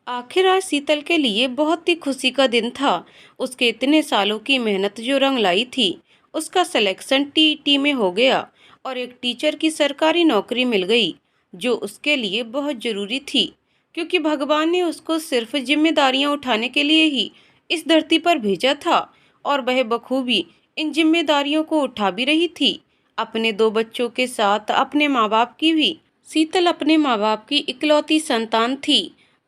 आखिर आज शीतल के लिए बहुत ही खुशी का दिन था। उसके इतने सालों की मेहनत जो रंग लाई थी। उसका सिलेक्शन टीईटी में हो गया और एक टीचर की सरकारी नौकरी मिल गई, जो उसके लिए बहुत जरूरी थी, क्योंकि भगवान ने उसको सिर्फ जिम्मेदारियां उठाने के लिए ही इस धरती पर भेजा था। और वह बखूबी इन जिम्मेदारियों को उठा भी रही थी, अपने दो बच्चों के साथ अपने माँ बाप की भी। शीतल अपने माँ बाप की इकलौती संतान थी।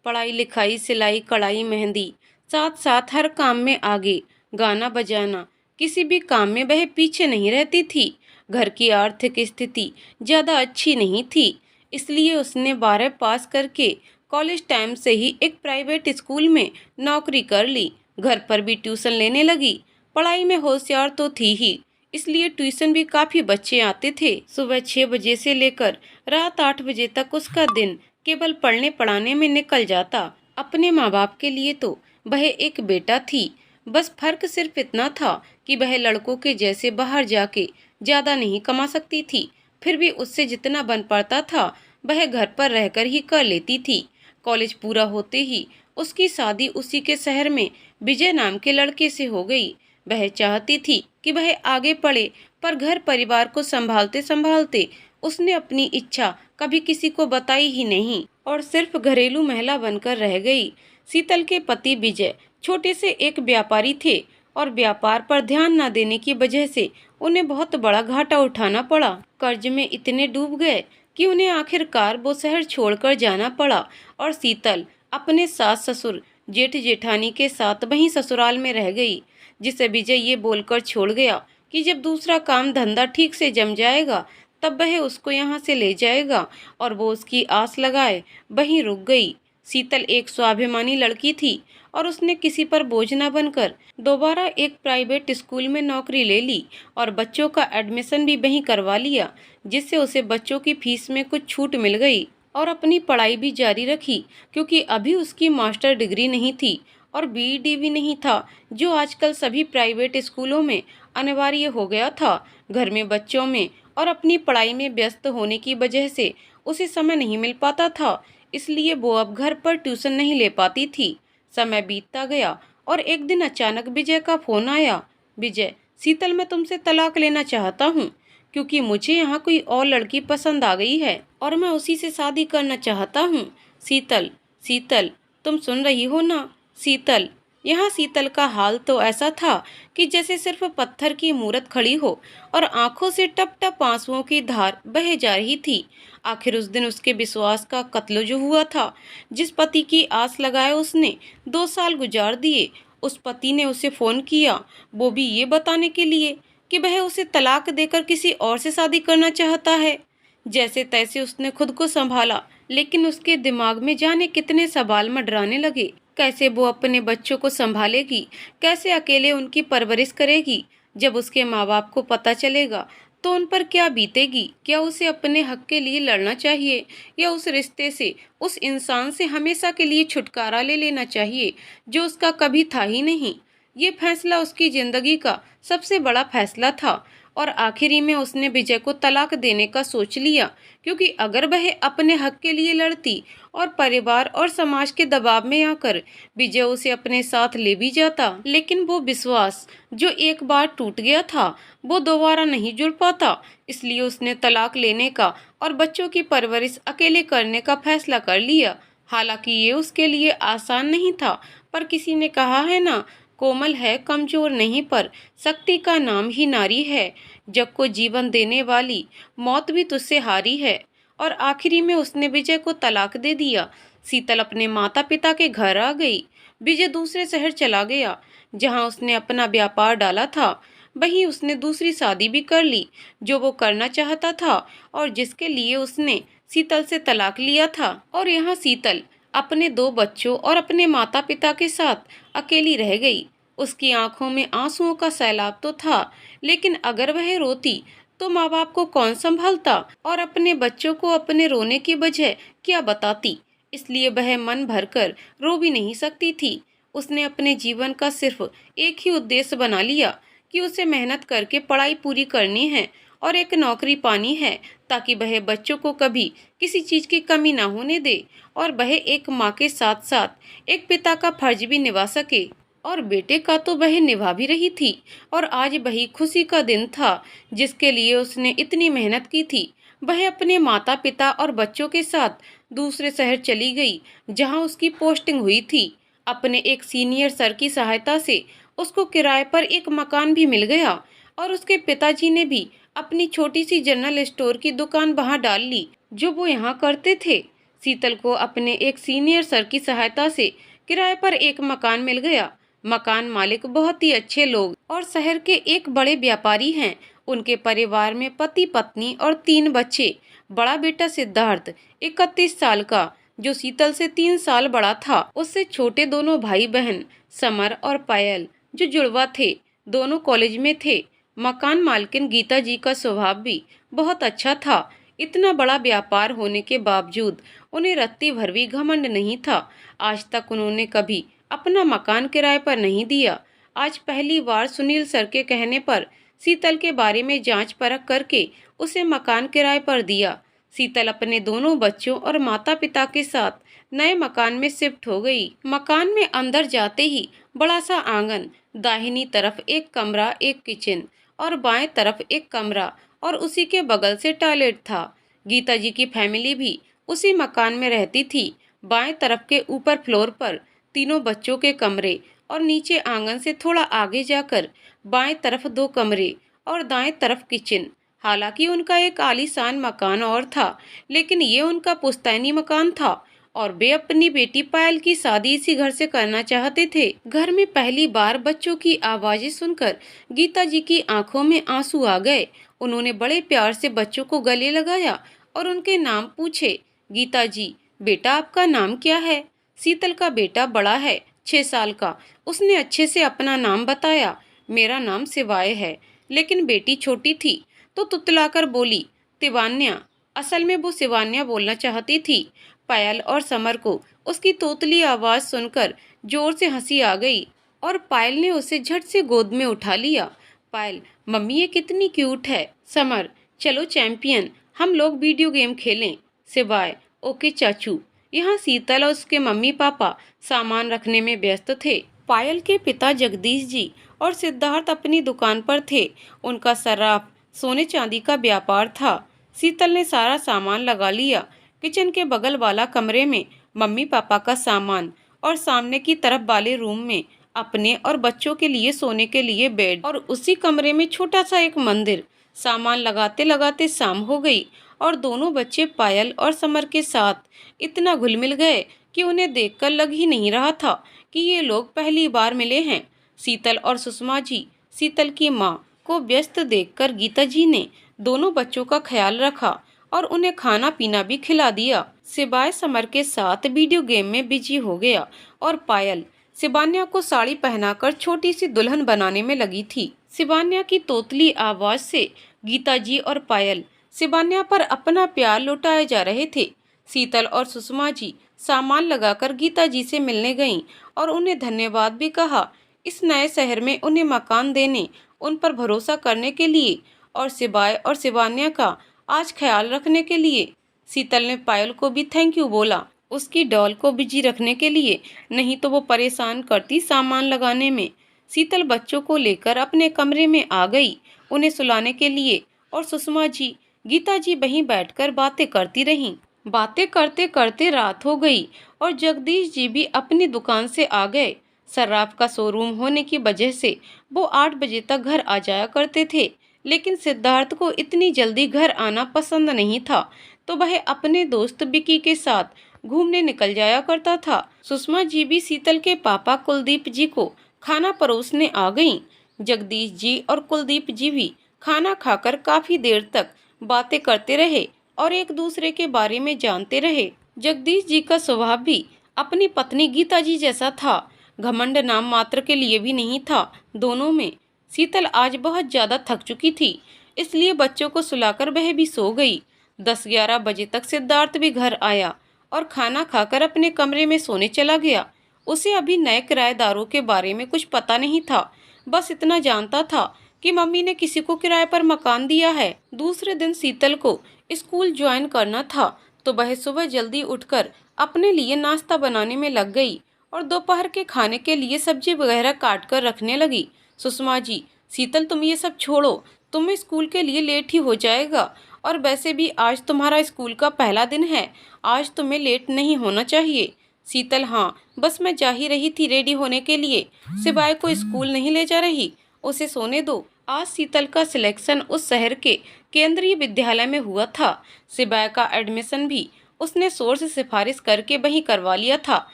पढ़ाई लिखाई सिलाई कढ़ाई मेहंदी, साथ साथ हर काम में आगे, गाना बजाना, किसी भी काम में वह पीछे नहीं रहती थी। घर की आर्थिक स्थिति ज़्यादा अच्छी नहीं थी, इसलिए उसने 12 पास करके कॉलेज टाइम से ही एक प्राइवेट स्कूल में नौकरी कर ली। घर पर भी ट्यूशन लेने लगी। पढ़ाई में होशियार तो थी ही, इसलिए ट्यूशन भी काफ़ी बच्चे आते थे। सुबह 6 बजे से लेकर रात 8 बजे तक उसका दिन केवल पढ़ने पढ़ाने में निकल जाता। अपने माँ बाप के लिए तो वह एक बेटा थी। बस फर्क सिर्फ इतना था कि वह लड़कों के जैसे बाहर जाके ज्यादा नहीं कमा सकती थी, फिर भी उससे जितना बन पाता था वह घर पर रहकर ही कर लेती थी। कॉलेज पूरा होते ही उसकी शादी उसी के शहर में विजय नाम के लड़के से हो गई। वह चाहती थी कि वह आगे पढ़े, पर घर परिवार को संभालते संभालते उसने अपनी इच्छा कभी किसी को बताई ही नहीं और सिर्फ घरेलू महिला बनकर रह गई। शीतल के पति विजय छोटे से एक व्यापारी थे और व्यापार पर ध्यान न देने की वजह से उन्हें बहुत बड़ा घाटा उठाना पड़ा। कर्ज में इतने डूब गए कि उन्हें आखिरकार वो शहर छोड़कर जाना पड़ा और शीतल अपने सास ससुर जेठ जेठानी के साथ वहीं ससुराल में रह गई, जिसे विजय ये बोलकर छोड़ गया कि जब दूसरा काम धंधा ठीक से जम जाएगा तब वह उसको यहाँ से ले जाएगा, और वो उसकी आस लगाए वहीं रुक गई। शीतल एक स्वाभिमानी लड़की थी और उसने किसी पर बोझ न बनकर दोबारा एक प्राइवेट स्कूल में नौकरी ले ली और बच्चों का एडमिशन भी वहीं करवा लिया, जिससे उसे बच्चों की फीस में कुछ छूट मिल गई और अपनी पढ़ाई भी जारी रखी, क्योंकि अभी उसकी मास्टर डिग्री नहीं थी और बीईडी भी नहीं था, जो आजकल सभी प्राइवेट स्कूलों में अनिवार्य हो गया था। घर में बच्चों में और अपनी पढ़ाई में व्यस्त होने की वजह से उसे समय नहीं मिल पाता था, इसलिए वो अब घर पर ट्यूशन नहीं ले पाती थी। समय बीतता गया और एक दिन अचानक विजय का फोन आया। विजय, शीतल, मैं तुमसे तलाक लेना चाहता हूँ, क्योंकि मुझे यहाँ कोई और लड़की पसंद आ गई है और मैं उसी से शादी करना चाहता हूँ। शीतल, शीतल, तुम सुन रही हो ना? शीतल। यहाँ शीतल का हाल तो ऐसा था कि जैसे सिर्फ पत्थर की मूरत खड़ी हो और आंखों से टप टप आंसुओं की धार बहे जा रही थी। आखिर उस दिन उसके विश्वास का कत्ल जो हुआ था, जिस पति की आस लगाए उसने 2 साल गुजार दिए, उस पति ने उसे फोन किया, वो भी ये बताने के लिए कि वह उसे तलाक देकर किसी और से शादी करना चाहता है। जैसे तैसे उसने खुद को संभाला, लेकिन उसके दिमाग में जाने कितने सवाल मंडराने लगे। कैसे वो अपने बच्चों को संभालेगी, कैसे अकेले उनकी परवरिश करेगी? जब उसके माँ बाप को पता चलेगा तो उन पर क्या बीतेगी? क्या उसे अपने हक के लिए लड़ना चाहिए या उस रिश्ते से, उस इंसान से हमेशा के लिए छुटकारा ले लेना चाहिए जो उसका कभी था ही नहीं? ये फैसला उसकी जिंदगी का सबसे बड़ा फैसला था और आखिरी में उसने विजय को तलाक देने का सोच लिया, क्योंकि अगर वह अपने हक के लिए लड़ती और परिवार और समाज के दबाव में आकर विजय उसे अपने साथ ले भी जाता, लेकिन वो विश्वास जो एक बार टूट गया था वो दोबारा नहीं जुड़ पाता। इसलिए उसने तलाक लेने का और बच्चों की परवरिश अकेले करने का फैसला कर लिया। हालांकि ये उसके लिए आसान नहीं था, पर किसी ने कहा है ना, कोमल है कमजोर नहीं पर शक्ति का नाम ही नारी है। जग को जीवन देने वाली मौत भी तुझसे हारी है। और आखिरी में उसने विजय को तलाक दे दिया। शीतल अपने माता पिता के घर आ गई। विजय दूसरे शहर चला गया, जहां उसने अपना व्यापार डाला था। वहीं उसने दूसरी शादी भी कर ली, जो वो करना चाहता था और जिसके लिए उसने शीतल से तलाक लिया था। और यहाँ शीतल अपने दो बच्चों और अपने माता पिता के साथ अकेली रह गई। उसकी आंखों में आंसुओं का सैलाब तो था, लेकिन अगर वह रोती तो माँ बाप को कौन संभालता और अपने बच्चों को अपने रोने की वजह क्या बताती? इसलिए वह मन भरकर रो भी नहीं सकती थी। उसने अपने जीवन का सिर्फ एक ही उद्देश्य बना लिया कि उसे मेहनत करके पढ़ाई पूरी करनी है और एक नौकरी पानी है ताकि वह बच्चों को कभी किसी चीज की कमी ना होने दे और वह एक माँ के साथ साथ एक पिता का फर्ज भी निभा सके। और बेटे का तो वह निभा भी रही थी। और आज वही खुशी का दिन था जिसके लिए उसने इतनी मेहनत की थी। वह अपने माता पिता और बच्चों के साथ दूसरे शहर चली गई जहां उसकी पोस्टिंग हुई थी। अपने एक सीनियर सर की सहायता से उसको किराए पर एक मकान भी मिल गया और उसके पिताजी ने भी अपनी छोटी सी जनरल स्टोर की दुकान वहां डाल ली जो वो यहाँ करते थे। शीतल को अपने एक सीनियर सर की सहायता से किराए पर एक मकान मिल गया। मकान मालिक बहुत ही अच्छे लोग और शहर के एक बड़े व्यापारी हैं। उनके परिवार में पति पत्नी और 3 बच्चे। बड़ा बेटा सिद्धार्थ 31 साल का जो शीतल से 3 साल बड़ा था। उससे छोटे दोनों भाई बहन समर और पायल जो जुड़वा थे, दोनों कॉलेज में थे। मकान मालकिन गीता जी का स्वभाव भी बहुत अच्छा था। इतना बड़ा व्यापार होने के बावजूद उन्हें रत्ती भर भी घमंड नहीं था। आज तक उन्होंने कभी अपना मकान किराए पर नहीं दिया। आज पहली बार सुनील सर के कहने पर शीतल के बारे में जांच परख करके उसे मकान किराए पर दिया। शीतल अपने दोनों बच्चों और माता पिता के साथ नए मकान में शिफ्ट हो गई। मकान में अंदर जाते ही बड़ा सा आंगन, दाहिनी तरफ एक कमरा, एक किचन और बाएं तरफ एक कमरा और उसी के बगल से टॉयलेट था। गीता जी की फैमिली भी उसी मकान में रहती थी। बाएं तरफ के ऊपर फ्लोर पर तीनों बच्चों के कमरे और नीचे आंगन से थोड़ा आगे जाकर बाएं तरफ 2 कमरे और दाएं तरफ किचन। हालांकि उनका एक आलीशान मकान और था, लेकिन ये उनका पुश्तैनी मकान था और वे अपनी बेटी पायल की शादी इसी घर से करना चाहते थे। घर में पहली बार बच्चों की आवाजें सुनकर गीता जी की आंखों में आंसू आ गए। उन्होंने बड़े प्यार से बच्चों को गले लगाया और उनके नाम पूछे। गीता जी, बेटा आपका नाम क्या है? शीतल का बेटा बड़ा है, 6 साल का। उसने अच्छे से अपना नाम बताया। मेरा नाम शिवाय है। लेकिन बेटी छोटी थी तो तुतलाकर बोली तिवान्या। असल में वो शिवान्या बोलना चाहती थी। पायल और समर को उसकी तोतली आवाज सुनकर जोर से हंसी आ गई और पायल ने उसे झट से गोद में उठा लिया। पायल, मम्मी ये कितनी क्यूट है। समर, चलो चैंपियन, हम लोग वीडियो गेम खेलें। शिवाय, ओके चाचू। यहाँ शीतल और उसके मम्मी पापा सामान रखने में व्यस्त थे। पायल के पिता जगदीश जी और सिद्धार्थ अपनी दुकान पर थे। उनका सर्राफ सोने चांदी का व्यापार था। शीतल ने सारा सामान लगा लिया। किचन के बगल वाला कमरे में मम्मी पापा का सामान और सामने की तरफ वाले रूम में अपने और बच्चों के लिए सोने के लिए बेड और उसी कमरे में छोटा सा एक मंदिर। सामान लगाते लगाते शाम हो गई और दोनों बच्चे पायल और समर के साथ इतना घुल मिल गए कि उन्हें देखकर लग ही नहीं रहा था कि ये लोग पहली बार मिले हैं। शीतल और सुषमा जी, शीतल की माँ को व्यस्त देखकर गीता जी ने दोनों बच्चों का ख्याल रखा और उन्हें खाना पीना भी खिला दिया। शिवाय समर के साथ वीडियो गेम में बिजी हो गया और पायल शिवान्या को साड़ी पहनाकर छोटी सी दुल्हन बनाने में लगी थी। शिवान्या की तोतली आवाज से गीता जी और पायल शिवान्या पर अपना प्यार लुटाए जा रहे थे। शीतल और सुषमा जी सामान लगाकर गीता जी से मिलने गईं और उन्हें धन्यवाद भी कहा इस नए शहर में उन्हें मकान देने, उन पर भरोसा करने के लिए और शिवाय और शिवान्या का आज ख्याल रखने के लिए। शीतल ने पायल को भी थैंक यू बोला, उसकी डॉल को बिजी रखने के लिए, नहीं तो वो परेशान करती सामान लगाने में। शीतल बच्चों को लेकर अपने कमरे में आ गई उन्हें सुलाने के लिए और सुषमा जी गीता जी वहीं बैठकर बातें करती रहीं। बातें करते करते रात हो गई और जगदीश जी भी अपनी दुकान से आ गए। सर्राफ का शोरूम होने की वजह से वो 8 बजे तक घर आ जाया करते थे, लेकिन सिद्धार्थ को इतनी जल्दी घर आना पसंद नहीं था तो वह अपने दोस्त विकी के साथ घूमने निकल जाया करता था। सुषमा जी भी शीतल के पापा कुलदीप जी को खाना परोसने आ गईं। जगदीश जी और कुलदीप जी भी खाना खाकर काफी देर तक बातें करते रहे और एक दूसरे के बारे में जानते रहे। जगदीश जी का स्वभाव भी अपनी पत्नी गीता जी जैसा था। घमंड नाम मात्र के लिए भी नहीं था दोनों में। शीतल आज बहुत ज्यादा थक चुकी थी, इसलिए बच्चों को सुलाकर वह भी सो गई। 10-11 बजे तक सिद्धार्थ भी घर आया और खाना खाकर अपने कमरे में सोने चला गया। उसे अभी नए किराएदारों के बारे में कुछ पता नहीं था, बस इतना जानता था कि मम्मी ने किसी को किराए पर मकान दिया है। दूसरे दिन शीतल को स्कूल ज्वाइन करना था, तो वह सुबह जल्दी उठकर अपने लिए नाश्ता बनाने में लग गई और दोपहर के खाने के लिए सब्जी वगैरह काट कर रखने लगी। सुषमा जी, शीतल तुम ये सब छोड़ो, तुम्हें स्कूल के लिए लेट ही हो जाएगा, और वैसे भी आज तुम्हारा स्कूल का पहला दिन है, आज तुम्हें लेट नहीं होना चाहिए। शीतल, हाँ बस मैं जा ही रही थी रेडी होने के लिए, सिवाय को स्कूल नहीं ले जा रही, उसे सोने दो। आज शीतल का सिलेक्शन उस शहर के केंद्रीय विद्यालय में हुआ था। सिबाया का एडमिशन भी उसने सोर्स सिफारिश करके वहीं करवा लिया था।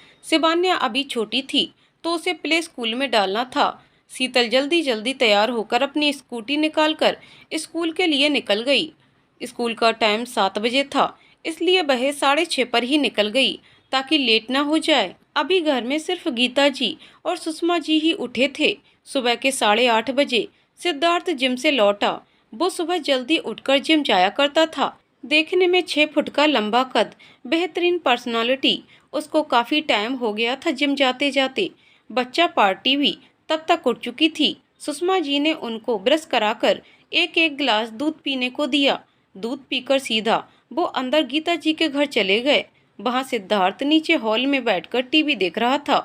सिबान्या अभी छोटी थी तो उसे प्ले स्कूल में डालना था। शीतल जल्दी जल्दी तैयार होकर अपनी स्कूटी निकालकर स्कूल के लिए निकल गई। स्कूल का टाइम 7 बजे था, इसलिए वह 6:30 पर ही निकल गई ताकि लेट ना हो जाए। अभी घर में सिर्फ गीता जी और सुषमा जी ही उठे थे। सुबह के 8:30 बजे सिद्धार्थ जिम से लौटा। वो सुबह जल्दी उठकर जिम जाया करता था। देखने में 6 फुट का लंबा कद, बेहतरीन पर्सनालिटी। उसको काफी टाइम हो गया था जिम जाते जाते। बच्चा पार्टी भी तब तक उठ चुकी थी। सुषमा जी ने उनको ब्रश कराकर एक एक गिलास दूध पीने को दिया। दूध पीकर सीधा वो अंदर गीता जी के घर चले गए। वहां सिद्धार्थ नीचे हॉल में बैठकर टीवी देख रहा था।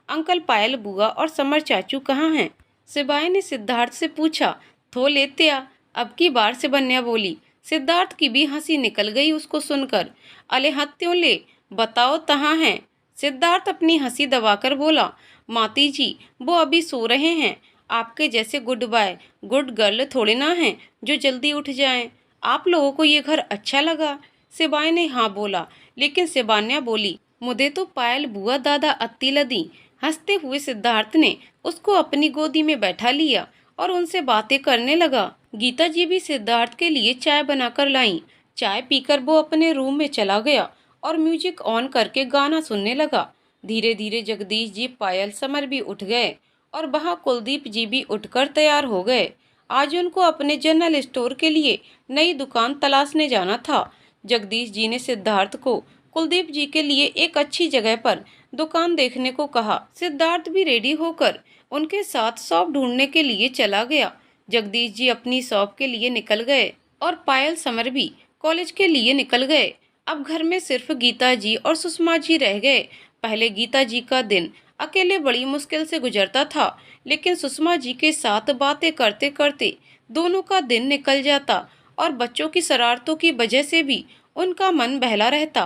अंकल, पायल बुआ और समर चाचू कहाँ हैं? सिबाई ने सिद्धार्थ से पूछा। थो लेते आ, अब की बार से बन्या बोली। सिद्धार्थ की भी हंसी निकल गई उसको सुनकर। अले हत्यों ले, बताओ कहाँ हैं? सिद्धार्थ अपनी हंसी दबाकर बोला। माती जी, वो अभी सो रहे हैं। आपके जैसे गुड बॉय गुड गर्ल थोड़े ना हैं जो जल्दी उठ जाएं। आप लोगों को ये घर अच्छा लगा? सिबाई ने हाँ बोला, लेकिन सिबान्या बोली, मुझे तो पायल बुआ दादा अत्ती लदी। हंसते हुए सिद्धार्थ ने उसको अपनी गोदी में बैठा लिया और उनसे बातें करने लगा। गीता जी भी सिद्धार्थ के लिए चाय बनाकर लाई। चाय पीकर वो अपने रूम में चला गया और म्यूजिक ऑन करके गाना सुनने लगा। धीरे धीरे जगदीश जी, पायल, समर भी उठ गए और वहाँ कुलदीप जी भी उठकर तैयार हो गए। आज उनको अपने जनरल स्टोर के लिए नई दुकान तलाशने जाना था। जगदीश जी ने सिद्धार्थ को कुलदीप जी के लिए एक अच्छी जगह पर दुकान देखने को कहा। सिद्धार्थ भी रेडी होकर उनके साथ शॉप ढूंढने के लिए चला गया। जगदीश जी अपनी शॉप के लिए निकल गए और पायल, समर भी कॉलेज के लिए निकल गए। अब घर में सिर्फ गीता जी और सुषमा जी रह गए। पहले गीता जी का दिन अकेले बड़ी मुश्किल से गुजरता था, लेकिन सुषमा जी के साथ बातें करते करते दोनों का दिन निकल जाता और बच्चों की शरारतों की वजह से भी उनका मन बहला रहता।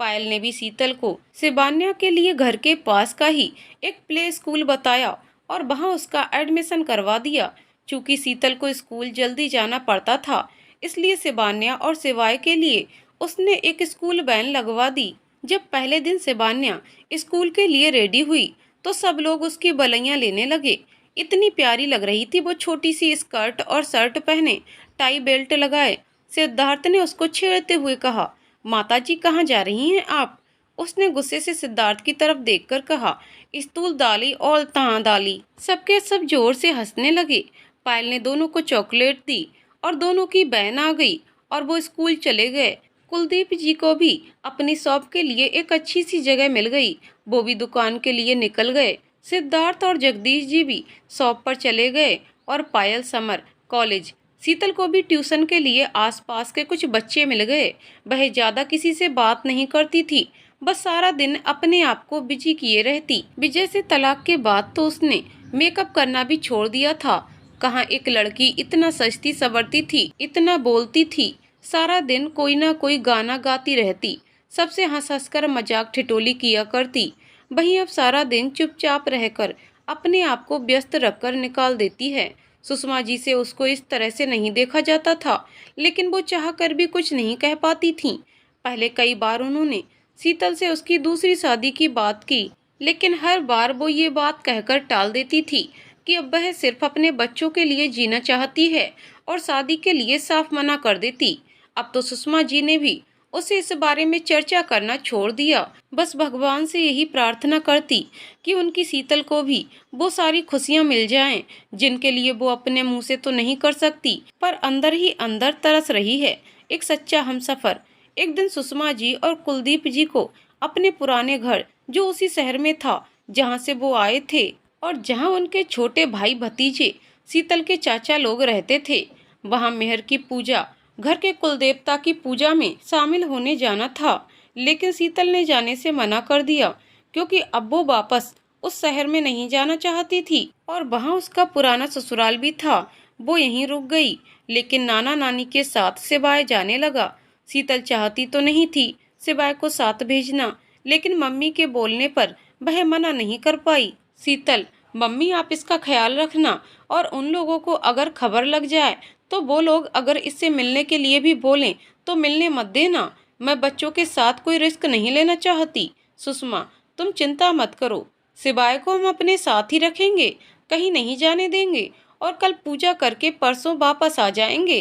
पायल ने भी शीतल को सिबान्या के लिए घर के पास का ही एक प्ले स्कूल बताया और वहां उसका एडमिशन करवा दिया। चूंकि शीतल को स्कूल जल्दी जाना पड़ता था, इसलिए सिबान्या और सिवाय के लिए उसने एक स्कूल वैन लगवा दी। जब पहले दिन सिबान्या स्कूल के लिए रेडी हुई तो सब लोग उसकी बलैया लेने लगे। इतनी प्यारी लग रही थी वो, छोटी सी स्कर्ट और शर्ट पहने, टाई बेल्ट लगाए। सिद्धार्थ ने उसको छेड़ते हुए कहा, माताजी कहाँ जा रही हैं आप? उसने गुस्से से सिद्धार्थ की तरफ देखकर कहा, स्तूल दाली और तहाँ दाली। सबके सब जोर से हंसने लगे। पायल ने दोनों को चॉकलेट दी और दोनों की बहन आ गई और वो स्कूल चले गए। कुलदीप जी को भी अपनी शॉप के लिए एक अच्छी सी जगह मिल गई। वो भी दुकान के लिए निकल गए। सिद्धार्थ और जगदीश जी भी शॉप पर चले गए और पायल, समर कॉलेज। शीतल को भी ट्यूशन के लिए आसपास के कुछ बच्चे मिल गए। वह ज्यादा किसी से बात नहीं करती थी, बस सारा दिन अपने आप को बिजी किए रहती। विजय से तलाक के बाद तो उसने मेकअप करना भी छोड़ दिया था। कहाँ एक लड़की इतना सजती संवरती थी, इतना बोलती थी, सारा दिन कोई ना कोई गाना गाती रहती, सबसे हंस हंस कर मजाक ठिठोली किया करती। वहीं अब सारा दिन चुपचाप रहकर अपने आप को व्यस्त रखकर निकाल देती है। सुषमा जी से उसको इस तरह से नहीं देखा जाता था, लेकिन वो चाह कर भी कुछ नहीं कह पाती थी। पहले कई बार उन्होंने शीतल से उसकी दूसरी शादी की बात की, लेकिन हर बार वो ये बात कहकर टाल देती थी कि अब वह सिर्फ अपने बच्चों के लिए जीना चाहती है और शादी के लिए साफ मना कर देती। अब तो सुषमा जी ने भी उसे इस बारे में चर्चा करना छोड़ दिया। बस भगवान से यही प्रार्थना करती कि उनकी शीतल को भी वो सारी खुशियां मिल जाएं, जिनके लिए वो अपने मुंह से तो नहीं कर सकती, पर अंदर ही अंदर तरस रही है। एक सच्चा हमसफर। एक दिन सुषमा जी और कुलदीप जी को अपने पुराने घर, जो उसी शहर में था जहाँ से वो आए थे और जहाँ उनके छोटे भाई भतीजे शीतल के चाचा लोग रहते थे। वहां मेहर की पूजा, घर के कुलदेवता की पूजा में शामिल होने जाना था, लेकिन शीतल ने जाने से मना कर दिया क्योंकि अब वो वापस उस शहर में नहीं जाना चाहती थी और वहां उसका पुराना ससुराल भी था। वो यहीं रुक गई, लेकिन नाना नानी के साथ सिवाय जाने लगा। शीतल चाहती तो नहीं थी सिवाय को साथ भेजना, लेकिन मम्मी के बोलने पर वह मना नहीं कर पाई। शीतल, मम्मी आप इसका ख्याल रखना, और उन लोगों को अगर खबर लग जाए तो वो लोग अगर इससे मिलने के लिए भी बोलें तो मिलने मत देना। मैं बच्चों के साथ कोई रिस्क नहीं लेना चाहती। सुषमा, तुम चिंता मत करो, सिवाय को हम अपने साथ ही रखेंगे, कहीं नहीं जाने देंगे और कल पूजा करके परसों वापस आ जाएंगे।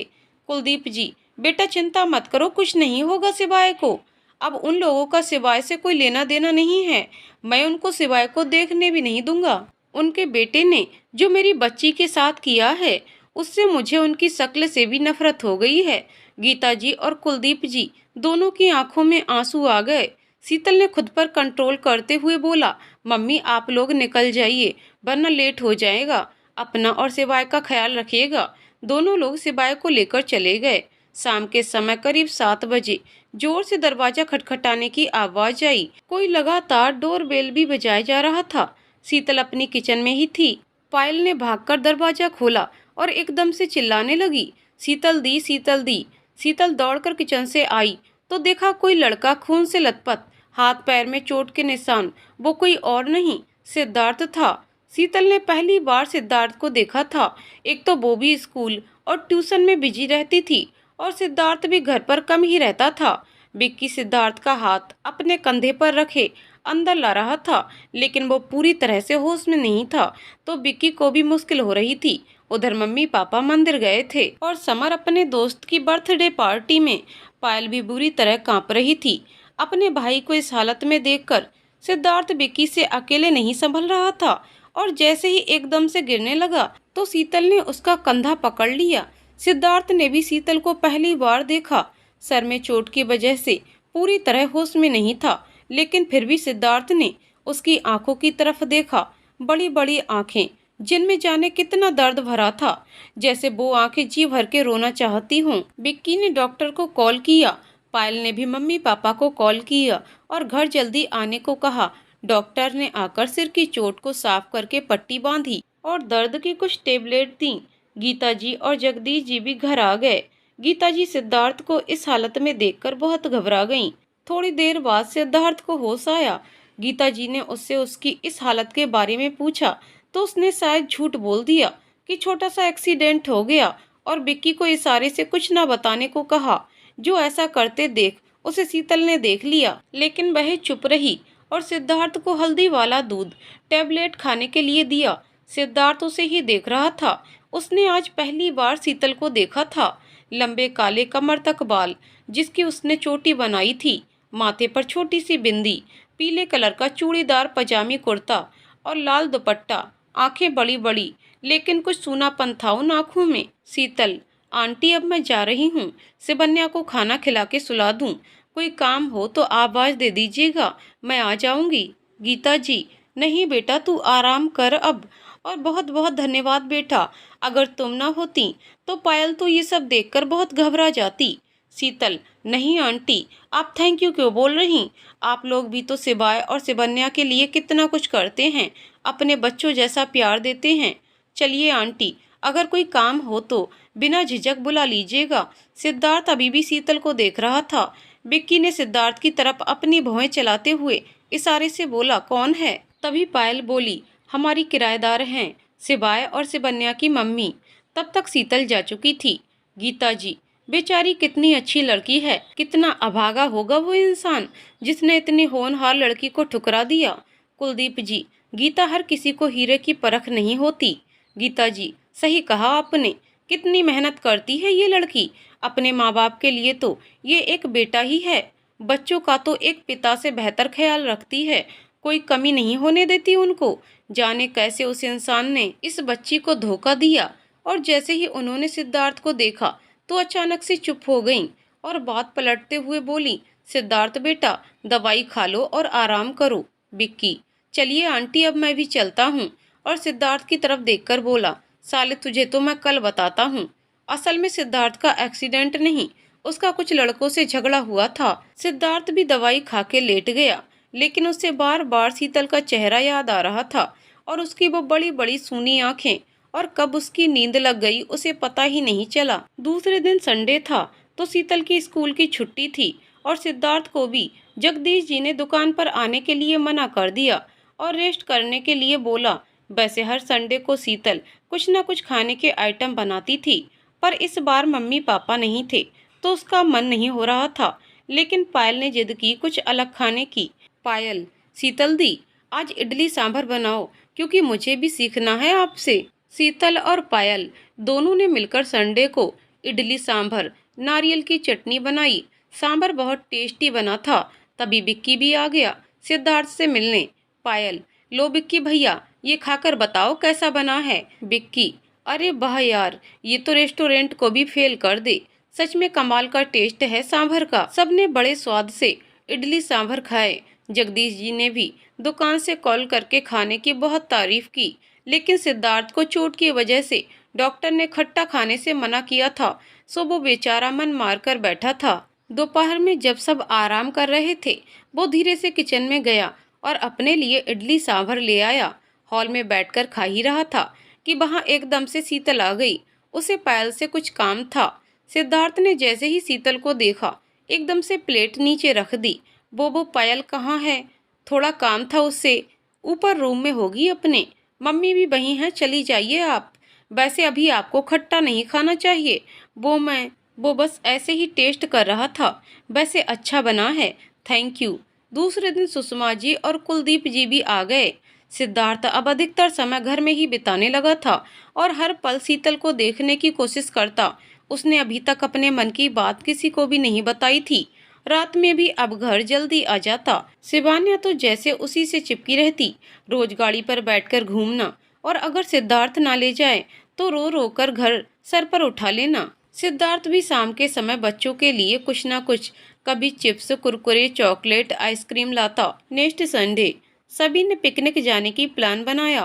कुलदीप जी, बेटा चिंता मत करो, कुछ नहीं होगा सिवाय को। अब उन लोगों का सिवाय से कोई लेना देना नहीं है, मैं उनको सिवाय को देखने भी नहीं दूंगा। उनके बेटे ने जो मेरी बच्ची के साथ किया है उससे मुझे उनकी शक्ल से भी नफरत हो गई है। गीता जी और कुलदीप जी दोनों की आंखों में आंसू आ गए। शीतल ने खुद पर कंट्रोल करते हुए बोला, मम्मी आप लोग निकल जाइए वरना लेट हो जाएगा, अपना और सिवाय का ख्याल रखिएगा। दोनों लोग सिवाय को लेकर चले गए। शाम के समय करीब 7 बजे जोर से दरवाजा खटखटाने की आवाज आई। कोई लगातार डोरबेल भी बजाया जा रहा था। शीतल अपनी किचन में ही थी। पायल ने भागकर दरवाजा खोला और एकदम से चिल्लाने लगी, शीतल दी, शीतल दी। शीतल दौड़कर किचन से आई तो देखा कोई लड़का खून से लथपथ, हाथ पैर में चोट के निशान। वो कोई और नहीं, सिद्धार्थ था। शीतल ने पहली बार सिद्धार्थ को देखा था। एक तो वो भी स्कूल और ट्यूशन में बिजी रहती थी और सिद्धार्थ भी घर पर कम ही रहता था। विक्की सिद्धार्थ का हाथ अपने कंधे पर रखे अंदर ला रहा था, लेकिन वो पूरी तरह से होश में नहीं था, तो विक्की को भी मुश्किल हो रही थी। उधर मम्मी पापा मंदिर गए थे और समर अपने दोस्त की बर्थडे पार्टी में। पायल भी बुरी तरह कांप रही थी। अपने भाई को इस हालत में देखकर सिद्धार्थ विक्की से अकेले नहीं संभल रहा था और जैसे ही एकदम से गिरने लगा तो शीतल ने उसका कंधा पकड़ लिया। सिद्धार्थ ने भी शीतल को पहली बार देखा। सर में चोट की वजह से पूरी तरह होश में नहीं था, लेकिन फिर भी सिद्धार्थ ने उसकी आंखों की तरफ देखा। बड़ी बड़ी आंखें जिनमें जाने कितना दर्द भरा था, जैसे वो आंखें जी भर के रोना चाहती हों। विक्की ने डॉक्टर को कॉल किया। पायल ने भी मम्मी पापा को कॉल किया और घर जल्दी आने को कहा। डॉक्टर ने आकर सिर की चोट को साफ करके पट्टी बांधी और दर्द की कुछ टेबलेट दी। गीता जी और जगदीश जी भी घर आ गए। गीता जी सिद्धार्थ को इस हालत में देखकर बहुत घबरा गईं। थोड़ी देर बाद सिद्धार्थ को होश आया। गीता जी ने उससे उसकी इस हालत के बारे में पूछा तो उसने शायद झूठ बोल दिया कि छोटा सा एक्सीडेंट हो गया और विक्की को इशारे से कुछ न बताने को कहा। जो ऐसा करते देख उसे शीतल ने देख लिया, लेकिन वह चुप रही और सिद्धार्थ को हल्दी वाला दूध टेबलेट खाने के लिए दिया। सिद्धार्थ उसे ही देख रहा था। उसने आज पहली बार शीतल को देखा था। लंबे काले कमर तक बाल जिसकी उसने चोटी बनाई थी, माथे पर छोटी सी बिंदी, पीले कलर का चूड़ीदार पजामी कुर्ता और लाल दुपट्टा, आंखें बड़ी बड़ी, लेकिन कुछ सूनापन था उन आंखों में। शीतल, आंटी अब मैं जा रही हूँ, सिबन्या को खाना खिला के सुला दूँ। कोई काम हो तो आवाज दे दीजिएगा, मैं आ जाऊंगी। गीता जी, नहीं बेटा तू आराम कर अब, और बहुत बहुत धन्यवाद बेटा, अगर तुम ना होती तो पायल तो ये सब देखकर बहुत घबरा जाती। शीतल, नहीं आंटी, आप थैंक यू क्यों बोल रही? आप लोग भी तो सिवाय और सिबन्या के लिए कितना कुछ करते हैं, अपने बच्चों जैसा प्यार देते हैं। चलिए आंटी, अगर कोई काम हो तो बिना झिझक बुला लीजिएगा। सिद्धार्थ अभी भी शीतल को देख रहा था। विक्की ने सिद्धार्थ की तरफ अपनी भौहें चलाते हुए इशारे से बोला, कौन है? तभी पायल बोली, हमारी किराएदार हैं, सिवाय और सिबन्या की मम्मी। तब तक शीतल जा चुकी थी। गीता जी, बेचारी कितनी अच्छी लड़की है, कितना अभागा होगा वो इंसान जिसने इतनी होनहार लड़की को ठुकरा दिया। कुलदीप जी, गीता हर किसी को हीरे की परख नहीं होती। गीता जी, सही कहा आपने, कितनी मेहनत करती है ये लड़की, अपने माँ बाप के लिए तो ये एक बेटा ही है, बच्चों का तो एक पिता से बेहतर ख्याल रखती है, कोई कमी नहीं होने देती उनको। जाने कैसे उस इंसान ने इस बच्ची को धोखा दिया। और जैसे ही उन्होंने सिद्धार्थ को देखा तो अचानक से चुप हो गईं और बात पलटते हुए बोली, सिद्धार्थ बेटा, दवाई खा लो और आराम करो। विक्की, चलिए आंटी अब मैं भी चलता हूँ, और सिद्धार्थ की तरफ देखकर बोला, साले तुझे तो मैं कल बताता हूँ। असल में सिद्धार्थ का एक्सीडेंट नहीं, उसका कुछ लड़कों से झगड़ा हुआ था। सिद्धार्थ भी दवाई खा के लेट गया, लेकिन उसे बार बार शीतल का चेहरा याद आ रहा था और उसकी वो बड़ी बड़ी सूनी आंखें, और कब उसकी नींद लग गई उसे पता ही नहीं चला। दूसरे दिन संडे था तो शीतल की स्कूल की छुट्टी थी और सिद्धार्थ को भी जगदीश जी ने दुकान पर आने के लिए मना कर दिया और रेस्ट करने के लिए बोला। वैसे हर संडे को शीतल कुछ न कुछ खाने के आइटम बनाती थी, पर इस बार मम्मी पापा नहीं थे तो उसका मन नहीं हो रहा था। लेकिन पायल ने जिद की कुछ अलग खाने की। पायल, शीतल दी, आज इडली सांभर बनाओ क्योंकि मुझे भी सीखना है आपसे। शीतल और पायल दोनों ने मिलकर संडे को इडली सांभर, नारियल की चटनी बनाई। सांभर बहुत टेस्टी बना था। तभी बिक्की भी आ गया सिद्धार्थ से मिलने। पायल, लो बिक्की भैया, ये खाकर बताओ कैसा बना है। बिक्की, अरे वाह यार, ये तो रेस्टोरेंट को भी फेल कर दे। सच में कमाल का टेस्ट है सांभर का। सबने बड़े स्वाद से इडली सांभर खाए। जगदीश जी ने भी दुकान से कॉल करके खाने की बहुत तारीफ की, लेकिन सिद्धार्थ को चोट की वजह से डॉक्टर ने खट्टा खाने से मना किया था, सो वो बेचारा मन मार कर बैठा था। दोपहर में जब सब आराम कर रहे थे, वो धीरे से किचन में गया और अपने लिए इडली सांभर ले आया। हॉल में बैठकर खा ही रहा था कि वहां एकदम से शीतल आ गई। उसे पायल से कुछ काम था। सिद्धार्थ ने जैसे ही शीतल को देखा, एकदम से प्लेट नीचे रख दी। वो पायल कहाँ है? थोड़ा काम था उससे, ऊपर रूम में होगी अपने। मम्मी भी वहीं हैं, चली जाइए आप। वैसे अभी आपको खट्टा नहीं खाना चाहिए। वो बस ऐसे ही टेस्ट कर रहा था। वैसे अच्छा बना है, थैंक यू। दूसरे दिन सुषमा जी और कुलदीप जी भी आ गए। सिद्धार्थ अब अधिकतर समय घर में ही बिताने लगा था और हर पल शीतल को देखने की कोशिश करता। उसने अभी तक अपने मन की बात किसी को भी नहीं बताई थी। रात में भी अब घर जल्दी आ जाता। शिवान्या तो जैसे उसी से चिपकी रहती। रोज गाड़ी पर बैठकर घूमना, और अगर सिद्धार्थ ना ले जाए तो रो रो कर घर सर पर उठा लेना। सिद्धार्थ भी शाम के समय बच्चों के लिए कुछ ना कुछ, कभी चिप्स, कुरकुरे, चॉकलेट, आइसक्रीम लाता। नेक्स्ट संडे सभी ने पिकनिक जाने की प्लान बनाया।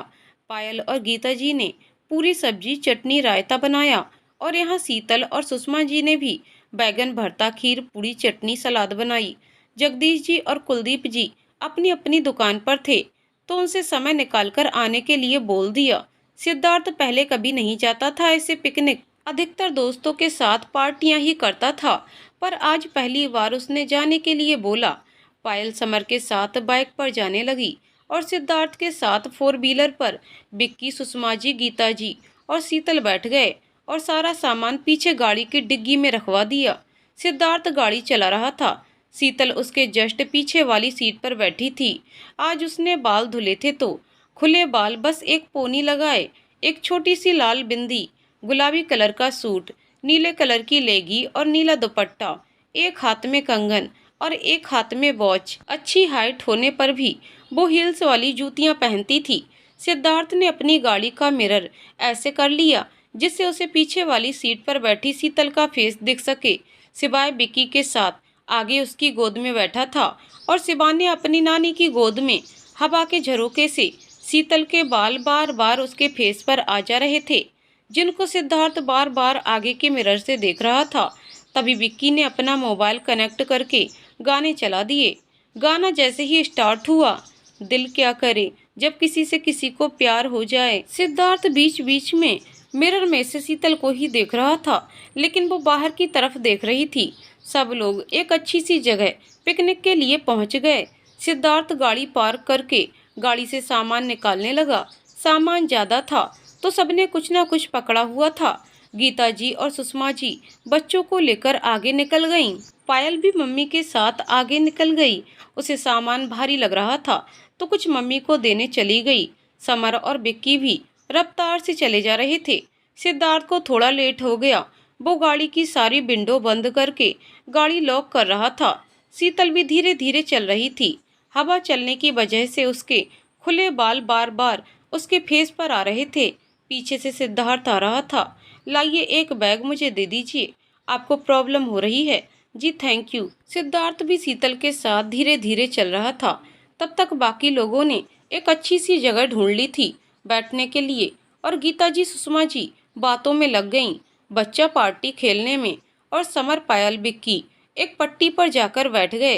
पायल और गीता जी ने पूरी सब्जी, चटनी, रायता बनाया और यहाँ शीतल और सुषमा जी ने भी बैगन भरता, खीर, पूरी, चटनी, सलाद बनाई। जगदीश जी और कुलदीप जी अपनी अपनी दुकान पर थे तो उनसे समय निकालकर आने के लिए बोल दिया। सिद्धार्थ पहले कभी नहीं जाता था ऐसे पिकनिक, अधिकतर दोस्तों के साथ पार्टियां ही करता था, पर आज पहली बार उसने जाने के लिए बोला। पायल समर के साथ बाइक पर जाने लगी और सिद्धार्थ के साथ फोर व्हीलर पर बिक्की, सुषमा जी, गीता जी और शीतल बैठ गए और सारा सामान पीछे गाड़ी की डिग्गी में रखवा दिया। सिद्धार्थ गाड़ी चला रहा था। शीतल उसके जस्ट पीछे वाली सीट पर बैठी थी। आज उसने बाल धुले थे तो खुले बाल, बस एक पोनी लगाए, एक छोटी सी लाल बिंदी, गुलाबी कलर का सूट, नीले कलर की लेगी और नीला दुपट्टा, एक हाथ में कंगन और एक हाथ में वॉच। अच्छी हाइट होने पर भी वो हील्स वाली जूतियां पहनती थी। सिद्धार्थ ने अपनी गाड़ी का मिरर ऐसे कर लिया जिससे उसे पीछे वाली सीट पर बैठी शीतल का फेस दिख सके, सिवाय बिक्की के साथ आगे उसकी गोद में बैठा था। और शिवान्या अपनी नानी की गोद में। हवा के झरोके से शीतल के बाल बार बार उसके फेस पर आ जा रहे थे, जिनको सिद्धार्थ बार बार आगे के मिरर से देख रहा था। तभी विक्की ने अपना मोबाइल कनेक्ट करके गाने चला दिए। गाना जैसे ही स्टार्ट हुआ, दिल क्या करे जब किसी से किसी को प्यार हो जाए। सिद्धार्थ बीच बीच में मिरर में से शीतल को ही देख रहा था, लेकिन वो बाहर की तरफ देख रही थी। सब लोग एक अच्छी सी जगह पिकनिक के लिए पहुंच गए। सिद्धार्थ गाड़ी पार्क करके गाड़ी से सामान निकालने लगा। सामान ज्यादा था तो सबने कुछ ना कुछ पकड़ा हुआ था। गीता जी और सुषमा जी बच्चों को लेकर आगे निकल गईं। पायल भी मम्मी के साथ आगे निकल गई। उसे सामान भारी लग रहा था तो कुछ मम्मी को देने चली गई। समर और बिक्की भी रफ्तार से चले जा रहे थे। सिद्धार्थ को थोड़ा लेट हो गया। वो गाड़ी की सारी विंडो बंद करके गाड़ी लॉक कर रहा था। शीतल भी धीरे धीरे चल रही थी। हवा चलने की वजह से उसके खुले बाल बार बार उसके फेस पर आ रहे थे। पीछे से सिद्धार्थ आ रहा था। लाइए एक बैग मुझे दे दीजिए, आपको प्रॉब्लम हो रही है। जी थैंक यू। सिद्धार्थ भी शीतल के साथ धीरे धीरे चल रहा था। तब तक बाकी लोगों ने एक अच्छी सी जगह ढूंढ ली थी बैठने के लिए और गीता जी सुषमा जी बातों में लग गईं, बच्चा पार्टी खेलने में, और समर पायल बिक्की एक पट्टी पर जाकर बैठ गए।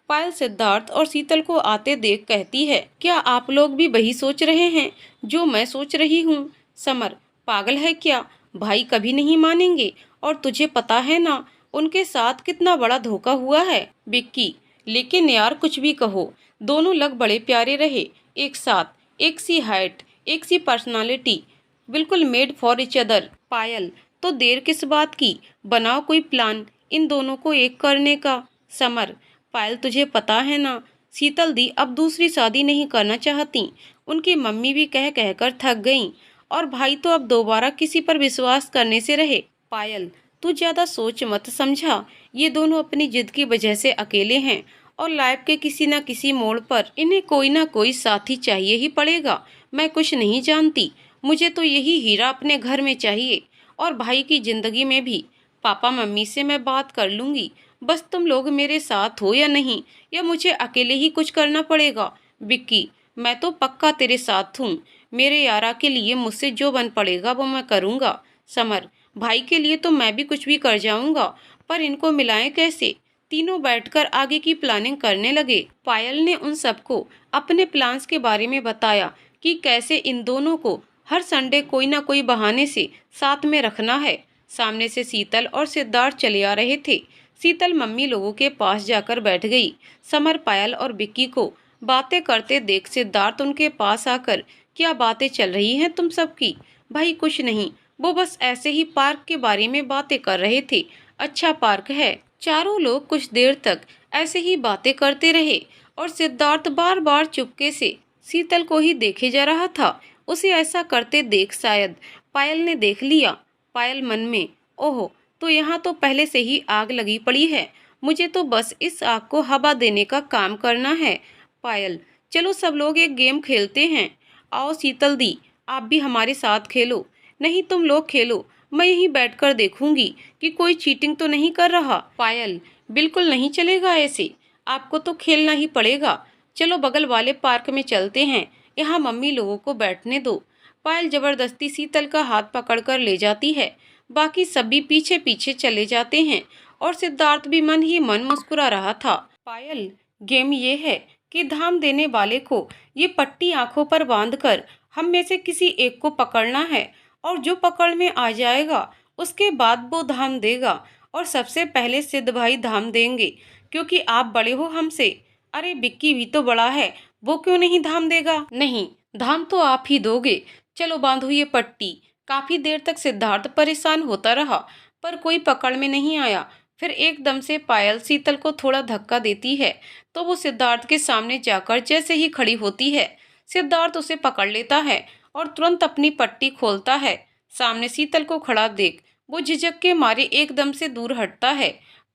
पायल सिद्धार्थ और शीतल को आते देख कहती है, क्या आप लोग भी वही सोच रहे हैं जो मैं सोच रही हूँ? समर, पागल है क्या, भाई कभी नहीं मानेंगे, और तुझे पता है ना उनके साथ कितना बड़ा धोखा हुआ है। बिक्की, लेकिन यार कुछ भी कहो, दोनों लग बड़े प्यारे रहे, एक साथ, एक सी हाइट, एक सी पर्सनालिटी, बिल्कुल मेड फॉर इच अदर। पायल, तो देर किस बात की, बनाओ कोई प्लान इन दोनों को एक करने का। समर, पायल तुझे पता है ना, शीतल दी अब दूसरी शादी नहीं करना चाहती, उनकी मम्मी भी कह कहकर थक गईं, और भाई तो अब दोबारा किसी पर विश्वास करने से रहे। पायल, तू ज्यादा सोच मत समझा, ये दोनों अपनी जिद की वजह से अकेले हैं, और लाइफ के किसी न किसी मोड़ पर इन्हें कोई ना कोई साथी चाहिए ही पड़ेगा। मैं कुछ नहीं जानती, मुझे तो यही हीरा अपने घर में चाहिए, और भाई की जिंदगी में भी। पापा मम्मी से मैं बात कर लूंगी, बस तुम लोग मेरे साथ हो या नहीं, या मुझे अकेले ही कुछ करना पड़ेगा। विक्की, मैं तो पक्का तेरे साथ हूँ, मेरे यारा के लिए मुझसे जो बन पड़ेगा वो मैं करूँगा। समर, भाई के लिए तो मैं भी कुछ भी कर जाऊँगा, पर इनको मिलाएं कैसे? तीनों बैठकर आगे की प्लानिंग करने लगे। पायल ने उन सबको अपने प्लान्स के बारे में बताया कि कैसे इन दोनों को हर संडे कोई ना कोई बहाने से साथ में रखना है। सामने से शीतल और सिद्धार्थ चले आ रहे थे। शीतल मम्मी लोगों के पास जाकर बैठ गई। समर पायल और विक्की को बातें करते देख सिद्धार्थ उनके पास आकर, क्या बातें चल रही हैं तुम सबकी? भाई कुछ नहीं, वो बस ऐसे ही पार्क के बारे में बातें कर रहे थे, अच्छा पार्क है। चारों लोग कुछ देर तक ऐसे ही बातें करते रहे, और सिद्धार्थ बार बार चुपके से शीतल को ही देखे जा रहा था। उसे ऐसा करते देख शायद पायल ने देख लिया। पायल मन में, ओहो, तो यहाँ तो पहले से ही आग लगी पड़ी है, मुझे तो बस इस आग को हवा देने का काम करना है। पायल, चलो सब लोग एक गेम खेलते हैं, आओ शीतल दी आप भी हमारे साथ खेलो। नहीं तुम लोग खेलो, मैं यहीं बैठकर देखूंगी कि कोई चीटिंग तो नहीं कर रहा। पायल, बिल्कुल नहीं चलेगा ऐसे, आपको तो खेलना ही पड़ेगा। चलो बगल वाले पार्क में चलते हैं, यहाँ मम्मी लोगों को बैठने दो। पायल जबरदस्ती शीतल का हाथ पकड़कर ले जाती है। बाकी सभी पीछे पीछे चले जाते हैं, और सिद्धार्थ भी मन ही मन मुस्कुरा रहा था। पायल, गेम ये है कि धाम देने वाले को ये पट्टी आंखों पर बांधकर हम में से किसी एक को पकड़ना है, और जो पकड़ में आ जाएगा उसके बाद वो धाम देगा, और सबसे पहले सिद्ध भाई धाम देंगे, क्योंकि आप बड़े हो हमसे। अरे बिक्की भी तो बड़ा है, वो क्यों नहीं धाम देगा? नहीं, धाम तो आप ही दोगे, चलो बांधो ये पट्टी। काफी देर तक सिद्धार्थ परेशान होता रहा, पर कोई पकड़ में नहीं आया। फिर एकदम से पायल शीतल को थोड़ा धक्का देती है, तो वो सिद्धार्थ के सामने जाकर जैसे ही खड़ी होती है, सिद्धार्थ उसे पकड़ लेता है और तुरंत अपनी पट्टी खोलता है। सामने शीतल को खड़ा देख वो झिझक के मारे एकदम से दूर हटता है।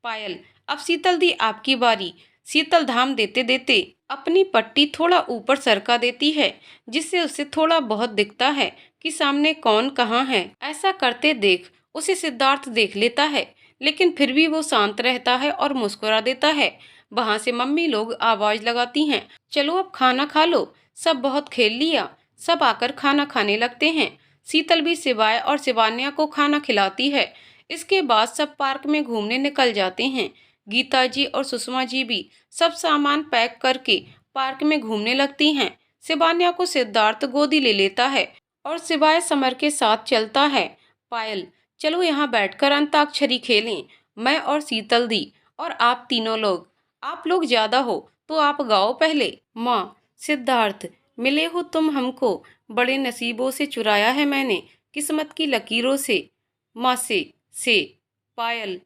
पायल, अब शीतल दी आपकी बारी। शीतल धाम देते देते अपनी पट्टी थोड़ा ऊपर सरका देती है, जिससे उसे थोड़ा बहुत दिखता है कि सामने कौन कहाँ है। ऐसा करते देख उसे सिद्धार्थ देख लेता है, लेकिन फिर भी वो शांत रहता है और मुस्कुरा देता है। वहां से मम्मी लोग आवाज लगाती हैं, चलो अब खाना खा लो, सब बहुत खेल लिया। सब आकर खाना खाने लगते हैं। शीतल भी शिवाय और शिवान्या को खाना खिलाती है। इसके बाद सब पार्क में घूमने निकल जाते हैं। गीता जी और सुषमा जी भी सब सामान पैक करके पार्क में घूमने लगती हैं। शिवान्या को सिद्धार्थ गोदी ले लेता है और शिवाय समर के साथ चलता है। पायल, चलो यहाँ बैठकर अंताक्षरी खेलें, मैं और शीतल दी, और आप तीनों लोग। आप लोग ज्यादा हो तो आप गाओ पहले। माँ, सिद्धार्थ, मिले हो तुम हमको, बड़े नसीबों से चुराया है मैंने, किस्मत की लकीरों से। माँ से पायल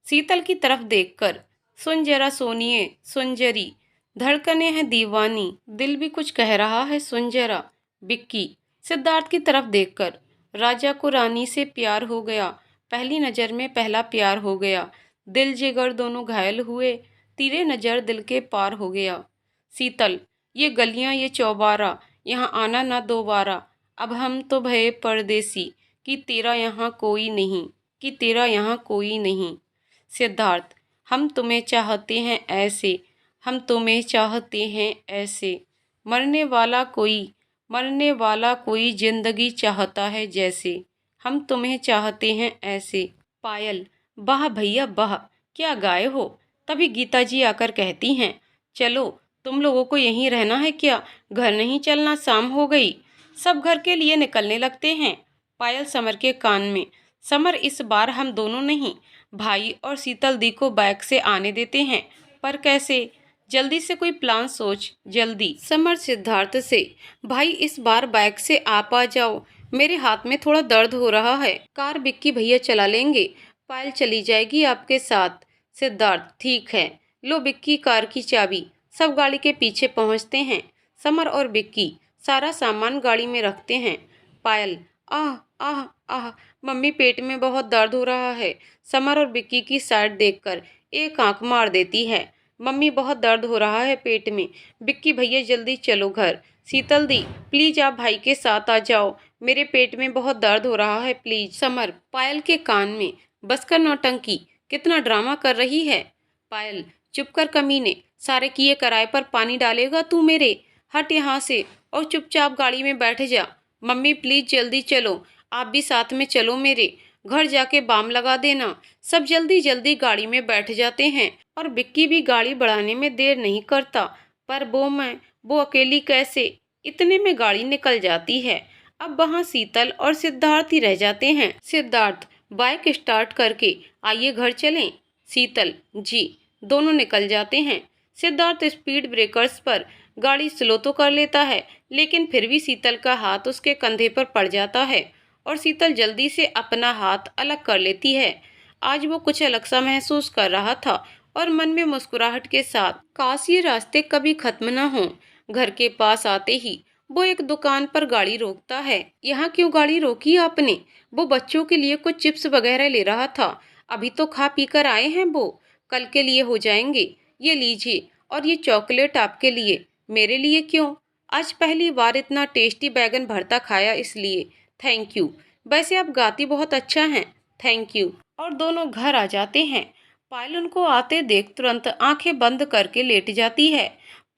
शीतल की तरफ देखकर, सुन जरा सोनिए सुन जरी, धड़कने हैं दीवानी, दिल भी कुछ कह रहा है सुन जरा। बिक्की सिद्धार्थ की तरफ देखकर, राजा को रानी से प्यार हो गया, पहली नजर में पहला प्यार हो गया, दिल जिगर दोनों घायल हुए, तीरे नजर दिल के पार हो गया। शीतल, ये गलियां ये चौबारा, यहाँ आना ना दोबारा, अब हम तो भये परदेसी, कि तेरा यहाँ कोई नहीं, कि तेरा यहाँ कोई नहीं। सिद्धार्थ, हम तुम्हें चाहते हैं ऐसे, हम तुम्हें चाहते हैं ऐसे, मरने वाला कोई मरने वाला कोई जिंदगी चाहता है जैसे हम तुम्हें चाहते हैं ऐसे। पायल, वाह भैया वाह, क्या गाए हो। तभी गीता जी आकर कहती हैं, चलो तुम लोगों को यहीं रहना है क्या, घर नहीं चलना, शाम हो गई। सब घर के लिए निकलने लगते हैं। पायल समर के कान में, समर इस बार हम दोनों नहीं, भाई और शीतल दी को बाइक से आने देते हैं। पर कैसे, जल्दी से कोई प्लान सोच, जल्दी। समर सिद्धार्थ से, भाई इस बार बाइक से आप आ जाओ, मेरे हाथ में थोड़ा दर्द हो रहा है। कार बिक्की भैया चला लेंगे, पायल चली जाएगी आपके साथ। सिद्धार्थ, ठीक है, लो बिक्की कार की चाबी। सब गाड़ी के पीछे पहुंचते हैं। समर और बिक्की सारा सामान गाड़ी में रखते हैं। पायल, आह आह आह, मम्मी पेट में बहुत दर्द हो रहा है। समर और बिक्की की साइड देखकर एक आंख मार देती है। मम्मी बहुत दर्द हो रहा है पेट में। बिक्की भैया जल्दी चलो घर। शीतल दी, प्लीज आप भाई के साथ आ जाओ, मेरे पेट में बहुत दर्द हो रहा है प्लीज। समर पायल के कान में, बस कर नौटंकी, कितना ड्रामा कर रही है। पायल, चुप कर कमीने, सारे किए कराए पर पानी डालेगा तू मेरे। हट यहाँ से और चुपचाप गाड़ी में बैठ जा। मम्मी प्लीज जल्दी चलो, आप भी साथ में चलो मेरे। घर जाके बाम लगा देना। सब जल्दी जल्दी गाड़ी में बैठ जाते हैं और बिक्की भी गाड़ी बढ़ाने में देर नहीं करता। पर वो अकेली कैसे। इतने में गाड़ी निकल जाती है। अब वहाँ शीतल और सिद्धार्थ ही रह जाते हैं। सिद्धार्थ, बाइक स्टार्ट करके आइए घर चलें। शीतल, जी। दोनों निकल जाते हैं। सिद्धार्थ स्पीड ब्रेकर्स पर गाड़ी स्लो तो कर लेता है, लेकिन फिर भी शीतल का हाथ उसके कंधे पर पड़ जाता है और शीतल जल्दी से अपना हाथ अलग कर लेती है। आज वो कुछ अलग सा महसूस कर रहा था और मन में मुस्कुराहट के साथ, काश ये रास्ते कभी खत्म न हों। घर के पास आते ही वो एक दुकान पर गाड़ी रोकता है। यहाँ क्यों गाड़ी रोकी आपने? वो बच्चों के लिए कुछ चिप्स वगैरह ले रहा था, अभी तो खा पी कर आए हैं वो, कल के लिए हो जाएंगे। ये लीजिए, और ये चॉकलेट आपके लिए। मेरे लिए क्यों? आज पहली बार इतना टेस्टी बैगन भरता खाया इसलिए। Thank you. वैसे आप गाती बहुत अच्छा हैं। Thank you. और दोनों घर आ जाते हैं। पायल उनको आते देख तुरंत आंखें बंद करके लेट जाती है।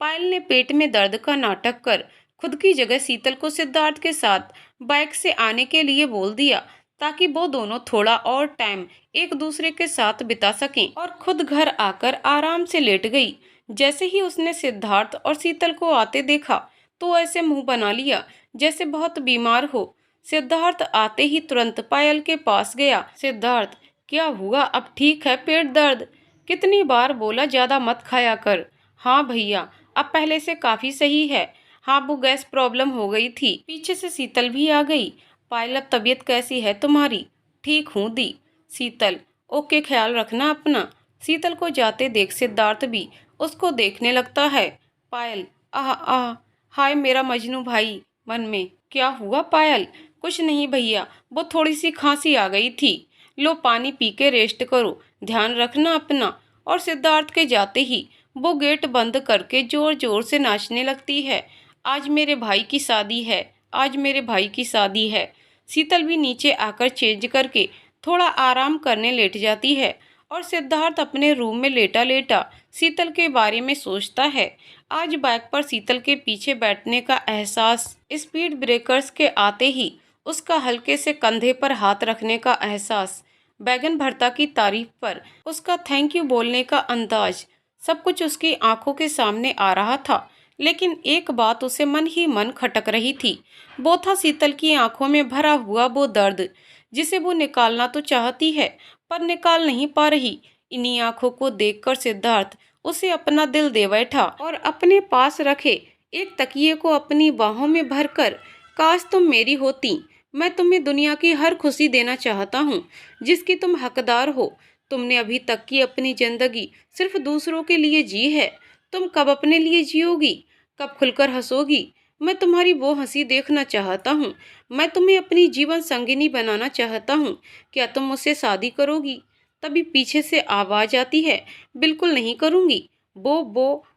पायल ने पेट में दर्द का नाटक कर खुद की जगह शीतल को सिद्धार्थ के साथ बाइक से आने के लिए बोल दिया, ताकि वो दोनों थोड़ा और टाइम एक दूसरे के साथ बिता सकें, और खुद घर आकर आराम से लेट गई। जैसे ही उसने सिद्धार्थ और शीतल को आते देखा तो ऐसे मुंह बना लिया जैसे बहुत बीमार हो। सिद्धार्थ आते ही तुरंत पायल के पास गया। सिद्धार्थ, क्या हुआ, अब ठीक है पेट दर्द? कितनी बार बोला ज्यादा मत खाया कर। हाँ भैया, अब पहले से काफी सही है। हाँ, वो गैस प्रॉब्लम हो गई थी। पीछे से शीतल भी आ गई। पायल, अब तबीयत कैसी है तुम्हारी? ठीक हूँ दी। शीतल, ओके, ख्याल रखना अपना। शीतल को जाते देख सिद्धार्थ भी उसको देखने लगता है। पायल, आह आह, हाय मेरा मजनू भाई। मन में, क्या हुआ पायल? कुछ नहीं भैया, वो थोड़ी सी खांसी आ गई थी। लो पानी पी के रेस्ट करो, ध्यान रखना अपना। और सिद्धार्थ के जाते ही वो गेट बंद करके जोर जोर से नाचने लगती है। आज मेरे भाई की शादी है, आज मेरे भाई की शादी है। शीतल भी नीचे आकर चेंज करके थोड़ा आराम करने लेट जाती है और सिद्धार्थ अपने रूम में लेटा लेटा शीतल के बारे में सोचता है। आज बाइक पर शीतल के पीछे बैठने का एहसास, स्पीड ब्रेकर्स के आते ही उसका हल्के से कंधे पर हाथ रखने का एहसास, बैगन भरता की तारीफ पर उसका थैंक यू बोलने का अंदाज, सब कुछ उसकी आंखों के सामने आ रहा था। लेकिन एक बात उसे मन ही मन खटक रही थी। वो था शीतल की आंखों में भरा हुआ वो दर्द, जिसे वो निकालना तो चाहती है पर निकाल नहीं पा रही। इन्हीं आंखों को देखकर सिद्धार्थ उसे अपना दिल दे बैठा और अपने पास रखे एक तकिए को अपनी बाहों में भरकर, काश तुम मेरी होती, मैं तुम्हें दुनिया की हर खुशी देना चाहता हूँ जिसकी तुम हकदार हो। तुमने अभी तक की अपनी जिंदगी सिर्फ दूसरों के लिए जी है, तुम कब अपने लिए जियोगी, कब खुलकर हंसोगी? मैं तुम्हारी वो हंसी देखना चाहता हूँ। मैं तुम्हें अपनी जीवन संगिनी बनाना चाहता हूँ। क्या तुम मुझसे शादी करोगी? तभी पीछे से आवाज आती है, बिल्कुल नहीं करूँगी।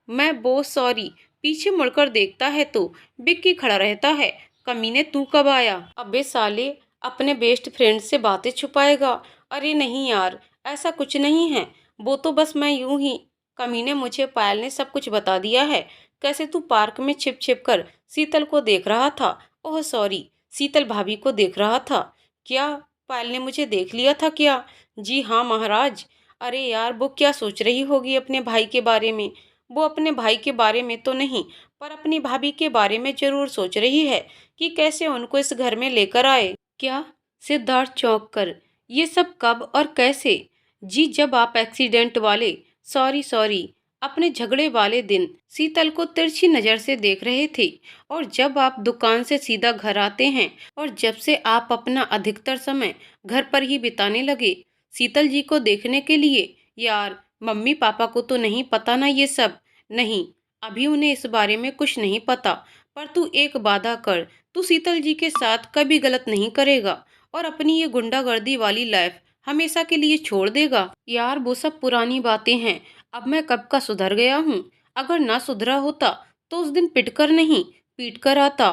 मैं सॉरी। पीछे मुड़कर देखता है तो बिक्की खड़ा रहता है। कमीने, तू कब आया? अबे साले, अपने बेस्ट फ्रेंड से बातें छुपाएगा? अरे नहीं यार, ऐसा कुछ नहीं है, वो तो बस मैं यूं ही। कमीने, मुझे पायल ने सब कुछ बता दिया है, कैसे तू पार्क में छिप छिप कर शीतल को देख रहा था। ओह सॉरी, शीतल भाभी को देख रहा था। क्या पायल ने मुझे देख लिया था क्या? जी हाँ महाराज। अरे यार, वो क्या सोच रही होगी अपने भाई के बारे में? वो अपने भाई के बारे में तो नहीं, पर अपनी भाभी के बारे में जरूर सोच रही है कि कैसे उनको इस घर में लेकर आए। क्या? सिद्धार्थ चौंक कर, ये सब कब और कैसे? जी जब आप एक्सीडेंट वाले, सॉरी सॉरी, अपने झगड़े वाले दिन शीतल को तिरछी नजर से देख रहे थे। और जब आप दुकान से सीधा घर आते हैं और जब से आप अपना अधिकतर समय घर पर ही बिताने लगे शीतल जी को देखने के लिए। यार, मम्मी पापा को तो नहीं पता ना ये सब? नहीं, अभी उन्हें इस बारे में कुछ नहीं पता। पर तू एक वादा कर, तू शीतल जी के साथ कभी गलत नहीं करेगा और अपनी ये गुंडागर्दी वाली लाइफ हमेशा के लिए छोड़ देगा। यार, वो सब पुरानी बातें हैं। अब मैं कब का सुधर गया हूँ। अगर ना सुधरा होता तो उस दिन पिटकर नहीं, पीट कर आता।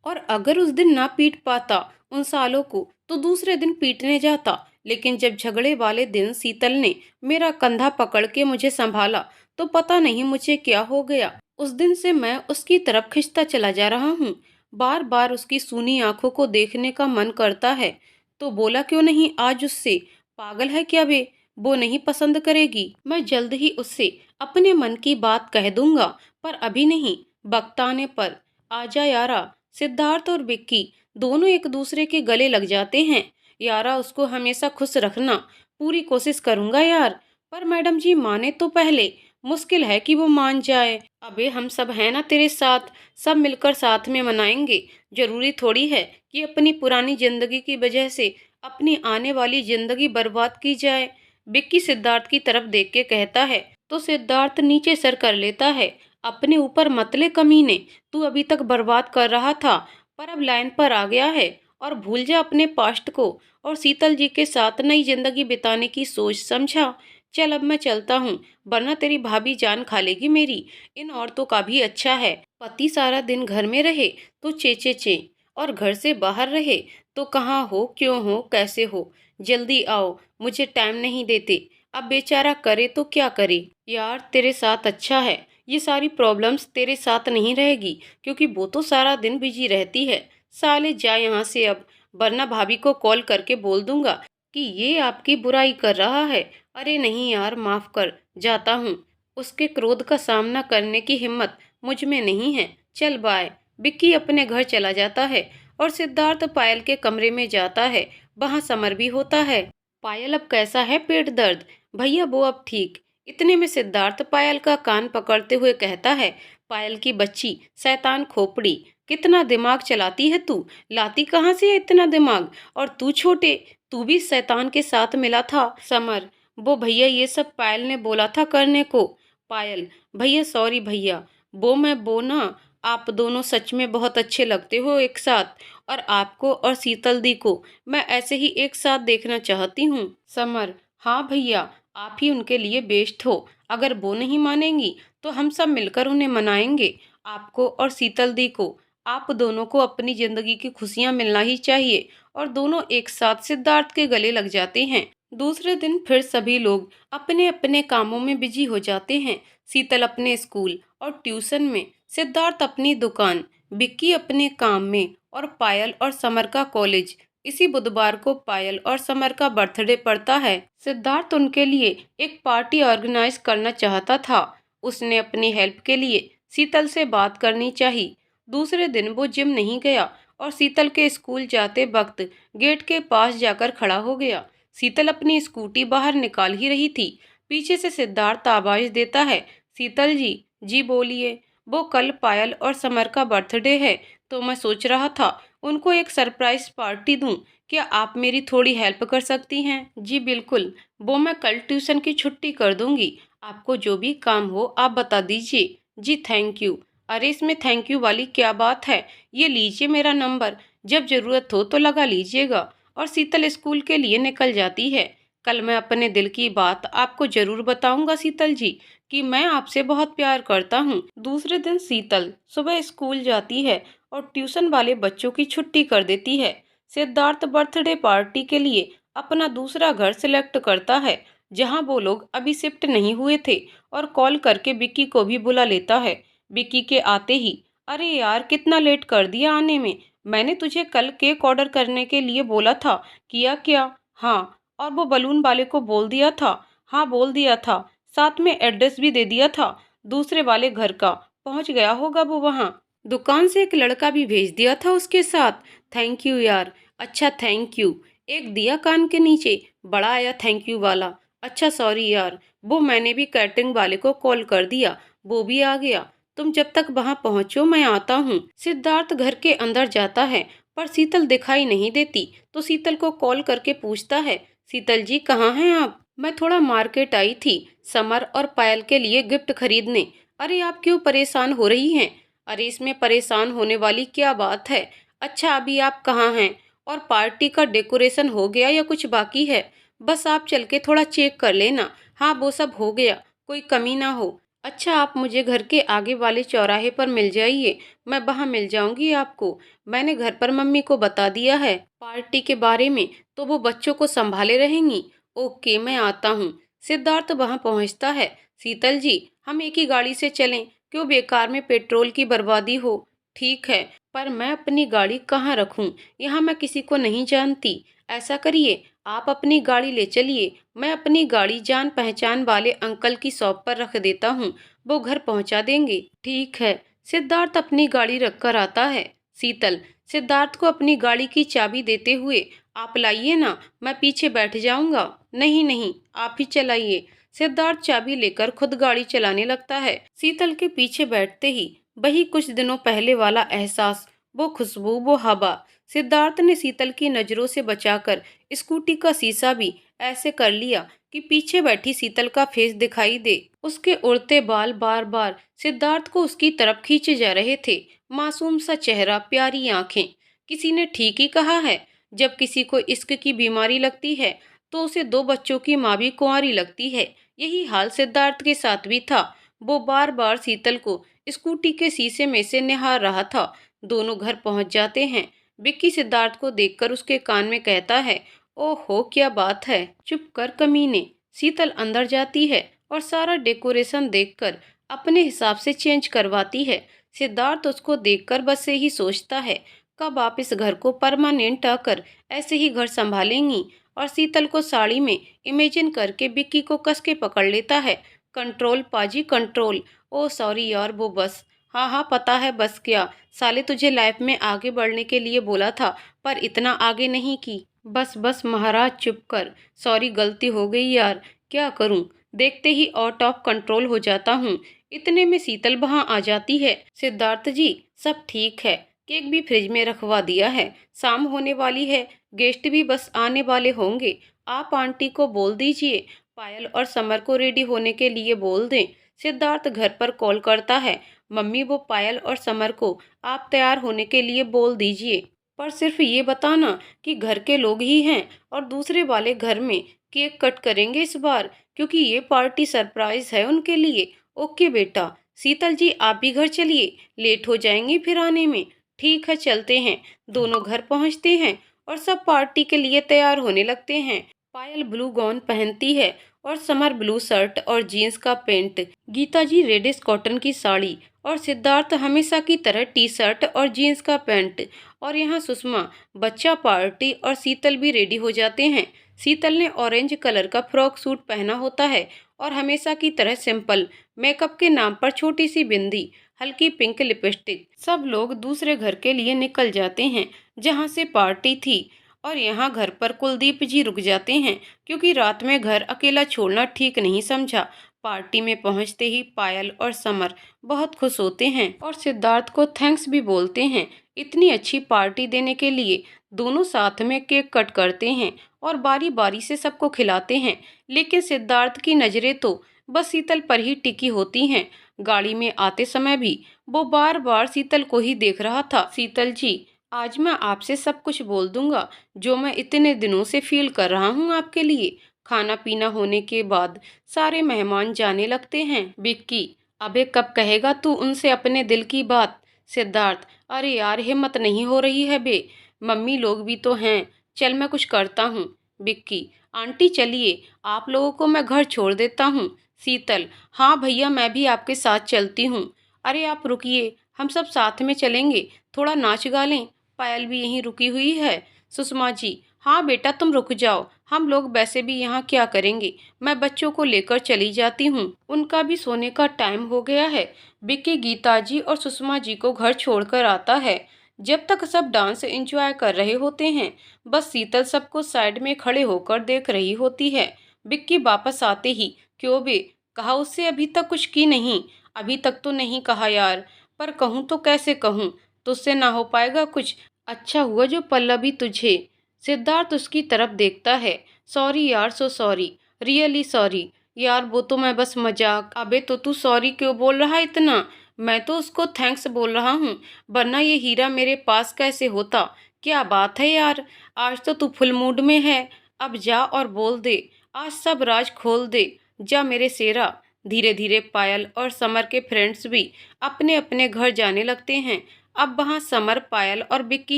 और अगर उस दिन ना पीट पाता उन सालों को, तो दूसरे दिन पीटने जाता। लेकिन जब झगड़े वाले दिन शीतल ने मेरा कंधा पकड़ के मुझे संभाला, तो पता नहीं मुझे क्या हो गया। उस दिन से मैं उसकी तरफ खिंचता चला जा रहा हूँ। बार बार उसकी सूनी आंखों को देखने का मन करता है। तो बोला क्यों नहीं आज उससे? पागल है क्या वे? वो नहीं पसंद करेगी। मैं जल्द ही उससे अपने मन की बात कह दूंगा, पर अभी नहीं, वक्त आने पर। आजा यारा। सिद्धार्थ और विक्की दोनों एक दूसरे के गले लग जाते हैं। यारा, उसको हमेशा खुश रखना, पूरी कोशिश करूंगा यार। पर मैडम जी माने तो पहले। मुश्किल है कि वो मान जाए। अबे हम सब हैं ना तेरे साथ, सब मिलकर साथ में मनाएंगे। जरूरी थोड़ी है कि अपनी पुरानी जिंदगी की वजह से अपनी आने वाली जिंदगी बर्बाद की जाए। विक्की सिद्धार्थ की तरफ देख के कहता है, तो सिद्धार्थ नीचे सर कर लेता है। अपने ऊपर मतले कमीने, तू अभी तक बर्बाद कर रहा था, पर अब लाइन पर आ गया है। और भूल जा अपने पास्ट को और शीतल जी के साथ नई जिंदगी बिताने की सोच, समझा? चल अब मैं चलता हूँ, वरना तेरी भाभी जान खा लेगी मेरी। इन औरतों का भी अच्छा है, पति सारा दिन घर में रहे तो चे चे चे, और घर से बाहर रहे तो कहाँ हो, क्यों हो, कैसे हो, जल्दी आओ, मुझे टाइम नहीं देते। अब बेचारा करे तो क्या करे। यार, तेरे साथ अच्छा है, ये सारी प्रॉब्लम्स तेरे साथ नहीं रहेगी, क्योंकि वो तो सारा दिन बिजी रहती है। साले जा यहाँ से अब, वरना भाभी को कॉल करके बोल दूंगा कि ये आपकी बुराई कर रहा है। अरे नहीं यार, माफ कर, जाता हूँ। उसके क्रोध का सामना करने की हिम्मत मुझ में नहीं है। चल बाय। विक्की अपने घर चला जाता है और सिद्धार्थ पायल के कमरे में जाता है। वहाँ समर भी होता है। पायल, अब कैसा है पेट दर्द? भैया वो अब ठीक। इतने में सिद्धार्थ पायल का कान पकड़ते हुए कहता है, पायल की बच्ची, शैतान खोपड़ी, कितना दिमाग चलाती है तू। लाती कहाँ से है इतना दिमाग? और तू छोटे, तू भी शैतान के साथ मिला था। समर, वो भैया ये सब पायल ने बोला था करने को। पायल, भैया सॉरी भैया, वो ना, आप दोनों सच में बहुत अच्छे लगते हो एक साथ। और आपको और शीतल दी को मैं ऐसे ही एक साथ देखना चाहती हूँ। समर, हाँ भैया, आप ही उनके लिए बेस्ट हो। अगर वो नहीं मानेंगी तो हम सब मिलकर उन्हें मनाएंगे। आपको और शीतल दी को, आप दोनों को अपनी जिंदगी की खुशियां मिलना ही चाहिए। और दोनों एक साथ सिद्धार्थ के गले लग जाते हैं। दूसरे दिन फिर सभी लोग अपने अपने कामों में बिजी हो जाते हैं। शीतल अपने स्कूल और ट्यूशन में, सिद्धार्थ अपनी दुकान, विक्की अपने काम में, और पायल और समर का कॉलेज। इसी बुधवार को पायल और समर का बर्थडे पड़ता है। सिद्धार्थ उनके लिए एक पार्टी ऑर्गेनाइज करना चाहता था। उसने अपनी हेल्प के लिए शीतल से बात करनी चाहिए। दूसरे दिन वो जिम नहीं गया और शीतल के स्कूल जाते वक्त गेट के पास जाकर खड़ा हो गया। शीतल अपनी स्कूटी बाहर निकाल ही रही थी। पीछे से सिद्धार्थ आवाज देता है, शीतल जी। जी बोलिए। वो कल पायल और समर का बर्थडे है, तो मैं सोच रहा था उनको एक सरप्राइज पार्टी दूं। क्या आप मेरी थोड़ी हेल्प कर सकती हैं? जी बिल्कुल, वो मैं कल ट्यूशन की छुट्टी कर दूंगी। आपको जो भी काम हो आप बता दीजिए। जी थैंक यू। अरे इसमें थैंक यू वाली क्या बात है? ये लीजिए मेरा नंबर, जब जरूरत हो तो लगा लीजिएगा। और शीतल स्कूल के लिए निकल जाती है। कल मैं अपने दिल की बात आपको जरूर बताऊंगा शीतल जी, कि मैं आपसे बहुत प्यार करता हूँ। दूसरे दिन शीतल सुबह स्कूल जाती है और ट्यूशन वाले बच्चों की छुट्टी कर देती है। सिद्धार्थ बर्थडे पार्टी के लिए अपना दूसरा घर सिलेक्ट करता है, जहां वो लोग अभी शिफ्ट नहीं हुए थे, और कॉल करके विक्की को भी बुला लेता है। विक्की के आते ही अरे यार, कितना लेट कर दिया आने में। मैंने तुझे कल केक ऑर्डर करने के लिए बोला था, किया क्या? हाँ, और वो बलून वाले को बोल दिया था। हाँ, बोल दिया था। साथ में एड्रेस भी दे दिया था, दूसरे वाले घर का। पहुंच गया होगा वो वहाँ। दुकान से एक लड़का भी भेज दिया था उसके साथ। थैंक यू यार। अच्छा, थैंक यू। एक दिया कान के नीचे, बड़ा आया थैंक यू वाला। अच्छा सॉरी यार, वो मैंने भी कैटरिंग वाले को कॉल कर दिया, वो भी आ गया। तुम जब तक वहां पहुंचो मैं आता हूँ। सिद्धार्थ घर के अंदर जाता है, पर शीतल दिखाई नहीं देती, तो शीतल को कॉल करके पूछता है, शीतल जी कहाँ हैं आप? मैं थोड़ा मार्केट आई थी, समर और पायल के लिए गिफ्ट खरीदने। अरे आप क्यों परेशान हो रही हैं? अरे इसमें परेशान होने वाली क्या बात है? अच्छा अभी आप कहाँ हैं? और पार्टी का डेकोरेशन हो गया या कुछ बाकी है? बस आप चल के थोड़ा चेक कर लेना। हाँ वो सब हो गया, कोई कमी ना हो। अच्छा आप मुझे घर के आगे वाले चौराहे पर मिल जाइए, मैं वहाँ मिल जाऊंगी आपको। मैंने घर पर मम्मी को बता दिया है पार्टी के बारे में, तो वो बच्चों को संभाले रहेंगी। ओके मैं आता हूँ। सिद्धार्थ वहाँ पहुँचता है। शीतल जी हम एक ही गाड़ी से चलें, क्यों बेकार में पेट्रोल की बर्बादी हो। ठीक है, पर मैं अपनी गाड़ी कहाँ रखूं? यहाँ मैं किसी को नहीं जानती। ऐसा करिए, आप अपनी गाड़ी ले चलिए, मैं अपनी गाड़ी जान पहचान वाले अंकल की शॉप पर रख देता हूँ, वो घर पहुँचा देंगे। ठीक है। सिद्धार्थ अपनी गाड़ी रखकर आता है। शीतल सिद्धार्थ को अपनी गाड़ी की चाबी देते हुए, आप लाइए ना, मैं पीछे बैठ जाऊंगा। नहीं नहीं, आप ही चलाइए। सिद्धार्थ चाबी लेकर खुद गाड़ी चलाने लगता है। शीतल के पीछे बैठते ही वही कुछ दिनों पहले वाला एहसास, वो खुशबू, वो हवा। सिद्धार्थ ने शीतल की नजरों से बचाकर स्कूटी का शीशा भी ऐसे कर लिया कि पीछे बैठी शीतल का फेस दिखाई दे। उसके उड़ते बाल बार बार सिद्धार्थ को उसकी तरफ खींचे जा रहे थे। मासूम सा चेहरा, प्यारी आंखें। किसी ने ठीक ही कहा है, जब किसी को इश्क की बीमारी लगती है तो उसे दो बच्चों की माँ भी कुंवारी लगती है। यही हाल सिद्धार्थ के साथ भी था। वो बार बार शीतल को स्कूटी के शीशे में से निहार रहा था। दोनों घर पहुंच जाते हैं। विक्की सिद्धार्थ को देखकर उसके कान में कहता है, ओहो क्या बात है, चुप कर कमीने। शीतल अंदर जाती है और सारा डेकोरेशन देखकर अपने हिसाब से चेंज करवाती है। सिद्धार्थ उसको देखकर बस से ही सोचता है, कब आप इस घर को परमानेंट आकर ऐसे ही घर संभालेंगी। और शीतल को साड़ी में इमेजिन करके विक्की को कस के पकड़ लेता है। कंट्रोल पाजी कंट्रोल। ओ सॉरी यार वो बस। हाँ हाँ पता है बस क्या, साले तुझे लाइफ में आगे बढ़ने के लिए बोला था, पर इतना आगे नहीं की। बस बस महाराज चुप कर। सॉरी गलती हो गई यार, क्या करूं, देखते ही आउट ऑफ कंट्रोल हो जाता हूँ। इतने में शीतल वहां आ जाती है। सिद्धार्थ जी सब ठीक है, केक भी फ्रिज में रखवा दिया है, शाम होने वाली है, गेस्ट भी बस आने वाले होंगे। आप आंटी को बोल दीजिए पायल और समर को रेडी होने के लिए बोल दें। सिद्धार्थ घर पर कॉल करता है, मम्मी वो पायल और समर को आप तैयार होने के लिए बोल दीजिए, पर सिर्फ ये बताना कि घर के लोग ही हैं और दूसरे वाले घर में केक कट करेंगे इस बार, क्योंकि ये पार्टी सरप्राइज है उनके लिए। ओके बेटा। शीतल जी आप भी घर चलिए, लेट हो जाएंगे फिर आने में। ठीक है चलते हैं। दोनों घर पहुंचते हैं और सब पार्टी के लिए तैयार होने लगते हैं। पायल ब्लू गाउन पहनती है और समर ब्लू शर्ट और जीन्स का पैंट, गीता जी रेडिश कॉटन की साड़ी और सिद्धार्थ हमेशा की तरह टी शर्ट और जीन्स का पैंट। और यहाँ सुषमा, बच्चा पार्टी और शीतल भी रेडी हो जाते हैं। शीतल ने ऑरेंज कलर का फ्रॉक सूट पहना होता है और हमेशा की तरह सिंपल मेकअप के नाम पर छोटी सी बिंदी, हल्की पिंक लिपस्टिक। सब लोग दूसरे घर के लिए निकल जाते हैं जहाँ से पार्टी थी। और यहाँ घर पर कुलदीप जी रुक जाते हैं, क्योंकि रात में घर अकेला छोड़ना ठीक नहीं समझा। पार्टी में पहुंचते ही पायल और समर बहुत खुश होते हैं और सिद्धार्थ को थैंक्स भी बोलते हैं इतनी अच्छी पार्टी देने के लिए। दोनों साथ में केक कट करते हैं और बारी बारी से सबको खिलाते हैं, लेकिन सिद्धार्थ की नज़रें तो बस शीतल पर ही टिकी होती हैं। गाड़ी में आते समय भी वो बार बार शीतल को ही देख रहा था। शीतल जी आज मैं आपसे सब कुछ बोल दूंगा जो मैं इतने दिनों से फील कर रहा हूँ आपके लिए। खाना पीना होने के बाद सारे मेहमान जाने लगते हैं। विक्की अबे कब कहेगा तू उनसे अपने दिल की बात? सिद्धार्थ अरे यार हिम्मत नहीं हो रही है बे, मम्मी लोग भी तो हैं, चल मैं कुछ करता हूँ। विक्की आंटी चलिए, आप लोगों को मैं घर छोड़ देता हूँ। शीतल हाँ भैया मैं भी आपके साथ चलती हूँ। अरे आप रुकिए, हम सब साथ में चलेंगे, थोड़ा नाच गा लें। पायल भी यहीं रुकी हुई है। सुषमा जी, हाँ बेटा तुम रुक जाओ, हम लोग वैसे भी यहाँ क्या करेंगे, मैं बच्चों को लेकर चली जाती हूँ, उनका भी सोने का टाइम हो गया है। विक्की गीता जी और सुषमा जी को घर छोड़कर आता है। जब तक सब डांस एंजॉय कर रहे होते हैं, बस शीतल सबको साइड में खड़े होकर देख रही होती है। विक्की वापस आते ही, क्यों बे, कहा उससे अभी तक कुछ की नहीं। अभी तक तो नहीं कहा यार, पर कहूँ तो कैसे कहूँ, तुझसे ना हो पाएगा कुछ। अच्छा हुआ जो पल्लवी तुझे। सिद्धार्थ उसकी तरफ देखता है। सॉरी यार, सो सॉरी, रियली सॉरी यार, वो तो मैं बस मजाक। अबे तो तू सॉरी क्यों बोल रहा है इतना, मैं तो उसको थैंक्स बोल रहा हूँ, वरना ये हीरा मेरे पास कैसे होता। क्या बात है यार, आज तो तू फुल मूड में है। अब जा और बोल दे, आज सब राज खोल दे, जा मेरे शेरा। धीरे धीरे पायल और समर के फ्रेंड्स भी अपने अपने घर जाने लगते हैं। अब वहाँ समर, पायल और विक्की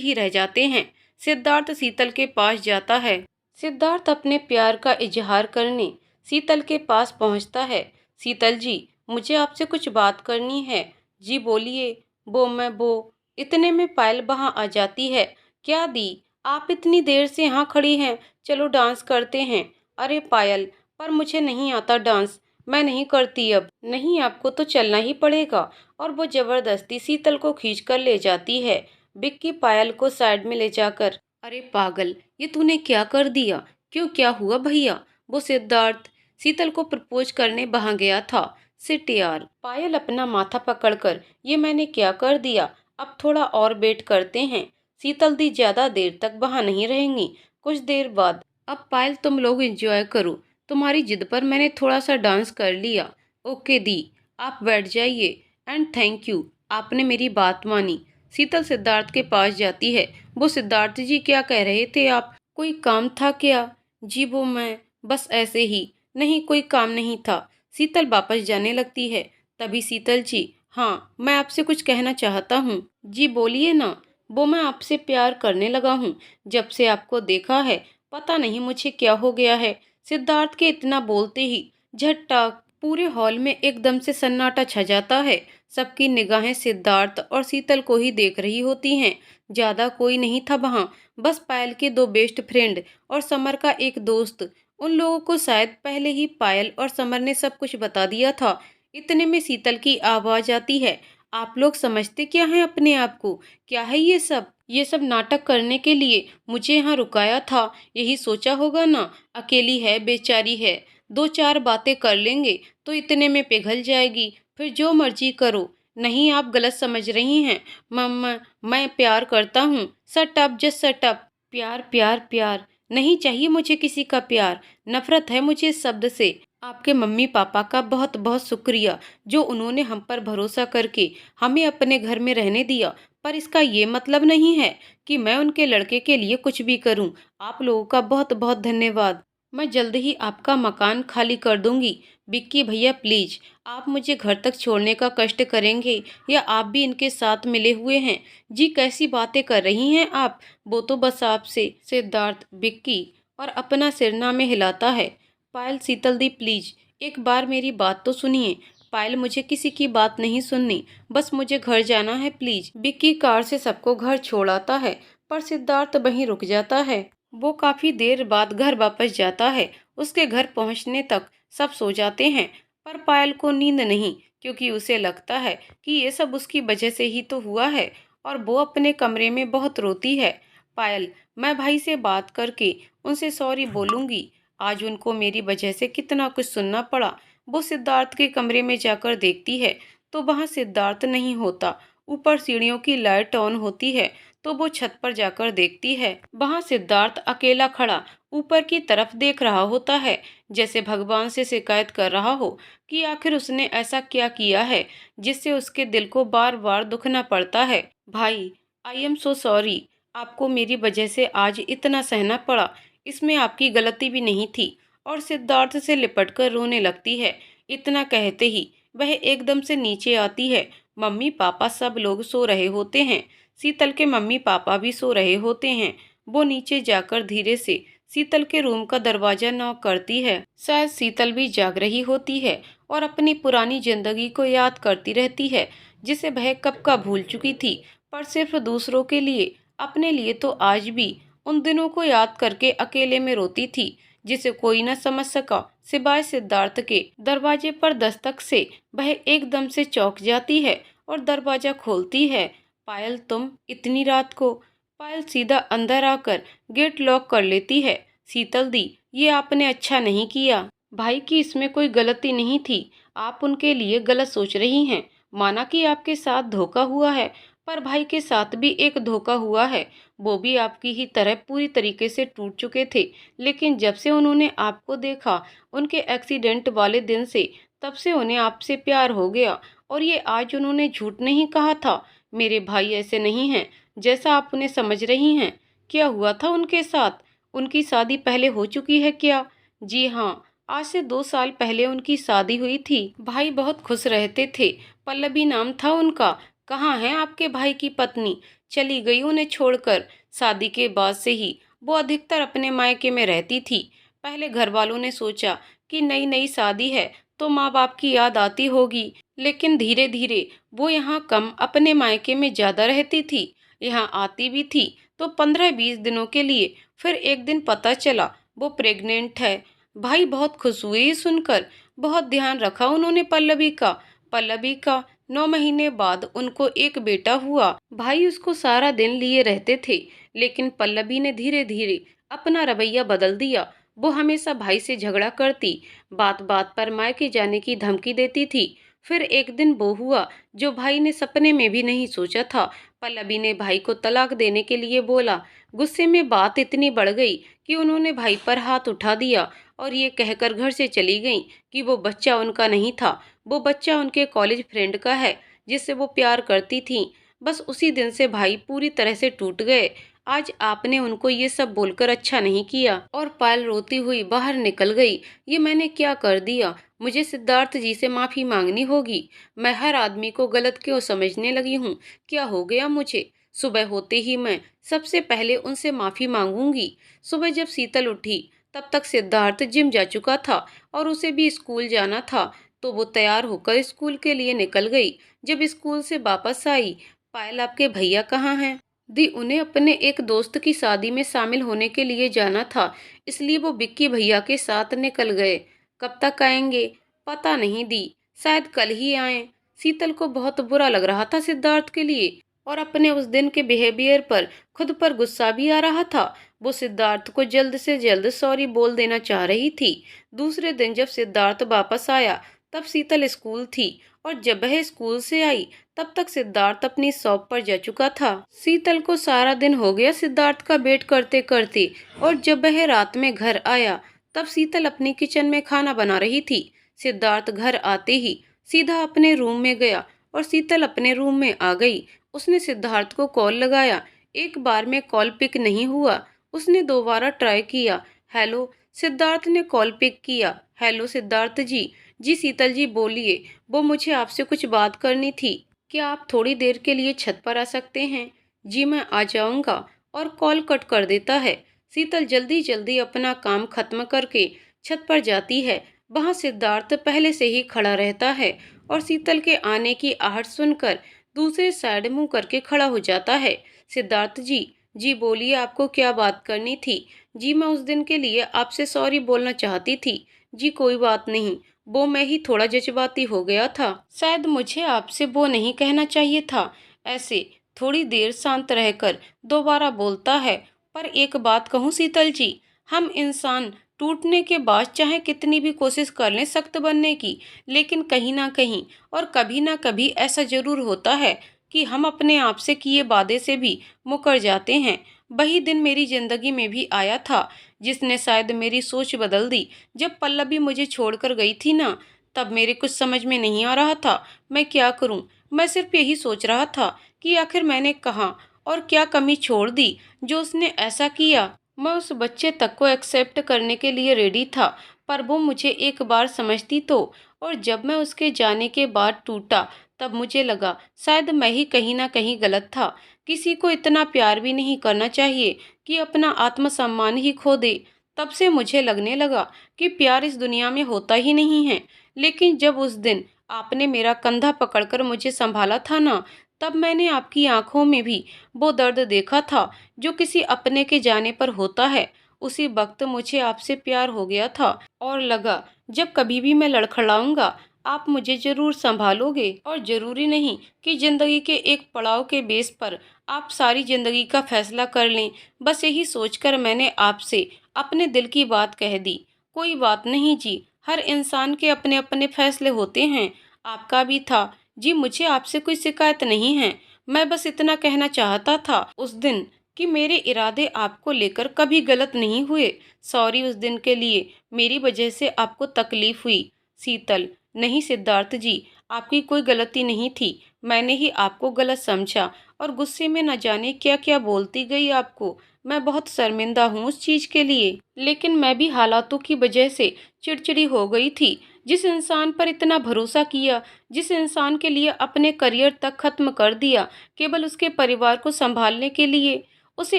ही रह जाते हैं। सिद्धार्थ शीतल के पास जाता है। सिद्धार्थ अपने प्यार का इजहार करने शीतल के पास पहुंचता है। शीतल जी, मुझे आपसे कुछ बात करनी है। जी बोलिए। वो इतने में पायल वहां आ जाती है। क्या दी, आप इतनी देर से यहाँ खड़ी हैं, चलो डांस करते हैं। अरे पायल, पर मुझे नहीं आता डांस, मैं नहीं करती अब। नहीं, आपको तो चलना ही पड़ेगा। और वो जबरदस्ती शीतल को खींचकर ले जाती है। विक्की पायल को साइड में ले जाकर, अरे पागल, ये तूने क्या कर दिया। क्यों, क्या हुआ भैया। वो सिद्धार्थ शीतल को प्रपोज करने वहां गया था। सिट यार। पायल अपना माथा पकड़कर, ये मैंने क्या कर दिया, अब थोड़ा और वेट करते हैं। शीतल दी ज्यादा देर तक वहां नहीं रहेंगी, कुछ देर बाद। अब पायल तुम लोग एंजॉय करो, तुम्हारी जिद पर मैंने थोड़ा सा डांस कर लिया। ओके दी, आप बैठ जाइए। एंड थैंक यू, आपने मेरी बात मानी। शीतल सिद्धार्थ के पास जाती है। वो सिद्धार्थ जी, क्या कह रहे थे आप, कोई काम था क्या। जी वो मैं बस ऐसे ही। नहीं, कोई काम नहीं था। शीतल वापस जाने लगती है। तभी शीतल जी, हाँ मैं आपसे कुछ कहना चाहता हूँ। जी बोलिए ना। वो मैं आपसे प्यार करने लगा हूँ, जब से आपको देखा है, पता नहीं मुझे क्या हो गया है। सिद्धार्थ के इतना बोलते ही झट्टा पूरे हॉल में एकदम से सन्नाटा छा जाता है। सबकी निगाहें सिद्धार्थ और शीतल को ही देख रही होती हैं। ज्यादा कोई नहीं था वहां, बस पायल के दो बेस्ट फ्रेंड और समर का एक दोस्त। उन लोगों को शायद पहले ही पायल और समर ने सब कुछ बता दिया था। इतने में शीतल की आवाज आती है। आप लोग समझते क्या हैं अपने आप को, क्या है ये सब। ये सब नाटक करने के लिए मुझे यहाँ रुकाया था, यही सोचा होगा ना। अकेली है, बेचारी है, दो चार बातें कर लेंगे तो इतने में पिघल जाएगी, फिर जो मर्जी करो। नहीं, आप गलत समझ रही हैं। मम्मा, मैं प्यार करता हूँ। सट अप, जस्ट सट अप। प्यार प्यार प्यार नहीं चाहिए मुझे किसी का प्यार, नफरत है मुझे इस शब्द से। आपके मम्मी पापा का बहुत बहुत शुक्रिया, जो उन्होंने हम पर भरोसा करके हमें अपने घर में रहने दिया। पर इसका ये मतलब नहीं है कि मैं उनके लड़के के लिए कुछ भी करूं। आप लोगों का बहुत बहुत धन्यवाद। मैं जल्द ही आपका मकान खाली कर दूंगी। विक्की भैया प्लीज, आप मुझे घर तक छोड़ने का कष्ट करेंगे, या आप भी इनके साथ मिले हुए हैं। जी कैसी बातें कर रही हैं आप, वो तो बस आपसे। सिद्धार्थ विक्की और अपना सिरना में हिलाता है। पायल, शीतल दी प्लीज, एक बार मेरी बात तो सुनिए। पायल, मुझे किसी की बात नहीं सुननी, बस मुझे घर जाना है प्लीज। विक्की कार से सबको घर छोड़ आता है, पर सिद्धार्थ वहीं रुक जाता है। वो काफी देर बाद घर वापस जाता है। उसके घर पहुंचने तक सब सो जाते हैं, पर पायल को नींद नहीं, क्योंकि उसे लगता है कि ये सब उसकी वजह से ही तो हुआ है। और वो अपने कमरे में बहुत रोती है। पायल, मैं भाई से बात करके उनसे सॉरी बोलूंगी, आज उनको मेरी वजह से कितना कुछ सुनना पड़ा। वो सिद्धार्थ के कमरे में जाकर देखती है तो वहां सिद्धार्थ नहीं होता। ऊपर सीढ़ियों की लाइट ऑन होती है, तो वो छत पर जाकर देखती है। वहां सिद्धार्थ अकेला खड़ा ऊपर की तरफ देख रहा होता है, जैसे भगवान से शिकायत कर रहा हो कि आखिर उसने ऐसा क्या किया है जिससे उसके दिल को बार बार दुखना पड़ता है। भाई, आई एम सो सॉरी, आपको मेरी वजह से आज इतना सहना पड़ा, इसमें आपकी गलती भी नहीं थी। और सिद्धार्थ से लिपटकर रोने लगती है। इतना कहते ही वह एकदम से नीचे आती है। मम्मी पापा सब लोग सो रहे होते हैं। शीतल के मम्मी पापा भी सो रहे होते हैं। वो नीचे जाकर धीरे से शीतल के रूम का दरवाजा नॉक करती है। शायद शीतल भी जाग रही होती है और अपनी पुरानी जिंदगी को याद करती रहती है, जिसे वह कब का भूल चुकी थी, पर सिर्फ दूसरों के लिए, अपने लिए तो आज भी उन दिनों को याद करके अकेले में रोती थी, जिसे कोई न समझ सका सिवाय सिद्धार्थ के। दरवाजे पर दस्तक से वह एकदम से चौंक जाती है और दरवाजा खोलती है। पायल, तुम इतनी रात को? पायल सीधा अंदर आकर गेट लॉक कर लेती है। शीतल दी, ये आपने अच्छा नहीं किया। भाई की इसमें कोई गलती नहीं थी, आप उनके लिए गलत सोच रही हैं। माना कि आपके साथ धोखा हुआ है, पर भाई के साथ भी एक धोखा हुआ है। वो भी आपकी ही तरह पूरी तरीके से टूट चुके थे, लेकिन जब से उन्होंने आपको देखा, उनके एक्सीडेंट वाले दिन से, तब से उन्हें आपसे प्यार हो गया। और ये आज उन्होंने झूठ नहीं कहा था। मेरे भाई ऐसे नहीं हैं जैसा आप उन्हें समझ रही हैं। क्या हुआ था उनके साथ? उनकी शादी पहले हो चुकी है क्या? जी हाँ, आज से 2 साल पहले उनकी शादी हुई थी। भाई बहुत खुश रहते थे। पल्लवी नाम था उनका। कहाँ है आपके भाई की पत्नी? चली गई उन्हें छोड़कर। शादी के बाद से ही वो अधिकतर अपने मायके में रहती थी। पहले घर वालों ने सोचा कि नई नई शादी है तो माँ बाप की याद आती होगी, लेकिन धीरे धीरे वो यहाँ कम, अपने मायके में ज्यादा रहती थी। यहाँ आती भी थी तो 15-20 दिनों के लिए। फिर एक दिन पता चला वो प्रेग्नेंट है। भाई बहुत खुश हुए ये सुनकर। बहुत ध्यान रखा उन्होंने पल्लवी का। पल्लवी का 9 महीने बाद उनको एक बेटा हुआ। भाई उसको सारा दिन लिए रहते थे, लेकिन पल्लवी ने धीरे धीरे अपना रवैया बदल दिया। वो हमेशा भाई से झगड़ा करती, बात बात पर मायके जाने की धमकी देती थी। फिर एक दिन वो हुआ जो भाई ने सपने में भी नहीं सोचा था। पल्लवी ने भाई को तलाक देने के लिए बोला। गुस्से में बात इतनी बढ़ गई कि उन्होंने भाई पर हाथ उठा दिया और ये कहकर घर से चली गईं कि वो बच्चा उनका नहीं था, वो बच्चा उनके कॉलेज फ्रेंड का है जिससे वो प्यार करती थीं। बस उसी दिन से भाई पूरी तरह से टूट गए। आज आपने उनको ये सब बोलकर अच्छा नहीं किया। और पायल रोती हुई बाहर निकल गई। ये मैंने क्या कर दिया? मुझे सिद्धार्थ जी से माफी मांगनी होगी। मैं हर आदमी को गलत क्यों समझने लगी हूँ? क्या हो गया मुझे? सुबह होते ही मैं सबसे पहले उनसे माफी मांगूंगी। सुबह जब शीतल उठी, तब तक सिद्धार्थ जिम जा चुका था और उसे भी स्कूल जाना था, तो वो तैयार होकर स्कूल के लिए निकल गई। जब स्कूल से वापस आई, पायल, आपके भैया कहाँ हैं? दी, उन्हें अपने एक दोस्त की शादी में शामिल होने के लिए जाना था, इसलिए वो विक्की भैया के साथ निकल गए। कब तक आएंगे? पता नहीं दी, शायद कल ही आए। शीतल को बहुत बुरा लग रहा था सिद्धार्थ के लिए, और अपने उस दिन के बिहेवियर पर खुद पर गुस्सा भी आ रहा था। वो सिद्धार्थ को जल्द से जल्द सॉरी बोल देना चाह रही थी। दूसरे दिन जब सिद्धार्थ वापस आया, तब शीतल स्कूल थी, और जब वह स्कूल से आई, तब तक सिद्धार्थ अपनी शॉप पर जा चुका था। शीतल को सारा दिन हो गया सिद्धार्थ का वेट करते करते, और जब वह रात में घर आया, तब शीतल अपनी किचन में खाना बना रही थी। सिद्धार्थ घर आते ही सीधा अपने रूम में गया और शीतल अपने रूम में आ गई। उसने सिद्धार्थ को कॉल लगाया। एक बार में कॉल पिक नहीं हुआ। उसने दोबारा ट्राई किया। हेलो। सिद्धार्थ ने कॉल पिक किया। हेलो सिद्धार्थ जी। जी शीतल जी बोलिए, वो मुझे आपसे कुछ बात करनी थी। क्या आप थोड़ी देर के लिए छत पर आ सकते हैं? जी मैं आ जाऊंगा। और कॉल कट कर देता है। शीतल जल्दी जल्दी अपना काम खत्म करके छत पर जाती है। वहां सिद्धार्थ पहले से ही खड़ा रहता है और शीतल के आने की आहट सुनकर दूसरे साइड मुंह करके खड़ा हो जाता है। सिद्धार्थ जी। जी बोलिए, आपको क्या बात करनी थी? जी मैं उस दिन के लिए आपसे सॉरी बोलना चाहती थी। जी कोई बात नहीं, वो मैं ही थोड़ा जज्बाती हो गया था। शायद मुझे आपसे वो नहीं कहना चाहिए था। ऐसे थोड़ी देर शांत रहकर दोबारा बोलता है। पर एक बात कहूँ शीतल जी, हम इंसान टूटने के बाद चाहे कितनी भी कोशिश कर लें सख्त बनने की, लेकिन कहीं ना कहीं और कभी ना कभी ऐसा जरूर होता है कि हम अपने आप से किए वादे से भी मुकर जाते हैं। वही दिन मेरी जिंदगी में भी आया था, जिसने शायद मेरी सोच बदल दी। जब पल्लवी मुझे छोड़कर गई थी ना, तब मेरे कुछ समझ में नहीं आ रहा था मैं क्या करूं। मैं सिर्फ यही सोच रहा था कि आखिर मैंने कहाँ और क्या कमी छोड़ दी जो उसने ऐसा किया। मैं उस बच्चे तक को एक्सेप्ट करने के लिए रेडी था, पर वो मुझे एक बार समझती तो। और जब मैं उसके जाने के बाद टूटा, तब मुझे लगा शायद मैं ही कहीं ना कहीं गलत था। किसी को इतना प्यार भी नहीं करना चाहिए कि अपना आत्मसम्मान ही खो दे। तब से मुझे लगने लगा कि प्यार इस दुनिया में होता ही नहीं है। लेकिन जब उस दिन आपने मेरा कंधा पकड़कर मुझे संभाला था ना, तब मैंने आपकी आंखों में भी वो दर्द देखा था जो किसी अपने के जाने पर होता है। उसी वक्त मुझे आपसे प्यार हो गया था और लगा जब कभी भी मैं लड़खड़ाऊंगा आप मुझे जरूर संभालोगे। और जरूरी नहीं कि जिंदगी के एक पड़ाव के बेस पर आप सारी जिंदगी का फैसला कर लें। बस यही सोचकर मैंने आपसे अपने दिल की बात कह दी। कोई बात नहीं जी, हर इंसान के अपने अपने फैसले होते हैं, आपका भी था जी। मुझे आपसे कोई शिकायत नहीं है, मैं बस इतना कहना चाहता था उस दिन कि मेरे इरादे आपको लेकर कभी गलत नहीं हुए। सॉरी उस दिन के लिए, मेरी वजह से आपको तकलीफ हुई। शीतल, नहीं सिद्धार्थ जी, आपकी कोई गलती नहीं थी, मैंने ही आपको गलत समझा और गुस्से में न जाने क्या क्या बोलती गई आपको। मैं बहुत शर्मिंदा हूँ उस चीज के लिए, लेकिन मैं भी हालातों की वजह से चिड़चिड़ी हो गई थी। जिस इंसान पर इतना भरोसा किया, जिस इंसान के लिए अपने करियर तक खत्म कर दिया केवल उसके परिवार को संभालने के लिए, उसे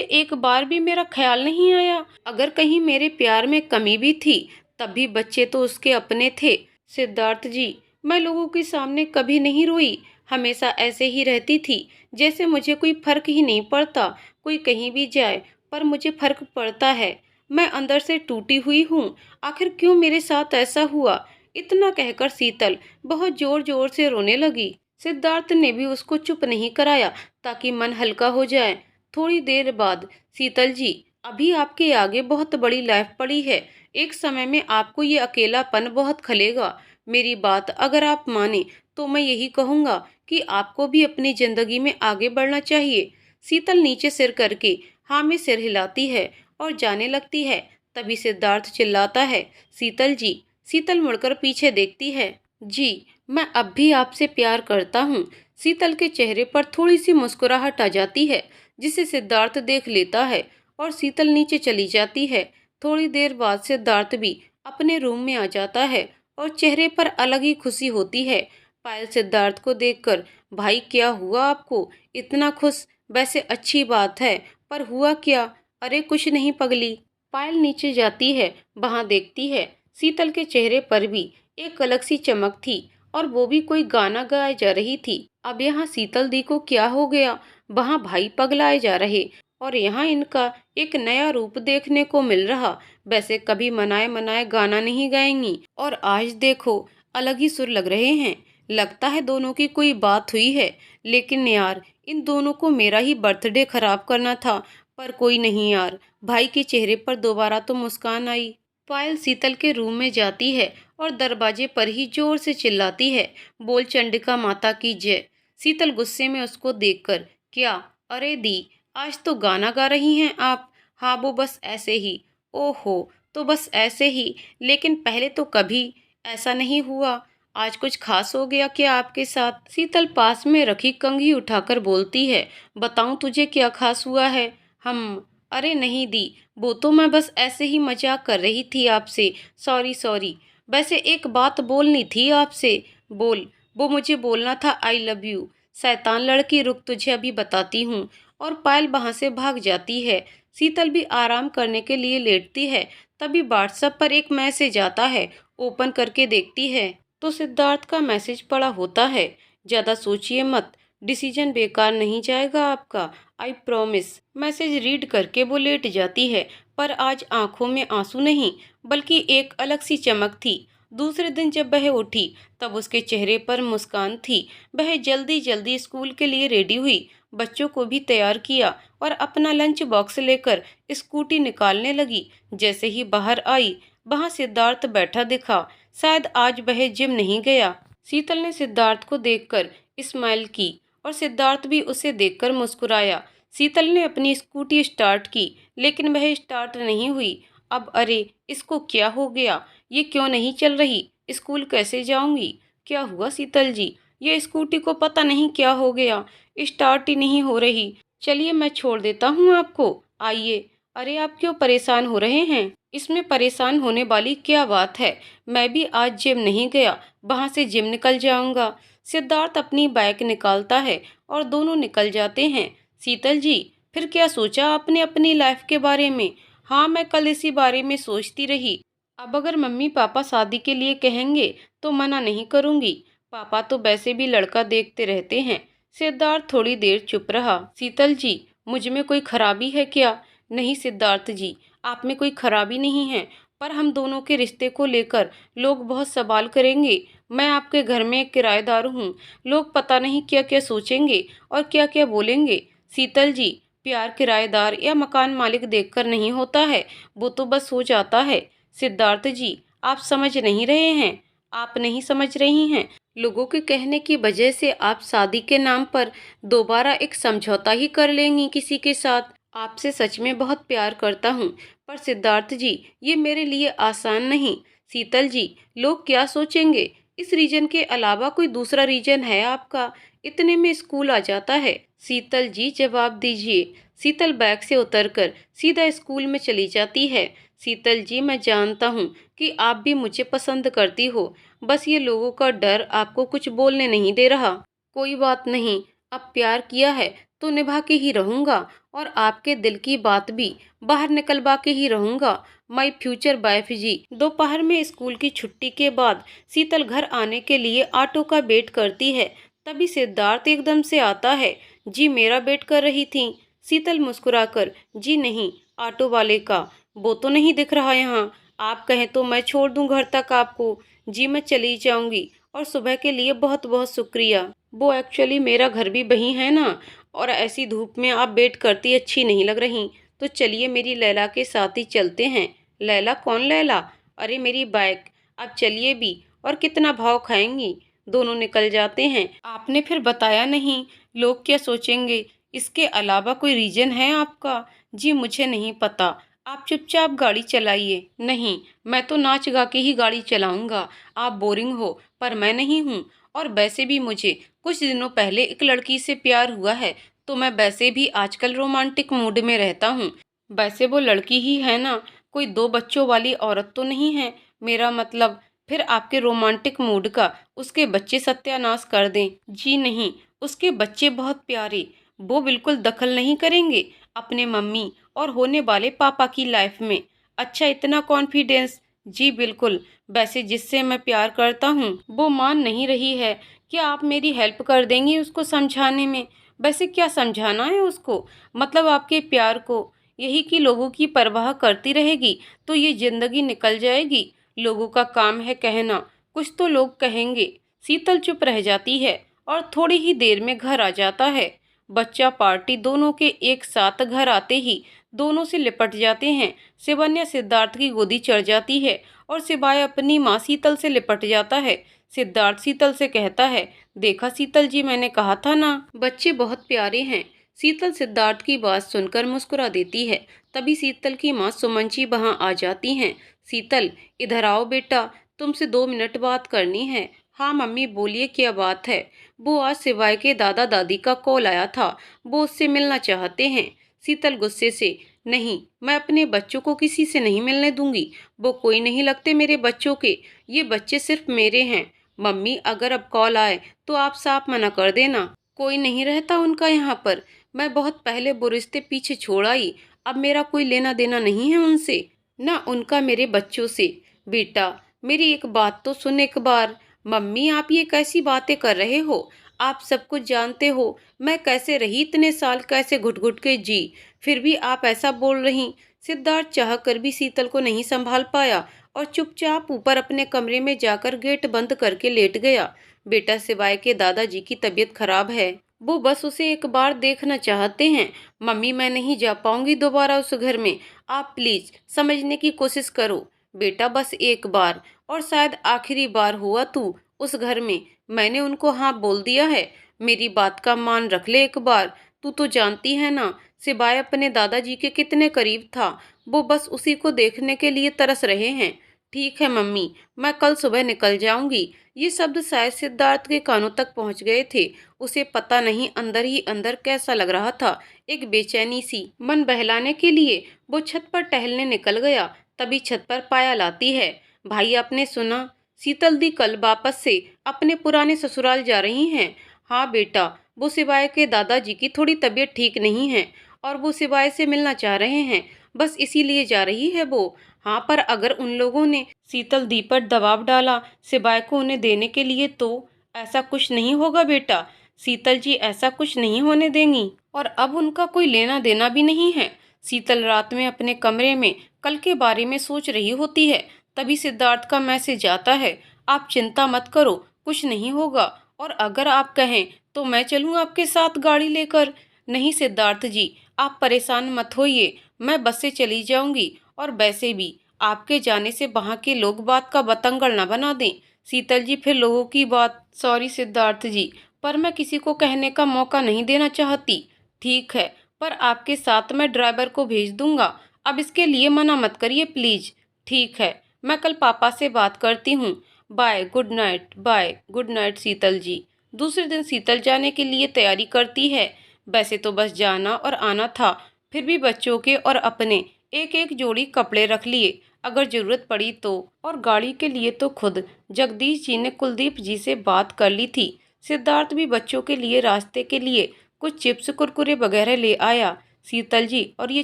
एक बार भी मेरा ख्याल नहीं आया। अगर कहीं मेरे प्यार में कमी भी थी, तब भी बच्चे तो उसके अपने थे। सिद्धार्थ जी, मैं लोगों के सामने कभी नहीं रोई, हमेशा ऐसे ही रहती थी जैसे मुझे कोई फर्क ही नहीं पड़ता। कोई कहीं भी जाए पर मुझे फर्क पड़ता है। मैं अंदर से टूटी हुई हूँ, आखिर क्यों मेरे साथ ऐसा हुआ। इतना कहकर शीतल बहुत जोर जोर से रोने लगी। सिद्धार्थ ने भी उसको चुप नहीं कराया ताकि मन हल्का हो जाए। थोड़ी देर बाद, शीतल जी, अभी आपके आगे बहुत बड़ी लाइफ पड़ी है। एक समय में आपको ये अकेलापन बहुत खलेगा। मेरी बात अगर आप माने तो मैं यही कहूँगा कि आपको भी अपनी जिंदगी में आगे बढ़ना चाहिए। शीतल नीचे सिर करके हाँ में सिर हिलाती है और जाने लगती है। तभी सिद्धार्थ चिल्लाता है, शीतल जी। शीतल मुड़कर पीछे देखती है। जी, मैं अब भी आपसे प्यार करता हूँ। शीतल के चेहरे पर थोड़ी सी मुस्कुराहट आ जाती है जिसे सिद्धार्थ देख लेता है और शीतल नीचे चली जाती है। थोड़ी देर बाद सिद्धार्थ भी अपने रूम में आ जाता है और चेहरे पर अलग ही खुशी होती है। पायल सिद्धार्थ को देखकर, भाई क्या हुआ आपको इतना खुश। वैसे अच्छी बात है, पर हुआ क्या। अरे कुछ नहीं पगली। पायल नीचे जाती है, वहां देखती है शीतल के चेहरे पर भी एक अलग सी चमक थी और वो भी कोई गाना गाए जा रही थी। अब यहाँ शीतल दी को क्या हो गया, वहां भाई पगलाए जा रहे और यहाँ इनका एक नया रूप देखने को मिल रहा। वैसे कभी मनाए मनाए गाना नहीं गाएंगी और आज देखो अलग ही सुर लग रहे हैं। लगता है दोनों की कोई बात हुई है। लेकिन यार, इन दोनों को मेरा ही बर्थडे खराब करना था। पर कोई नहीं यार, भाई के चेहरे पर दोबारा तो मुस्कान आई। पायल शीतल के रूम में जाती है और दरवाजे पर ही जोर से चिल्लाती है, बोल चंडिका माता की जय। शीतल गुस्से में उसको देखकर, क्या, अरे दी, आज तो गाना गा रही हैं आप। हाँ वो बस ऐसे ही। ओहो, तो बस ऐसे ही, लेकिन पहले तो कभी ऐसा नहीं हुआ। आज कुछ खास हो गया क्या आपके साथ। शीतल पास में रखी कंघी उठाकर बोलती है, बताऊं तुझे क्या खास हुआ है। हम, अरे नहीं दी, वो तो मैं बस ऐसे ही मजाक कर रही थी आपसे। Sorry sorry. वैसे एक बात बोलनी थी आपसे। बोल। वो मुझे बोलना था आई लव यू। शैतान लड़की, रुक तुझे अभी बताती हूँ। और पायल वहां से भाग जाती है। शीतल भी आराम करने के लिए लेटती है। तभी व्हाट्सएप पर एक मैसेज आता है। ओपन करके देखती है तो सिद्धार्थ का मैसेज पड़ा होता है, ज्यादा सोचिए मत, डिसीजन बेकार नहीं जाएगा आपका, आई प्रॉमिस। मैसेज रीड करके वो लेट जाती है, पर आज आंखों में आंसू नहीं बल्कि एक अलग सी चमक थी। दूसरे दिन जब वह उठी तब उसके चेहरे पर मुस्कान थी। वह जल्दी जल्दी स्कूल के लिए रेडी हुई, बच्चों को भी तैयार किया और अपना लंच बॉक्स लेकर स्कूटी निकालने लगी। जैसे ही बाहर आई, वहां सिद्धार्थ बैठा दिखा। शायद आज वह जिम नहीं गया। शीतल ने सिद्धार्थ को देखकर स्माइल की और सिद्धार्थ भी उसे देखकर मुस्कुराया। शीतल ने अपनी स्कूटी स्टार्ट की, लेकिन वह स्टार्ट नहीं हुई। अब अरे, इसको क्या हो गया, ये क्यों नहीं चल रही, स्कूल कैसे जाऊंगी। क्या हुआ शीतल जी, ये स्कूटी को पता नहीं क्या हो गया, स्टार्ट ही नहीं हो रही। चलिए मैं छोड़ देता हूँ आपको, आइए। अरे आप क्यों परेशान हो रहे हैं, इसमें परेशान होने वाली क्या बात है। मैं भी आज जिम नहीं गया, वहां से जिम निकल जाऊंगा। सिद्धार्थ अपनी बाइक निकालता है और दोनों निकल जाते हैं। शीतल जी, फिर क्या सोचा आपने अपनी लाइफ के बारे में। हाँ, मैं कल इसी बारे में सोचती रही। अब अगर मम्मी पापा शादी के लिए कहेंगे तो मना नहीं करूंगी, पापा तो वैसे भी लड़का देखते रहते हैं। सिद्धार्थ थोड़ी देर चुप रहा। शीतल जी, मुझ में कोई खराबी है क्या? नहीं सिद्धार्थ जी, आप में कोई खराबी नहीं है, पर हम दोनों के रिश्ते को लेकर लोग बहुत सवाल करेंगे। मैं आपके घर में एक किराएदार हूँ। लोग पता नहीं क्या क्या सोचेंगे और क्या क्या बोलेंगे। शीतल जी, प्यार किराएदार या मकान मालिक देखकर नहीं होता है, वो तो बस हो जाता है। सिद्धार्थ जी, आप समझ नहीं रहे हैं। आप नहीं समझ रही हैं। लोगों के कहने की वजह से आप शादी के नाम पर दोबारा एक समझौता ही कर लेंगी किसी के साथ। आपसे सच में बहुत प्यार करता हूँ, पर सिद्धार्थ जी, ये मेरे लिए आसान नहीं। शीतल जी, लोग क्या सोचेंगे? इस रीजन के अलावा कोई दूसरा रीजन है आपका? इतने में स्कूल आ जाता है। शीतल जी, जवाब दीजिए। शीतल बैग से उतरकर सीधा स्कूल में चली जाती है। शीतल जी, मैं जानता हूँ कि आप भी मुझे पसंद करती हो, बस ये लोगों का डर आपको कुछ बोलने नहीं दे रहा। कोई बात नहीं, अब प्यार किया है तो निभा के ही रहूंगा, और आपके दिल की बात भी बाहर निकलवा के ही रहूंगा। माय फ्यूचर वाइफ जी। दोपहर में स्कूल की छुट्टी के बाद शीतल घर आने के लिए ऑटो का वेट करती है। तभी सिद्धार्थ एकदम से आता है। जी, मेरा वेट कर रही थी। शीतल मुस्कुराकर, जी नहीं, ऑटो वाले का। वो तो नहीं दिख रहा यहाँ। आप कहें तो मैं छोड़ दूं घर तक आपको। जी, मैं चली जाऊंगी, और सुबह के लिए बहुत बहुत शुक्रिया। वो एक्चुअली मेरा घर भी वही है ना, और ऐसी धूप में आप वेट करती अच्छी नहीं लग रही। तो चलिए मेरी लैला के साथ ही चलते हैं। लैला? कौन लैला? अरे मेरी बाइक। अब चलिए भी, और कितना भाव खाएंगी? दोनों निकल जाते हैं। आपने फिर बताया नहीं, लोग क्या सोचेंगे? इसके अलावा कोई रीजन है आपका? जी मुझे नहीं पता, आप चुपचाप गाड़ी चलाइए। नहीं, मैं तो नाच गा के ही गाड़ी चलाऊंगा। आप बोरिंग हो, पर मैं नहीं हूँ। और वैसे भी मुझे कुछ दिनों पहले एक लड़की से प्यार हुआ है, तो मैं वैसे भी आजकल रोमांटिक मूड में रहता हूँ। वैसे वो लड़की ही है ना, कोई 2 बच्चों वाली औरत तो नहीं है। मेरा मतलब, फिर आपके रोमांटिक मूड का उसके बच्चे सत्यानाश कर दें? जी नहीं, उसके बच्चे बहुत प्यारे। वो बिल्कुल दखल नहीं करेंगे अपने मम्मी और होने वाले पापा की लाइफ में। अच्छा, इतना कॉन्फिडेंस? जी बिल्कुल। वैसे जिससे मैं प्यार करता हूँ वो मान नहीं रही है। क्या आप मेरी हेल्प कर देंगी उसको समझाने में? वैसे क्या समझाना है उसको? मतलब आपके प्यार को? यही कि लोगों की परवाह करती रहेगी तो ये जिंदगी निकल जाएगी। लोगों का काम है कहना, कुछ तो लोग कहेंगे। शीतल चुप रह जाती है और थोड़ी ही देर में घर आ जाता है। बच्चा पार्टी दोनों के एक साथ घर आते ही दोनों से लिपट जाते हैं। शिवन्या सिद्धार्थ की गोदी चढ़ जाती है और शिवाय अपनी माँ शीतल से लिपट जाता है। सिद्धार्थ शीतल से कहता है, देखा शीतल जी, मैंने कहा था ना, बच्चे बहुत प्यारे हैं। शीतल सिद्धार्थ की बात सुनकर मुस्कुरा देती है। तभी शीतल की माँ सुमन जी वहाँ आ जाती हैं। शीतल, इधर आओ बेटा, तुमसे 2 मिनट बात करनी है। हाँ मम्मी, बोलिए, क्या बात है? वो आज शिवाय के दादा दादी का कॉल आया था, वो उससे मिलना चाहते हैं। शीतल गुस्से से, नहीं, मैं अपने बच्चों को किसी से नहीं मिलने दूंगी। वो कोई नहीं लगते मेरे बच्चों के, ये बच्चे सिर्फ मेरे हैं। मम्मी, अगर अब कॉल आए तो आप साफ मना कर देना। कोई नहीं रहता उनका यहाँ पर। मैं बहुत पहले वो रिश्ते पीछे छोड़ आई। अब मेरा कोई लेना देना नहीं है उनसे, ना उनका मेरे बच्चों से। बेटा, मेरी एक बात तो सुन एक बार। मम्मी, आप ये कैसी बातें कर रहे हो? आप सब कुछ जानते हो। मैं कैसे रही इतने साल, कैसे घुट घुट के जी, फिर भी आप ऐसा बोल रही। सिद्धार्थ चाह कर भी शीतल को नहीं संभाल पाया और चुपचाप ऊपर अपने कमरे में जाकर गेट बंद करके लेट गया। बेटा, सिवाय के दादाजी की तबीयत खराब है, वो बस उसे एक बार देखना चाहते हैं। मम्मी, मैं नहीं जा पाऊंगी दोबारा उस घर में। आप प्लीज समझने की कोशिश करो। बेटा, बस एक बार, और शायद आखिरी बार हुआ तू उस घर में। मैंने उनको हाँ बोल दिया है। मेरी बात का मान रख ले एक बार। तू तो जानती है ना, सिवाय अपने दादाजी के कितने करीब था। वो बस उसी को देखने के लिए तरस रहे हैं। ठीक है मम्मी, मैं कल सुबह निकल जाऊंगी। ये शब्द शायद सिद्धार्थ के कानों तक पहुंच गए थे। उसे पता नहीं अंदर ही अंदर कैसा लग रहा था, एक बेचैनी सी। मन बहलाने के लिए वो छत पर टहलने निकल गया। तभी छत पर पायल आती है। भाई, आपने सुना? शीतल दी कल वापस से अपने पुराने ससुराल जा रही हैं। हाँ बेटा, वो सिवाय के दादाजी की थोड़ी तबीयत ठीक नहीं है और वो सिवाय से मिलना चाह रहे हैं, बस इसीलिए जा रही है वो। हाँ, पर अगर उन लोगों ने शीतल दी पर दबाव डाला सिवाय को उन्हें देने के लिए तो? ऐसा कुछ नहीं होगा बेटा, शीतल जी ऐसा कुछ नहीं होने देंगी। और अब उनका कोई लेना देना भी नहीं है। शीतल रात में अपने कमरे में कल के बारे में सोच रही होती है, तभी सिद्धार्थ का मैसेज आता है, आप चिंता मत करो, कुछ नहीं होगा, और अगर आप कहें तो मैं चलूँ आपके साथ गाड़ी लेकर। नहीं सिद्धार्थ जी, आप परेशान मत होइए, मैं बस से चली जाऊंगी, और वैसे भी आपके जाने से वहाँ के लोग बात का बतंगड़ न बना दें। शीतल जी फिर लोगों की बात, सॉरी सिद्धार्थ जी, पर मैं किसी को कहने का मौका नहीं देना चाहती। ठीक है, पर आपके साथ मैं ड्राइवर को भेज दूंगा, अब इसके लिए मना मत करिए प्लीज। ठीक है, मैं कल पापा से बात करती हूँ। Bye, good night. Bye, good night Sheetal ji. दूसरे दिन शीतल जाने के लिए तैयारी करती है। वैसे तो बस जाना और आना था, फिर भी बच्चों के और अपने एक एक जोड़ी कपड़े रख लिए, अगर जरूरत पड़ी तो। और गाड़ी के लिए तो खुद जगदीश जी ने कुलदीप जी से बात कर ली थी। सिद्धार्थ भी बच्चों के लिए रास्ते के लिए कुछ चिप्स कुरकुरे वगैरह ले आया। शीतल जी, और ये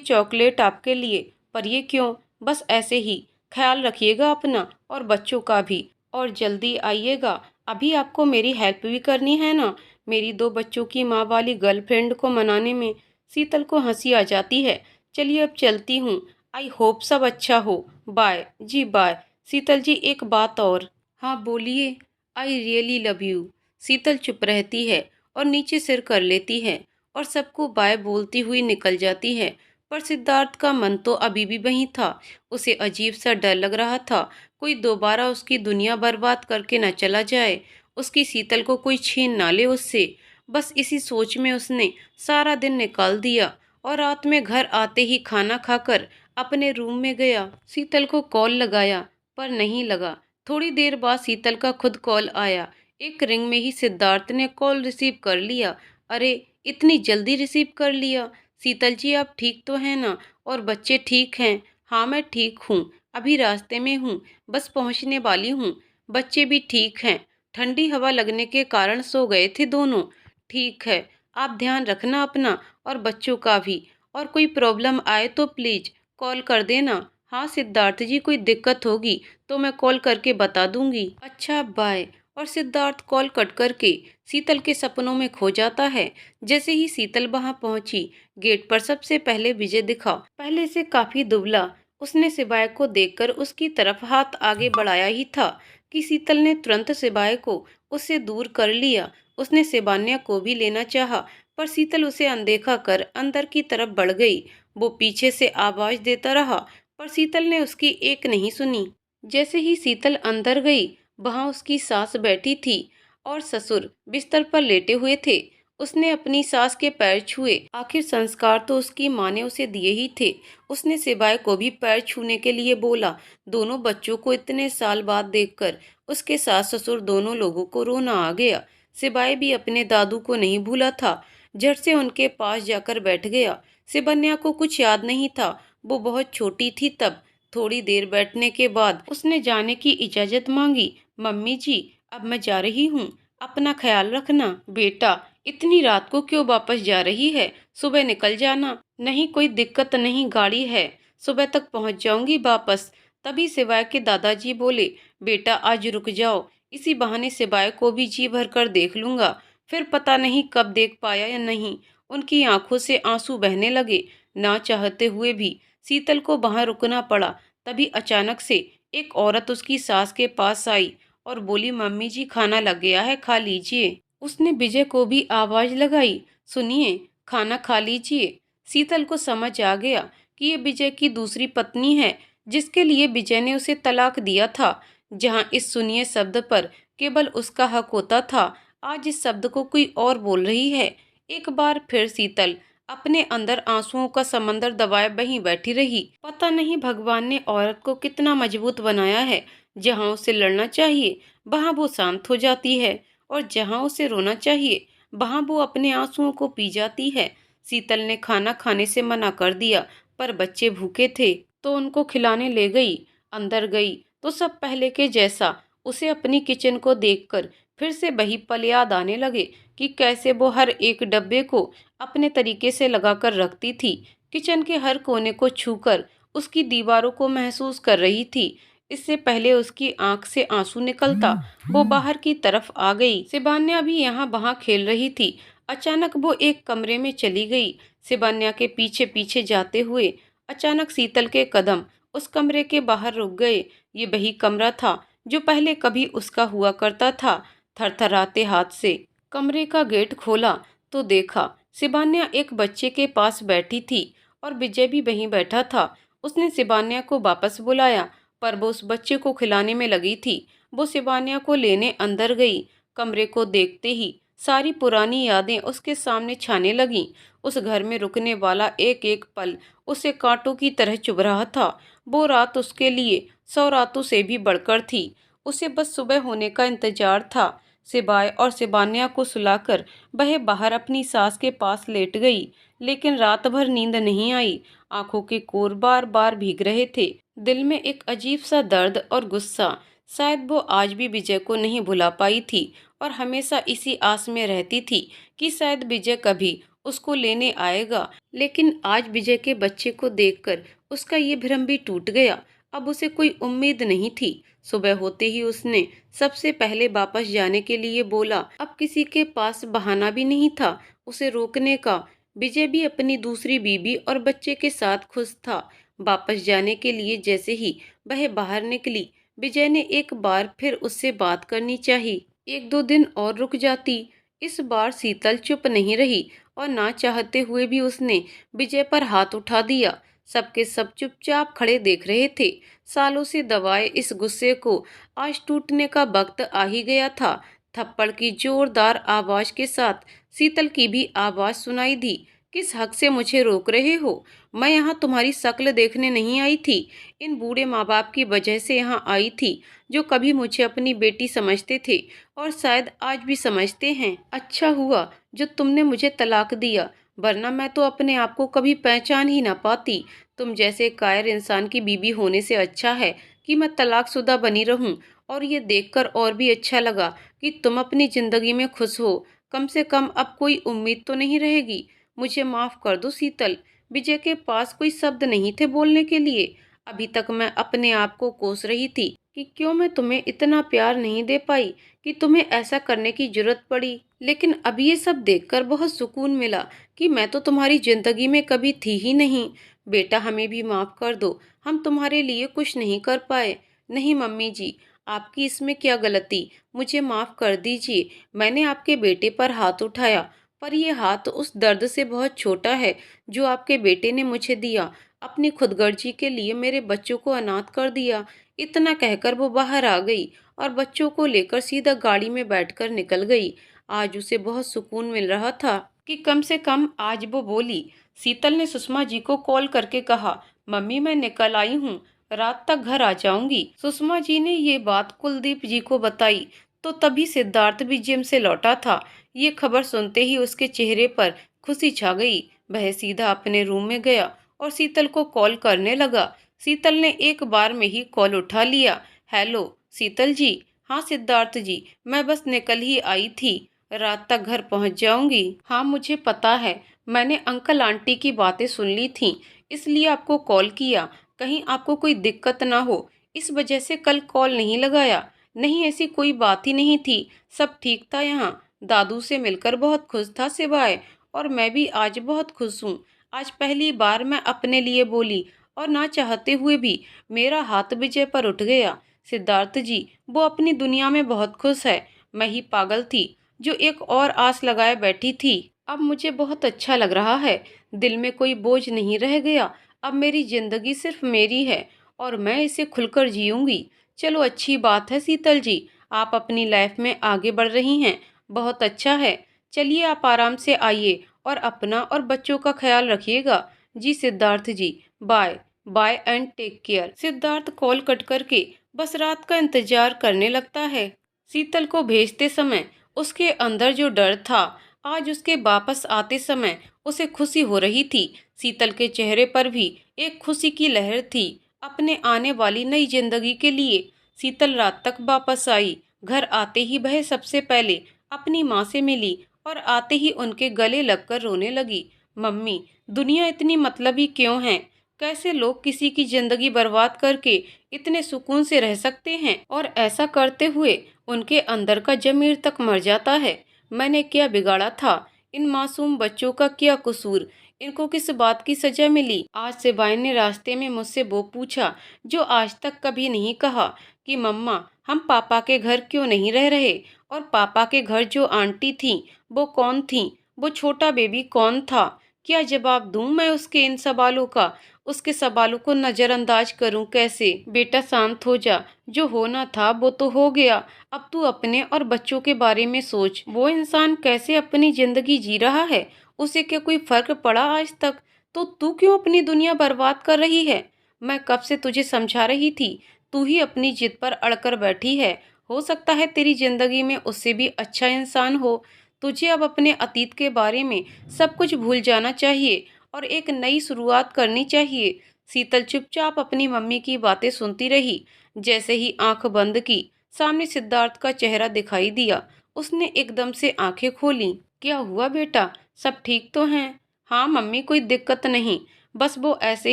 चॉकलेट आपके लिए, पर ये क्यों? बस ऐसे ही, ख्याल रखिएगा अपना और बच्चों का भी, और जल्दी आइएगा। अभी आपको मेरी हेल्प भी करनी है ना, मेरी दो बच्चों की माँ वाली गर्लफ्रेंड को मनाने में। शीतल को हंसी आ जाती है। चलिए अब चलती हूँ, आई होप सब अच्छा हो। बाय जी बाय। शीतल जी एक बात और। हाँ बोलिए। I really love you. Sheetal चुप रहती है और नीचे सिर कर लेती है और सबको बाय बोलती हुई निकल जाती है। पर सिद्धार्थ का मन तो अभी भी वहीं था। उसे अजीब सा डर लग रहा था, कोई दोबारा उसकी दुनिया बर्बाद करके न चला जाए, उसकी शीतल को कोई छीन ना ले उससे। बस इसी सोच में उसने सारा दिन निकाल दिया और रात में घर आते ही खाना खाकर अपने रूम में गया। शीतल को कॉल लगाया पर नहीं लगा। थोड़ी देर बाद शीतल का खुद कॉल आया। एक रिंग में ही सिद्धार्थ ने कॉल रिसीव कर लिया। अरे, इतनी जल्दी रिसीव कर लिया? शीतल जी आप ठीक तो हैं ना, और बच्चे ठीक हैं? हाँ मैं ठीक हूँ, अभी रास्ते में हूँ, बस पहुँचने वाली हूँ। बच्चे भी ठीक हैं, ठंडी हवा लगने के कारण सो गए थे दोनों। ठीक है, आप ध्यान रखना अपना और बच्चों का भी, और कोई प्रॉब्लम आए तो प्लीज कॉल कर देना। हाँ सिद्धार्थ जी, कोई दिक्कत होगी तो मैं कॉल करके बता दूंगी। अच्छा बाय। और सिद्धार्थ कॉल कट करके शीतल के सपनों में खो जाता है। जैसे ही शीतल वहां पहुंची, गेट पर सबसे पहले विजय दिखा। पहले से काफी दुबला, उसने सिवाय को देखकर उसकी तरफ हाथ आगे बढ़ाया ही था कि शीतल ने तुरंत सिवाय को उससे दूर कर लिया। उसने सिबान्या को भी लेना चाहा, पर शीतल उसे अनदेखा कर अंदर की तरफ बढ़ गई। वो पीछे से आवाज देता रहा, पर शीतल ने उसकी एक नहीं सुनी। जैसे ही शीतल अंदर गई, वहां उसकी सास बैठी थी और ससुर बिस्तर पर लेटे हुए थे। उसने अपनी सास के पैर छुए, आखिर संस्कार तो उसकी माँ ने उसे दिए ही थे। उसने सिवाय को भी पैर छूने के लिए बोला। दोनों बच्चों को इतने साल बाद देखकर उसके सास ससुर दोनों लोगों को रोना आ गया। सिवाय भी अपने दादू को नहीं भूला था, झट से उनके पास जाकर बैठ गया। सिबन्या को कुछ याद नहीं था, वो बहुत छोटी थी तब। थोड़ी देर बैठने के बाद उसने जाने की इजाजत मांगी। मम्मी जी, अब मैं जा रही हूँ, अपना ख्याल रखना। बेटा, इतनी रात को क्यों वापस जा रही है? सुबह निकल जाना। नहीं कोई दिक्कत नहीं, गाड़ी है, सुबह तक पहुँच जाऊंगी वापस। तभी सिवाय के दादाजी बोले, बेटा आज रुक जाओ, इसी बहाने सिवाय को भी जी भर कर देख लूंगा। फिर पता नहीं कब देख पाया या नहीं। उनकी आंखों से आंसू बहने लगे। ना चाहते हुए भी शीतल को वहां रुकना पड़ा। तभी अचानक से एक औरत उसकी सास के पास आई और बोली, मम्मी जी खाना लग गया है, खा लीजिए। उसने विजय को भी आवाज लगाई, सुनिए, खाना खा लीजिए। शीतल को समझ आ गया कि ये विजय की दूसरी पत्नी है, जिसके लिए विजय ने उसे तलाक दिया था। जहां इस सुनिए शब्द पर केवल उसका हक होता था, आज इस शब्द को कोई और बोल रही है। एक बार फिर शीतल अपने अंदर आंसुओं का समंदर दबाए वहीं बैठी रही। पता नहीं भगवान ने औरत को कितना मजबूत बनाया है। जहां उसे लड़ना चाहिए वहां वो शांत हो जाती है, और जहां उसे रोना चाहिए वहां वो अपने आंसुओं को पी जाती है। शीतल ने खाना खाने से मना कर दिया, पर बच्चे भूखे थे तो उनको खिलाने ले गई। अंदर गई तो सब पहले के जैसा। उसे अपनी किचन को देखकर फिर से वही पल याद आने लगे कि कैसे वो हर एक डब्बे को अपने तरीके से लगाकर रखती थी। किचन के हर कोने को छूकर उसकी दीवारों को महसूस कर रही थी। इससे पहले उसकी आंख से आंसू निकलता वो बाहर की तरफ आ गई। सिबान्या भी यहाँ वहाँ खेल रही थी। अचानक वो एक कमरे में चली गई। सिबान्या के पीछे पीछे जाते हुए अचानक शीतल के कदम उस कमरे के बाहर रुक गए। ये वही कमरा था जो पहले कभी उसका हुआ करता था। थरथराते हाथ से कमरे का गेट खोला तो देखा सिबान्या एक बच्चे के पास बैठी थी और विजय भी वहीं बैठा था। उसने सिबान्या को वापस बुलाया पर वो उस बच्चे को खिलाने में लगी थी। वो सिबान्या को लेने अंदर गई। कमरे को देखते ही सारी पुरानी यादें उसके सामने छाने लगीं। उस घर में रुकने वाला एक एक पल उसे कांटों की तरह चुभ रहा था। वो रात उसके लिए 100 रातों से भी बढ़कर थी। उसे बस सुबह होने का इंतजार था। सिवाय और सिबान्या को सुलाकर वह बाहर अपनी सास के पास लेट गई, लेकिन रात भर नींद नहीं आई। आंखों के कोर बार बार भीग रहे थे। दिल में एक अजीब सा दर्द और गुस्सा। शायद वो आज भी विजय को नहीं भुला पाई थी और हमेशा इसी आस में रहती थी कि शायद विजय कभी उसको लेने आएगा। लेकिन आज विजय के बच्चे को देखकर उसका ये भ्रम भी टूट गया। अब उसे कोई उम्मीद नहीं थी। सुबह होते ही उसने सबसे पहले वापस जाने के लिए बोला। अब किसी के पास बहाना भी नहीं था उसे रोकने का। विजय भी अपनी दूसरी बीवी और बच्चे के साथ खुश था। वापस जाने के लिए जैसे ही वह बाहर निकली, विजय ने एक बार फिर उससे बात करनी चाहिए। 1-2 दिन और रुक जाती। इस बार शीतल चुप नहीं रही और ना चाहते हुए भी उसने विजय पर हाथ उठा दिया। सबके सब चुपचाप खड़े देख रहे थे। सालों से दबाए इस गुस्से को आज टूटने का वक्त आ ही गया था। थप्पड़ की जोरदार आवाज के साथ शीतल की भी आवाज सुनाई दी। किस हक से मुझे रोक रहे हो? मैं यहाँ तुम्हारी शक्ल देखने नहीं आई थी। इन बूढ़े माँ बाप की वजह से यहाँ आई थी जो कभी मुझे अपनी बेटी समझते थे और शायद आज भी समझते हैं। अच्छा हुआ जो तुमने मुझे तलाक दिया, वरना मैं तो अपने आप को कभी पहचान ही ना पाती। तुम जैसे कायर इंसान की बीवी होने से अच्छा है कि मैं तलाकशुदा बनी रहूं। और ये देखकर और भी अच्छा लगा कि तुम अपनी जिंदगी में खुश हो। कम से कम अब कोई उम्मीद तो नहीं रहेगी। मुझे माफ कर दो शीतल। विजय के पास कोई शब्द नहीं थे बोलने के लिए। अभी तक मैं अपने आप को कोस रही थी कि क्यों मैं तुम्हें इतना प्यार नहीं दे पाई कि तुम्हें ऐसा करने की जरूरत पड़ी। लेकिन अब ये सब देखकर बहुत सुकून मिला कि मैं तो तुम्हारी जिंदगी में कभी थी ही नहीं। बेटा, हमें भी माफ कर दो। हम तुम्हारे लिए कुछ नहीं कर पाए। नहीं मम्मी जी, आपकी इसमें क्या गलती? मुझे माफ कर दीजिए। मैंने आपके बेटे पर हाथ उठाया, पर यह हाथ उस दर्द से बहुत छोटा है जो आपके बेटे ने मुझे दिया। अपनी खुदगर्जी के लिए मेरे बच्चों को अनाथ कर दिया। इतना कहकर वो बाहर आ गई और बच्चों को लेकर सीधा गाड़ी में बैठकर निकल गई। आज उसे बहुत सुकून मिल रहा था कि कम से कम आज वो बोली। शीतल ने सुषमा जी को कॉल करके कहा, मम्मी मैं निकल आई हूँ, रात तक घर आ जाऊंगी। सुषमा जी ने ये बात कुलदीप जी को बताई तो तभी सिद्धार्थ भी जिम से लौटा था। ये खबर सुनते ही उसके चेहरे पर खुशी छा गई। वह सीधा अपने रूम में गया और शीतल को कॉल करने लगा। शीतल ने एक बार में ही कॉल उठा लिया। हेलो शीतल जी। हाँ सिद्धार्थ जी, मैं बस निकल ही आई थी, रात तक घर पहुंच जाऊंगी। हाँ मुझे पता है, मैंने अंकल आंटी की बातें सुन ली थी, इसलिए आपको कॉल किया। कहीं आपको कोई दिक्कत ना हो, इस वजह से कल कॉल नहीं लगाया। नहीं ऐसी कोई बात ही नहीं थी, सब ठीक था। यहाँ दादू से मिलकर बहुत खुश था सिवाय, और मैं भी आज बहुत खुश हूँ। आज पहली बार मैं अपने लिए बोली और ना चाहते हुए भी मेरा हाथ विजय पर उठ गया। सिद्धार्थ जी, वो अपनी दुनिया में बहुत खुश है। मैं ही पागल थी जो एक और आस लगाए बैठी थी। अब मुझे बहुत अच्छा लग रहा है। दिल में कोई बोझ नहीं रह गया। अब मेरी जिंदगी सिर्फ मेरी है और मैं इसे खुलकर जीऊंगी। चलो अच्छी बात है शीतल जी, आप अपनी लाइफ में आगे बढ़ रही हैं, बहुत अच्छा है। चलिए आप आराम से आइए और अपना और बच्चों का ख्याल रखिएगा। जी Siddharth ji, bye bye and take care. Siddharth call cut करके बस रात का इंतजार करने लगता है। शीतल को भेजते समय उसके अंदर जो डर था, आज उसके वापस आते समय उसे खुशी हो रही थी। शीतल के चेहरे पर भी एक खुशी की लहर थी अपने आने वाली नई जिंदगी के लिए। शीतल रात तक वापस आई। घर आते ही वह सबसे पहले अपनी माँ से मिली और आते ही उनके गले लगकर रोने लगी। मम्मी, दुनिया इतनी मतलबी क्यों है? कैसे लोग किसी की जिंदगी बर्बाद करके इतने सुकून से रह सकते हैं, और ऐसा करते हुए उनके अंदर का ज़मीर तक मर जाता है। मैंने क्या बिगाड़ा था? इन मासूम बच्चों का क्या कसूर? इनको किस बात की सजा मिली? आज सेबाइन ने रास्ते में मुझसे वो पूछा जो आज तक कभी नहीं कहा कि मम्मा, हम पापा के घर क्यों नहीं रह रहे? और पापा के घर जो आंटी थी वो कौन थी? वो छोटा बेबी कौन था? क्या जवाब दूं मैं उसके इन सवालों का? उसके सवालों को नज़रअंदाज करूं कैसे? बेटा शांत हो जा, जो होना था वो तो हो गया। अब तू अपने और बच्चों के बारे में सोच। वो इंसान कैसे अपनी जिंदगी जी रहा है, उसे क्या कोई फर्क पड़ा आज तक? तो तू क्यों अपनी दुनिया बर्बाद कर रही है? मैं कब से तुझे समझा रही थी, तू ही अपनी जिद पर अड़कर बैठी है। हो सकता है तेरी जिंदगी में उससे भी अच्छा इंसान हो। तुझे अब अपने अतीत के बारे में सब कुछ भूल जाना चाहिए और एक नई शुरुआत करनी चाहिए। शीतल चुपचाप अपनी मम्मी की बातें सुनती रही। जैसे ही आंख बंद की, सामने सिद्धार्थ का चेहरा दिखाई दिया। उसने एकदम से आंखें खोली। क्या हुआ बेटा, सब ठीक तो हैं? हाँ मम्मी, कोई दिक्कत नहीं, बस वो ऐसे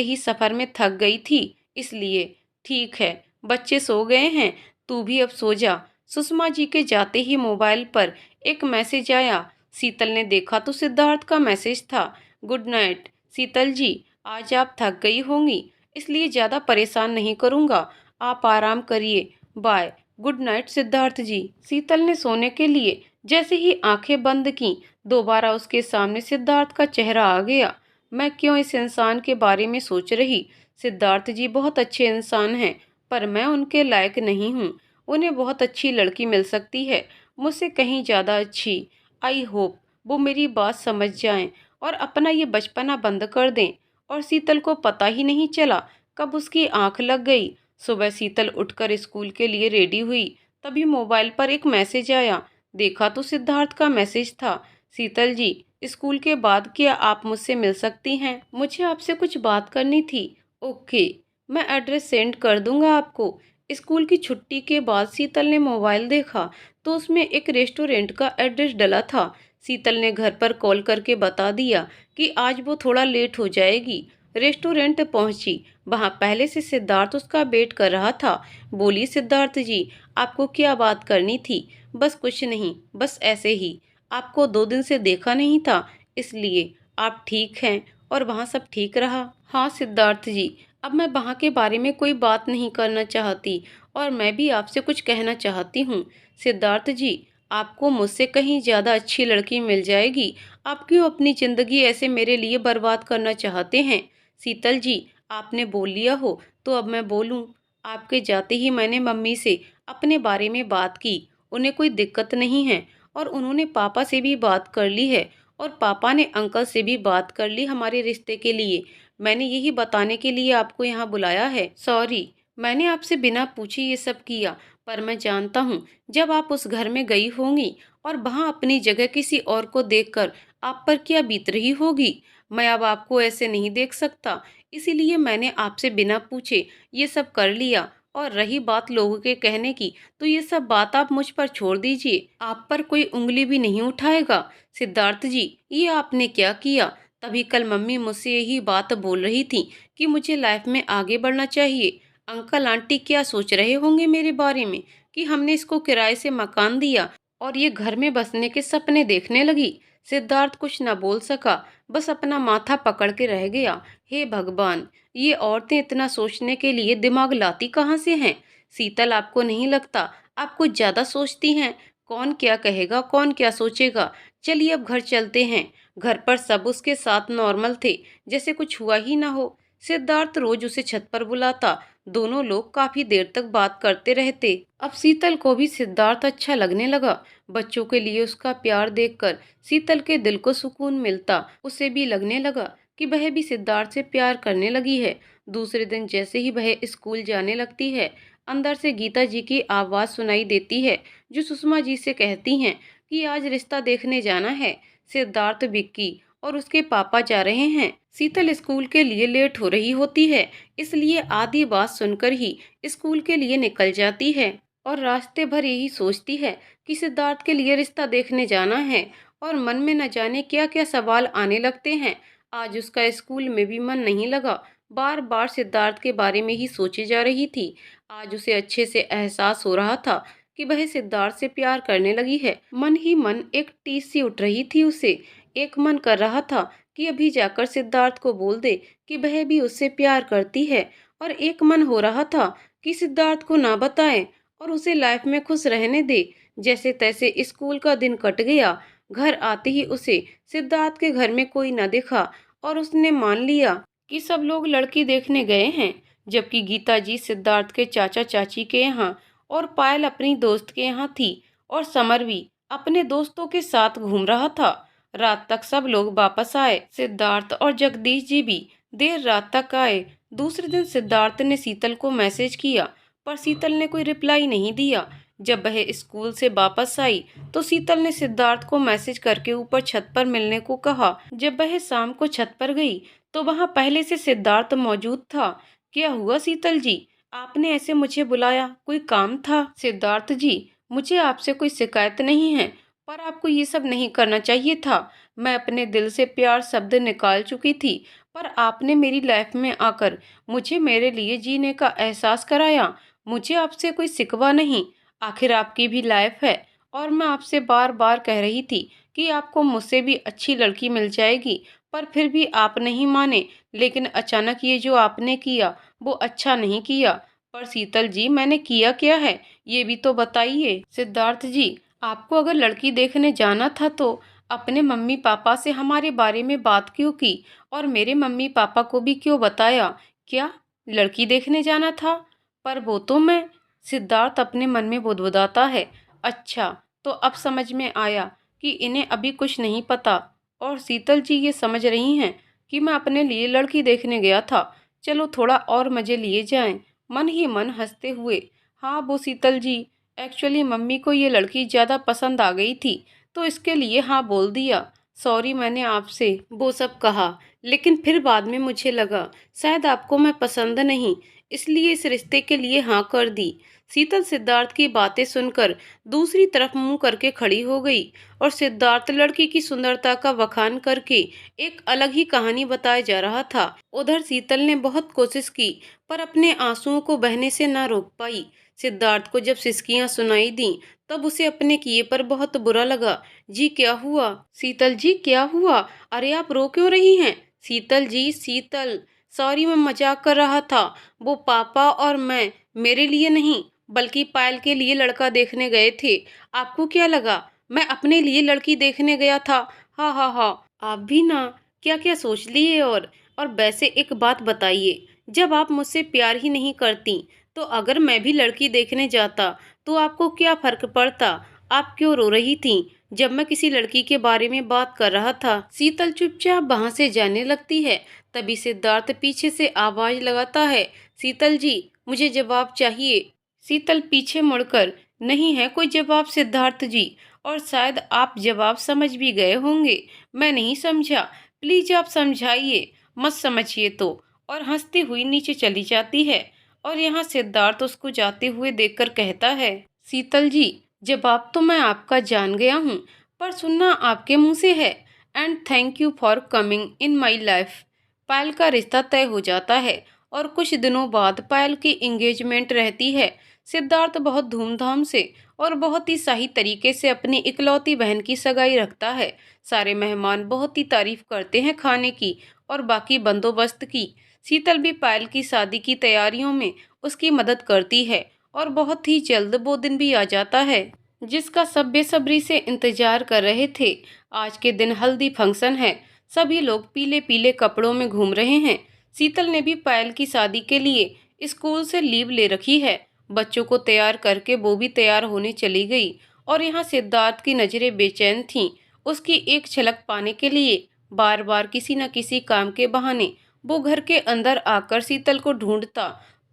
ही सफर में थक गई थी इसलिए। ठीक है, बच्चे सो गए हैं, तू भी अब सो जा। सुषमा जी के जाते ही मोबाइल पर एक मैसेज आया। शीतल ने देखा तो सिद्धार्थ का मैसेज था। गुड नाइट शीतल जी, आज आप थक गई होंगी इसलिए ज़्यादा परेशान नहीं करूँगा, आप आराम करिए। बाय। गुड नाइट सिद्धार्थ जी। शीतल ने सोने के लिए जैसे ही आंखें बंद की, दोबारा उसके सामने सिद्धार्थ का चेहरा आ गया। मैं क्यों इस इंसान के बारे में सोच रही? सिद्धार्थ जी बहुत अच्छे इंसान हैं, पर मैं उनके लायक नहीं हूँ। उन्हें बहुत अच्छी लड़की मिल सकती है, मुझसे कहीं ज़्यादा अच्छी। आई होप वो मेरी बात समझ जाएं और अपना ये बचपना बंद कर दें। और शीतल को पता ही नहीं चला कब उसकी आंख लग गई। सुबह शीतल उठकर स्कूल के लिए रेडी हुई, तभी मोबाइल पर एक मैसेज आया। देखा तो सिद्धार्थ का मैसेज था। शीतल जी, स्कूल के बाद क्या आप मुझसे मिल सकती हैं? मुझे आपसे कुछ बात करनी थी। ओके, मैं एड्रेस सेंड कर दूंगा आपको। स्कूल की छुट्टी के बाद शीतल ने मोबाइल देखा तो उसमें एक रेस्टोरेंट का एड्रेस डला था। शीतल ने घर पर कॉल करके बता दिया कि आज वो थोड़ा लेट हो जाएगी। रेस्टोरेंट पहुंची, वहां पहले से सिद्धार्थ उसका वेट कर रहा था। बोली, सिद्धार्थ जी, आपको क्या बात करनी थी? बस कुछ नहीं, बस ऐसे ही। आपको 2 दिन से देखा नहीं था इसलिए। आप ठीक हैं और वहाँ सब ठीक रहा? हाँ सिद्धार्थ जी, अब मैं वहाँ के बारे में कोई बात नहीं करना चाहती और मैं भी आपसे कुछ कहना चाहती हूँ। सिद्धार्थ जी, आपको मुझसे कहीं ज़्यादा अच्छी लड़की मिल जाएगी। आप क्यों अपनी ज़िंदगी ऐसे मेरे लिए बर्बाद करना चाहते हैं? शीतल जी, आपने बोल लिया हो तो अब मैं बोलूँ। आपके जाते ही मैंने मम्मी से अपने बारे में बात की, उन्हें कोई दिक्कत नहीं है और उन्होंने पापा से भी बात कर ली है और पापा ने अंकल से भी बात कर ली हमारे रिश्ते के लिए। मैंने यही बताने के लिए आपको यहाँ बुलाया है। सॉरी, मैंने आपसे बिना पूछे ये सब किया, पर मैं जानता हूँ जब आप उस घर में गई होंगी और वहाँ अपनी जगह किसी और को देखकर आप पर क्या बीत रही होगी। मैं अब आपको ऐसे नहीं देख सकता, इसीलिए मैंने आपसे बिना पूछे ये सब कर लिया। और रही बात लोगों के कहने की, तो ये सब बात आप मुझ पर छोड़ दीजिए, आप पर कोई उंगली भी नहीं उठाएगा। सिद्धार्थ जी, ये आपने क्या किया? तभी कल मम्मी मुझसे यही बात बोल रही थी कि मुझे लाइफ में आगे बढ़ना चाहिए। अंकल आंटी क्या सोच रहे होंगे मेरे बारे में कि हमने इसको किराए से मकान दिया और ये घर में बसने के सपने देखने लगी। सिद्धार्थ कुछ न बोल सका, बस अपना माथा पकड़ के रह गया। हे भगवान, ये औरतें इतना सोचने के लिए दिमाग लाती कहाँ से हैं? शीतल, आपको नहीं लगता आप कुछ ज्यादा सोचती हैं? कौन क्या कहेगा, कौन क्या सोचेगा? चलिए अब घर चलते हैं। घर पर सब उसके साथ नॉर्मल थे, जैसे कुछ हुआ ही ना हो। सिद्धार्थ रोज उसे छत पर बुलाता, दोनों लोग काफी देर तक बात करते रहते। अब शीतल को भी सिद्धार्थ अच्छा लगने लगा। बच्चों के लिए उसका प्यार देखकर शीतल के दिल को सुकून मिलता। उसे भी लगने लगा कि वह भी सिद्धार्थ से प्यार करने लगी है। दूसरे दिन जैसे ही वह स्कूल जाने लगती है, अंदर से गीता जी की आवाज़ सुनाई देती है, जो सुषमा जी से कहती हैं कि आज रिश्ता देखने जाना है। सिद्धार्थ, विक्की और उसके पापा जा रहे हैं। शीतल स्कूल के लिए लेट हो रही होती है, इसलिए आधी बात सुनकर ही स्कूल के लिए निकल जाती है और रास्ते भर यही सोचती है कि सिद्धार्थ के लिए रिश्ता देखने जाना है। और मन में न जाने क्या क्या सवाल आने लगते हैं। आज उसका स्कूल में भी मन नहीं लगा। बार बार सिद्धार्थ के बारे में ही सोचे जा रही थी। आज उसे अच्छे से एहसास हो रहा था कि वह सिद्धार्थ से प्यार करने लगी है। मन ही मन एक टीस सी उठ रही थी उसे। एक मन कर रहा था कि अभी जाकर सिद्धार्थ को बोल दे कि वह भी उससे प्यार करती है, और एक मन हो रहा था कि सिद्धार्थ को ना बताए और उसे लाइफ में खुश रहने दे। जैसे तैसे स्कूल का दिन कट गया। घर आते ही उसे सिद्धार्थ के घर में कोई न दिखा और उसने मान लिया कि सब लोग लड़की देखने गए हैं, जबकि गीता जी सिद्धार्थ के चाचा चाची के यहाँ और पायल अपनी दोस्त के यहाँ थी और समर भी अपने दोस्तों के साथ घूम रहा था। रात तक सब लोग वापस आए। सिद्धार्थ और जगदीश जी भी देर रात तक आए। दूसरे दिन सिद्धार्थ ने शीतल को मैसेज किया, पर शीतल ने कोई रिप्लाई नहीं दिया। जब वह स्कूल से वापस आई तो शीतल ने सिद्धार्थ को मैसेज करके ऊपर छत पर मिलने को कहा। जब वह शाम को छत पर गई तो वहां पहले से सिद्धार्थ मौजूद था। क्या हुआ शीतल जी, आपने ऐसे मुझे बुलाया, कोई काम था? सिद्धार्थ जी, मुझे आपसे कोई शिकायत नहीं है, पर आपको ये सब नहीं करना चाहिए था। मैं अपने दिल से प्यार शब्द निकाल चुकी थी, पर आपने मेरी लाइफ में आकर मुझे मेरे लिए जीने का एहसास कराया। मुझे आपसे कोई शिकवा नहीं, आखिर आपकी भी लाइफ है। और मैं आपसे बार बार कह रही थी कि आपको मुझसे भी अच्छी लड़की मिल जाएगी, पर फिर भी आप नहीं माने। लेकिन अचानक ये जो आपने किया वो अच्छा नहीं किया। पर शीतल जी, मैंने किया क्या है ये भी तो बताइए। सिद्धार्थ जी, आपको अगर लड़की देखने जाना था तो अपने मम्मी पापा से हमारे बारे में बात क्यों की, और मेरे मम्मी पापा को भी क्यों बताया? क्या लड़की देखने जाना था? पर वो तो मैं। सिद्धार्थ अपने मन में बुदबुदाता है। अच्छा, तो अब समझ में आया कि इन्हें अभी कुछ नहीं पता, और शीतल जी ये समझ रही हैं कि मैं अपने लिए लड़की देखने गया था। चलो थोड़ा और मजे लिए जाएं। मन ही मन हंसते हुए, हाँ वो शीतल जी, एक्चुअली मम्मी को ये लड़की ज़्यादा पसंद आ गई थी तो इसके लिए हाँ बोल दिया। सॉरी, मैंने आपसे वो सब कहा, लेकिन फिर बाद में मुझे लगा शायद आपको मैं पसंद नहीं, इसलिए इस रिश्ते के लिए हाँ कर दी। शीतल सिद्धार्थ की बातें सुनकर दूसरी तरफ मुंह करके खड़ी हो गई, और सिद्धार्थ लड़की की सुंदरता का बखान करके एक अलग ही कहानी बताया जा रहा था। उधर शीतल ने बहुत कोशिश की, पर अपने आंसुओं को बहने से न रोक पाई। सिद्धार्थ को जब सिसकियां सुनाई दी तब उसे अपने किए पर बहुत बुरा लगा। जी क्या हुआ? शीतल जी क्या हुआ? अरे आप रो क्यों रही हैं? शीतल जी, शीतल, सॉरी मैं मजाक कर रहा था। वो पापा और मैं मेरे लिए नहीं बल्कि पायल के लिए लड़का देखने गए थे। आपको क्या लगा मैं अपने लिए लड़की देखने गया था? हाँ हाँ हाँ, आप भी ना क्या क्या सोच लिए। और वैसे एक बात बताइए, जब आप मुझसे प्यार ही नहीं करती तो अगर मैं भी लड़की देखने जाता तो आपको क्या फर्क पड़ता? आप क्यों रो रही थी जब मैं किसी लड़की के बारे में बात कर रहा था? शीतल चुपचाप वहां से जाने लगती है। तभी सिद्धार्थ पीछे से आवाज लगाता है, शीतल जी, मुझे जवाब चाहिए। शीतल पीछे मुड़कर, नहीं है कोई जवाब सिद्धार्थ जी, और शायद आप जवाब समझ भी गए होंगे। मैं नहीं समझा, प्लीज आप समझाइए। मत समझिए तो, और हंसती हुई नीचे चली जाती है। और यहाँ सिद्धार्थ उसको जाते हुए देखकर कहता है, शीतल जी, जवाब तो मैं आपका जान गया हूँ, पर सुनना आपके मुंह से है। And thank you for coming in my life. Payal का रिश्ता तय हो जाता है और कुछ दिनों बाद पायल की एंगेजमेंट रहती है। सिद्धार्थ बहुत धूमधाम से और बहुत ही सही तरीके से अपनी इकलौती बहन की सगाई रखता है। सारे मेहमान बहुत ही तारीफ करते हैं खाने की और बाकी बंदोबस्त की। शीतल भी पायल की शादी की तैयारियों में उसकी मदद करती है, और बहुत ही जल्द वो दिन भी आ जाता है जिसका सब बेसब्री से इंतजार कर रहे थे। आज के दिन हल्दी फंक्शन है। सभी लोग पीले पीले कपड़ों में घूम रहे हैं। शीतल ने भी पायल की शादी के लिए स्कूल से लीव ले रखी है। बच्चों को तैयार करके वो भी तैयार होने चली गई, और यहाँ सिद्धार्थ की नजरें बेचैन थीं उसकी एक झलक पाने के लिए। बार बार किसी न किसी काम के बहाने वो घर के अंदर आकर शीतल को ढूंढता,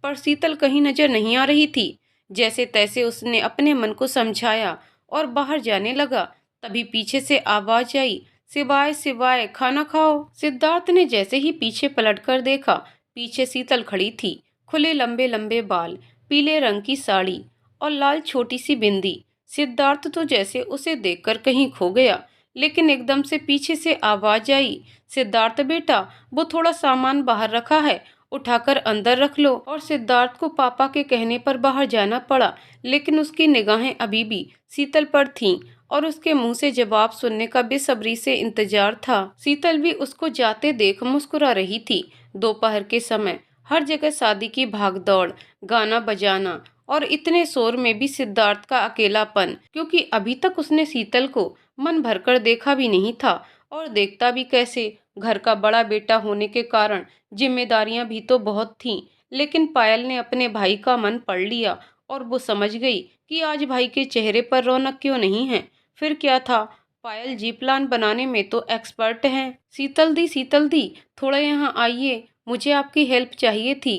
पर शीतल कहीं नजर नहीं आ रही थी। जैसे तैसे उसने अपने मन को समझाया और बाहर जाने लगा। तभी पीछे से आवाज आई, सिवाय सिवाय खाना खाओ। सिद्धार्थ ने जैसे ही पीछे पलटकर देखा, पीछे शीतल खड़ी थी। खुले लंबे लंबे बाल, पीले रंग की साड़ी और लाल छोटी सी बिंदी। सिद्धार्थ तो जैसे उसे देखकर कहीं खो गया, लेकिन एकदम से पीछे से आवाज आई, सिद्धार्थ बेटा, वो थोड़ा सामान बाहर रखा है उठाकर अंदर रख लो। और सिद्धार्थ को पापा के कहने पर बाहर जाना पड़ा, लेकिन उसकी निगाहें अभी भी शीतल पर थीं और उसके मुंह से जवाब सुनने का बेसब्री से इंतजार था। शीतल भी उसको जाते देख मुस्कुरा रही थी। दोपहर के समय हर जगह शादी की भागदौड़, गाना बजाना और इतने शोर में भी सिद्धार्थ का अकेलापन, क्योंकि अभी तक उसने शीतल को मन भरकर देखा भी नहीं था और देखता भी कैसे। घर का बड़ा बेटा होने के कारण जिम्मेदारियां भी तो बहुत थीं, लेकिन पायल ने अपने भाई का मन पढ़ लिया और वो समझ गई कि आज भाई के चेहरे पर रौनक क्यों नहीं है। फिर क्या था, पायल जी प्लान बनाने में तो एक्सपर्ट हैं। शीतल दी, थोड़ा यहाँ आइए, मुझे आपकी हेल्प चाहिए थी।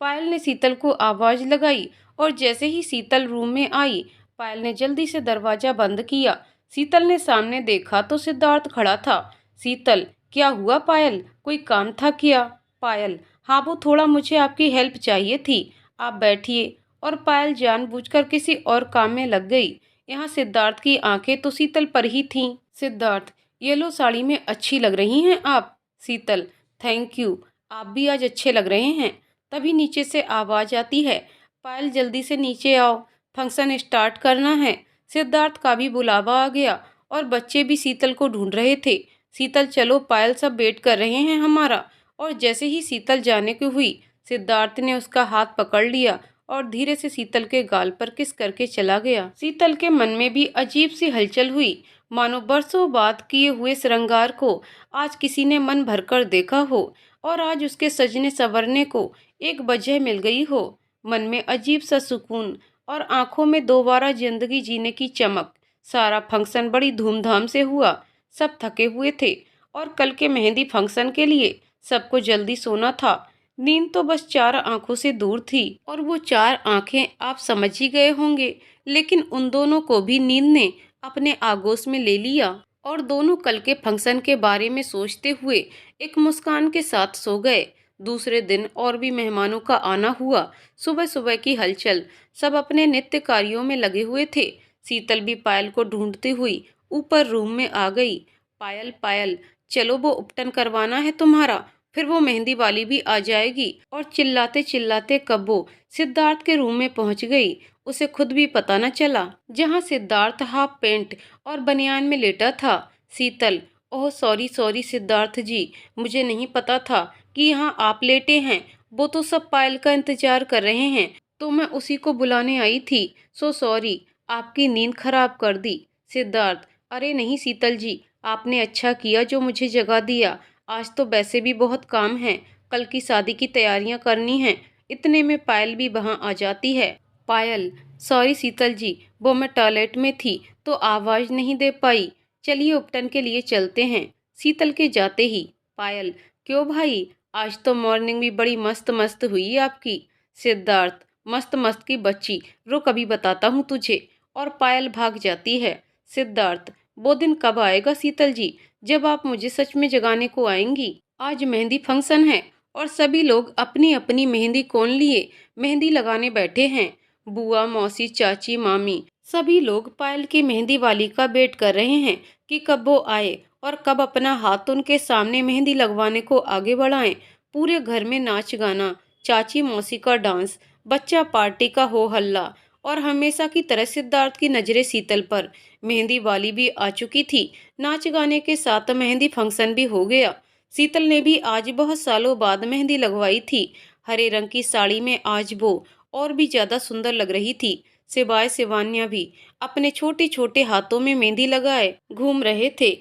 पायल ने शीतल को आवाज लगाई और जैसे ही शीतल रूम में आई, पायल ने जल्दी से दरवाजा बंद किया। शीतल ने सामने देखा तो सिद्धार्थ खड़ा था। शीतल, क्या हुआ पायल, कोई काम था क्या? पायल, हाँ वो थोड़ा मुझे आपकी हेल्प चाहिए थी, आप बैठिए। और पायल जानबूझकर किसी और काम में लग गई। यहाँ सिद्धार्थ की आंखें तो शीतल पर ही थीं। सिद्धार्थ, येलो साड़ी में अच्छी लग रही हैं आप। शीतल, थैंक यू, आप भी आज अच्छे लग रहे हैं। तभी नीचे से आवाज आती है, पायल जल्दी से नीचे आओ, फंक्शन स्टार्ट करना है। सिद्धार्थ का भी बुलावा आ गया और बच्चे भी शीतल को ढूंढ रहे थे। शीतल, चलो पायल, सब वेट कर रहे हैं हमारा। और जैसे ही शीतल जाने की हुई, सिद्धार्थ ने उसका हाथ पकड़ लिया और धीरे से शीतल के गाल पर किस करके चला गया। शीतल के मन में भी अजीब सी हलचल हुई, मानो बरसों बाद किए हुए श्रृंगार को आज किसी ने मन भरकर देखा हो और आज उसके सजने संवरने को एक वजह मिल गई हो। मन में अजीब सा सुकून और आंखों में दोबारा जिंदगी जीने की चमक। सारा फंक्शन बड़ी धूमधाम से हुआ। सब थके हुए थे और कल के मेहंदी फंक्शन के लिए सबको जल्दी सोना था। नींद तो बस चार आंखों से दूर थी और वो चार आंखें आप समझ ही गए होंगे, लेकिन उन दोनों को भी नींद ने अपने आगोश में ले लिया और दोनों कल के फंक्शन के बारे में सोचते हुए एक मुस्कान के साथ सो गए। दूसरे दिन और भी मेहमानों का आना हुआ। सुबह सुबह की हलचल, सब अपने नित्य कार्यों में लगे हुए थे। शीतल भी पायल को ढूंढती हुई ऊपर रूम में आ गई। पायल, पायल, चलो वो उपटन करवाना है तुम्हारा, फिर वो मेहंदी वाली भी आ जाएगी। और चिल्लाते चिल्लाते कब वो सिद्धार्थ के रूम में पहुंच गई, उसे खुद भी पता न चला। जहां सिद्धार्थ हाफ पेंट और बनियान में लेटा था। शीतल, ओह सॉरी सॉरी सिद्धार्थ जी, मुझे नहीं पता था कि यहाँ आप लेटे हैं। वो तो सब पायल का इंतजार कर रहे हैं, तो मैं उसी को बुलाने आई थी। सो सॉरी, आपकी नींद खराब कर दी। सिद्धार्थ, अरे नहीं शीतल जी, आपने अच्छा किया जो मुझे जगा दिया। आज तो वैसे भी बहुत काम है, कल की शादी की तैयारियां करनी हैं। इतने में पायल भी वहां आ जाती है। पायल, सॉरी शीतल जी, वो मैं टॉयलेट में थी तो आवाज नहीं दे पाई। चलिए उपटन के लिए चलते हैं। शीतल के जाते ही पायल, क्यों भाई, आज तो मॉर्निंग भी बड़ी मस्त मस्त हुई आपकी। सिद्धार्थ, मस्त मस्त की बच्ची, रुक अभी बताता हूँ तुझे। और पायल भाग जाती है। सिद्धार्थ, वो दिन कब आएगा शीतल जी, जब आप मुझे सच में जगाने को आएंगी? आज मेहंदी फंक्शन है और सभी लोग अपनी अपनी मेहंदी कोन लिए मेहंदी लगाने बैठे हैं। बुआ, मौसी, चाची, मामी, सभी लोग पायल की मेहंदी वाली का वेट कर रहे हैं कि कब वो आए और कब अपना हाथ उनके सामने मेहंदी लगवाने को आगे बढ़ाएं। पूरे घर में नाच गाना, चाची मौसी का डांस, बच्चा पार्टी का हो हल्ला और हमेशा की तरह सिद्धार्थ की नजरें शीतल पर। मेहंदी वाली भी आ चुकी थी। नाच गाने के साथ मेहंदी फंक्शन भी हो गया। शीतल ने भी आज बहुत सालों बाद मेहंदी लगवाई थी। हरे रंग की साड़ी में आज वो और भी ज्यादा सुंदर लग रही थी। सिवाय सिवानिया भी अपने छोटे छोटे हाथों में मेहंदी लगाए घूम रहे थे।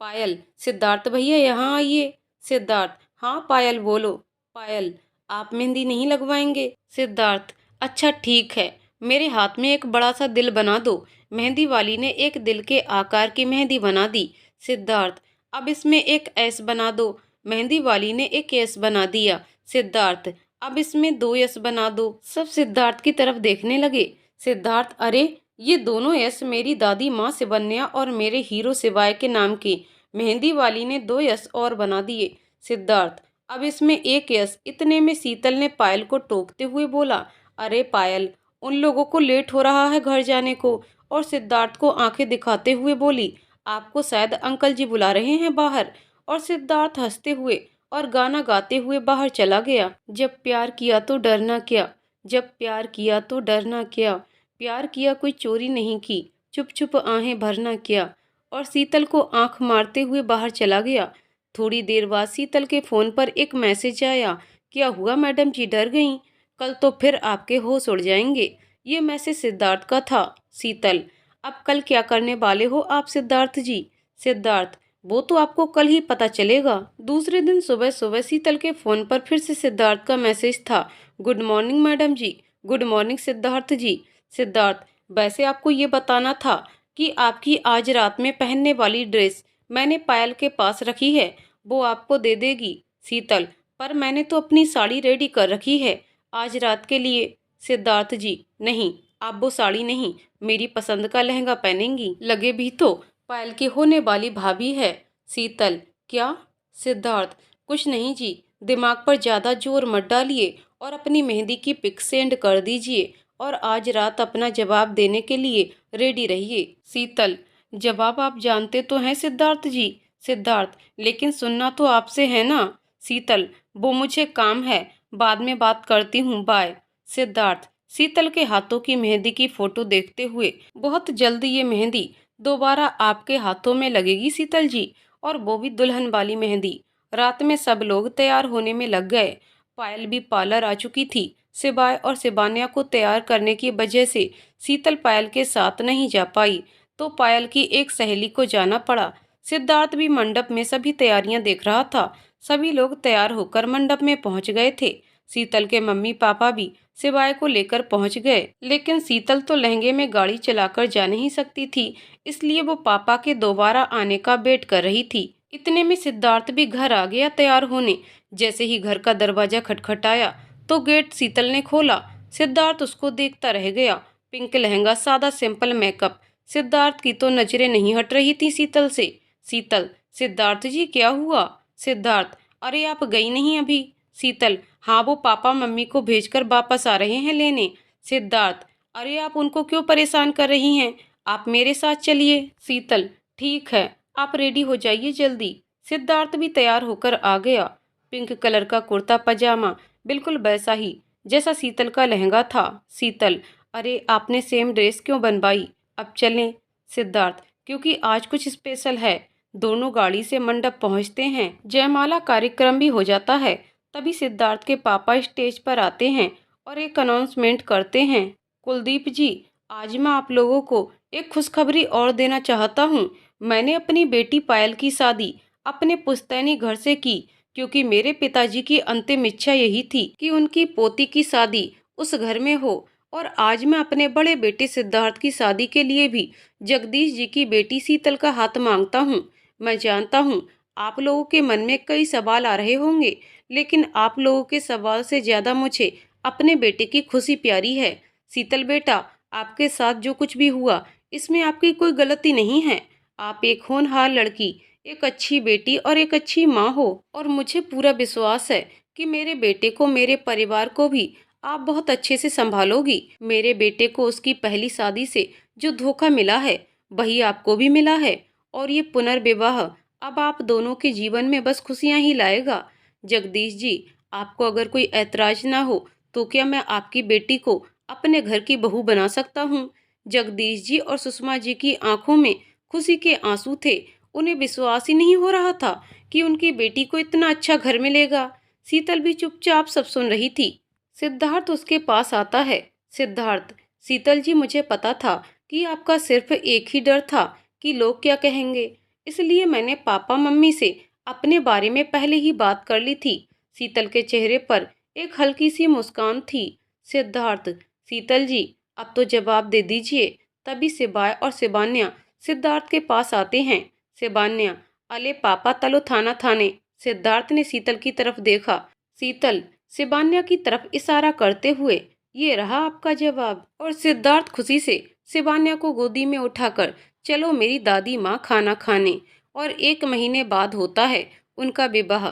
पायल, सिद्धार्थ भैया यहाँ आइए। सिद्धार्थ, हाँ पायल बोलो। पायल, आप मेहंदी नहीं लगवाएंगे? सिद्धार्थ, अच्छा ठीक है, मेरे हाथ में एक बड़ा सा दिल बना दो। मेहंदी वाली ने एक दिल के आकार की मेहंदी बना दी। सिद्धार्थ, अब इसमें एक एस बना दो। मेहंदी वाली ने एक एस बना दिया। सिद्धार्थ, अब इसमें दो एस बना दो। सब सिद्धार्थ की तरफ देखने लगे। सिद्धार्थ, अरे ये दोनों एस मेरी दादी माँ शिवन्या और मेरे हीरो शिवाय के नाम के। मेहंदी वाली ने दो एस और बना दिए। सिद्धार्थ, अब इसमें एक एस। इतने में शीतल ने पायल को टोकते हुए बोला, अरे पायल, उन लोगों को लेट हो रहा है घर जाने को। और सिद्धार्थ को आंखें दिखाते हुए बोली, आपको शायद अंकल जी बुला रहे हैं बाहर। और सिद्धार्थ हंसते हुए और गाना गाते हुए बाहर चला गया। जब प्यार किया तो डरना क्या, जब प्यार किया तो डरना क्या, प्यार किया कोई चोरी नहीं की, चुप चुप आहें भरना क्या। और शीतल को आंख मारते हुए बाहर चला गया। थोड़ी देर बाद शीतल के फोन पर एक मैसेज आया। क्या हुआ मैडम जी, डर गईं? कल तो फिर आपके होश उड़ जाएंगे। ये मैसेज सिद्धार्थ का था। शीतल, अब कल क्या करने वाले हो आप सिद्धार्थ जी? सिद्धार्थ, वो तो आपको कल ही पता चलेगा। दूसरे दिन सुबह सुबह शीतल के फोन पर फिर से सिद्धार्थ का मैसेज था। गुड मॉर्निंग मैडम जी। गुड मॉर्निंग सिद्धार्थ जी। सिद्धार्थ, वैसे आपको ये बताना था कि आपकी आज रात में पहनने वाली ड्रेस मैंने पायल के पास रखी है, वो आपको दे देगी। शीतल, पर मैंने तो अपनी साड़ी रेडी कर रखी है आज रात के लिए। सिद्धार्थ जी, नहीं, आप वो साड़ी नहीं, मेरी पसंद का लहंगा पहनेंगी। लगे भी तो पायल की होने वाली भाभी है। शीतल, क्या? सिद्धार्थ, कुछ नहीं जी, दिमाग पर ज़्यादा जोर मत डालिए और अपनी मेहंदी की पिक सेंड कर दीजिए और आज रात अपना जवाब देने के लिए रेडी रहिए। शीतल, जवाब आप जानते तो हैं सिद्धार्थ जी। सिद्धार्थ, लेकिन सुनना तो आपसे है ना। शीतल, वो मुझे काम है, बाद में बात करती हूँ, बाय। सिद्धार्थ शीतल के हाथों की मेहंदी की फोटो देखते हुए, बहुत जल्द ये मेहंदी दोबारा आपके हाथों में लगेगी शीतल जी, और वो भी दुल्हन वाली मेहंदी। रात में सब लोग तैयार होने में लग गए। पायल भी पार्लर आ चुकी थी। सिवाय और सिबानिया को तैयार करने की वजह से शीतल पायल के साथ नहीं जा पाई, तो पायल की एक सहेली को जाना पड़ा। सिद्धार्थ भी मंडप में सभी तैयारियां देख रहा था। सभी लोग तैयार होकर मंडप में पहुंच गए थे। शीतल के मम्मी पापा भी सिवाय को लेकर पहुंच गए, लेकिन शीतल तो लहंगे में गाड़ी चलाकर जा नहीं सकती थी, इसलिए वो पापा के दोबारा आने का वेट कर रही थी। इतने में सिद्धार्थ भी घर आ गया तैयार होने। जैसे ही घर का दरवाजा खटखटाया तो गेट शीतल ने खोला। सिद्धार्थ उसको देखता रह गया। पिंक लहंगा, सादा सिंपल मेकअप। सिद्धार्थ की तो नजरें नहीं हट रही थी शीतल से। शीतल, सिद्धार्थ जी क्या हुआ? सिद्धार्थ, अरे आप गई नहीं अभी। शीतल, हाँ, वो पापा मम्मी को भेजकर वापस आ रहे हैं लेने। सिद्धार्थ, अरे आप उनको क्यों परेशान कर रही हैं, आप मेरे साथ चलिए। शीतल, ठीक है, आप रेडी हो जाइए जल्दी। सिद्धार्थ भी तैयार होकर आ गया। पिंक कलर का कुर्ता पजामा, बिल्कुल वैसा ही जैसा शीतल का लहंगा था। शीतल, अरे आपने सेम ड्रेस क्यों बनवाई, अब चलें। सिद्धार्थ, क्योंकि आज कुछ स्पेशल है। दोनों गाड़ी से मंडप पहुंचते हैं, जयमाला कार्यक्रम भी हो जाता है। तभी सिद्धार्थ के पापा स्टेज पर आते हैं और एक अनाउंसमेंट करते हैं। कुलदीप जी, आज मैं आप लोगों को एक खुशखबरी और देना चाहता हूँ। मैंने अपनी बेटी पायल की शादी अपने पुश्तैनी घर से की, क्योंकि मेरे पिताजी की अंतिम इच्छा यही थी कि उनकी पोती की शादी उस घर में हो। और आज मैं अपने बड़े बेटे सिद्धार्थ की शादी के लिए भी जगदीश जी की बेटी शीतल का हाथ मांगता हूँ। मैं जानता हूँ आप लोगों के मन में कई सवाल आ रहे होंगे, लेकिन आप लोगों के सवाल से ज्यादा मुझे अपने बेटे की खुशी प्यारी है। शीतल बेटा, आपके साथ जो कुछ भी हुआ इसमें आपकी कोई गलती नहीं है। आप एक होनहार लड़की, एक अच्छी बेटी और एक अच्छी माँ हो, और मुझे पूरा विश्वास है कि मेरे बेटे को, मेरे परिवार को भी आप बहुत अच्छे से संभालोगी। मेरे बेटे को उसकी पहली शादी से जो धोखा मिला है वही आपको भी मिला है, और ये पुनर्विवाह अब आप दोनों के जीवन में बस खुशियां ही लाएगा। जगदीश जी, आपको अगर कोई ऐतराज ना हो तो क्या मैं आपकी बेटी को अपने घर की बहू बना सकता हूँ? जगदीश जी और सुषमा जी की आंखों में खुशी के आंसू थे। उन्हें विश्वास ही नहीं हो रहा था कि उनकी बेटी को इतना अच्छा घर मिलेगा। शीतल भी चुपचाप सब सुन रही थी। सिद्धार्थ उसके पास आता है। सिद्धार्थ, शीतल जी, मुझे पता था कि आपका सिर्फ एक ही डर था कि लोग क्या कहेंगे, इसलिए मैंने पापा मम्मी से अपने बारे में पहले ही बात कर ली थी। शीतल के चेहरे पर एक हल्की सी मुस्कान थी। सिद्धार्थ, शीतल जी, अब तो जवाब दे दीजिए। तभी सिबाय और सिबान्या सिद्धार्थ के पास आते हैं। सिबान्या, अले पापा तलो थाना थाने। सिद्धार्थ ने शीतल की तरफ देखा। शीतल सिबान्या की तरफ इशारा करते हुए, ये रहा आपका जवाब। और सिद्धार्थ खुशी से सिबान्या को गोदी में उठाकर, चलो मेरी दादी माँ खाना खाने। और 1 महीने बाद होता है उनका विवाह,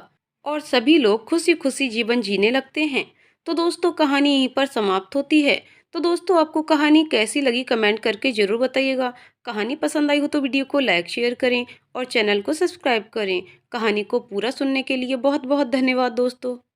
और सभी लोग खुशी खुशी जीवन जीने लगते हैं। तो दोस्तों, कहानी यहीं पर समाप्त होती है। तो दोस्तों, आपको कहानी कैसी लगी कमेंट करके जरूर बताइएगा। कहानी पसंद आई हो तो वीडियो को लाइक शेयर करें और चैनल को सब्सक्राइब करें। कहानी को पूरा सुनने के लिए बहुत बहुत धन्यवाद दोस्तों।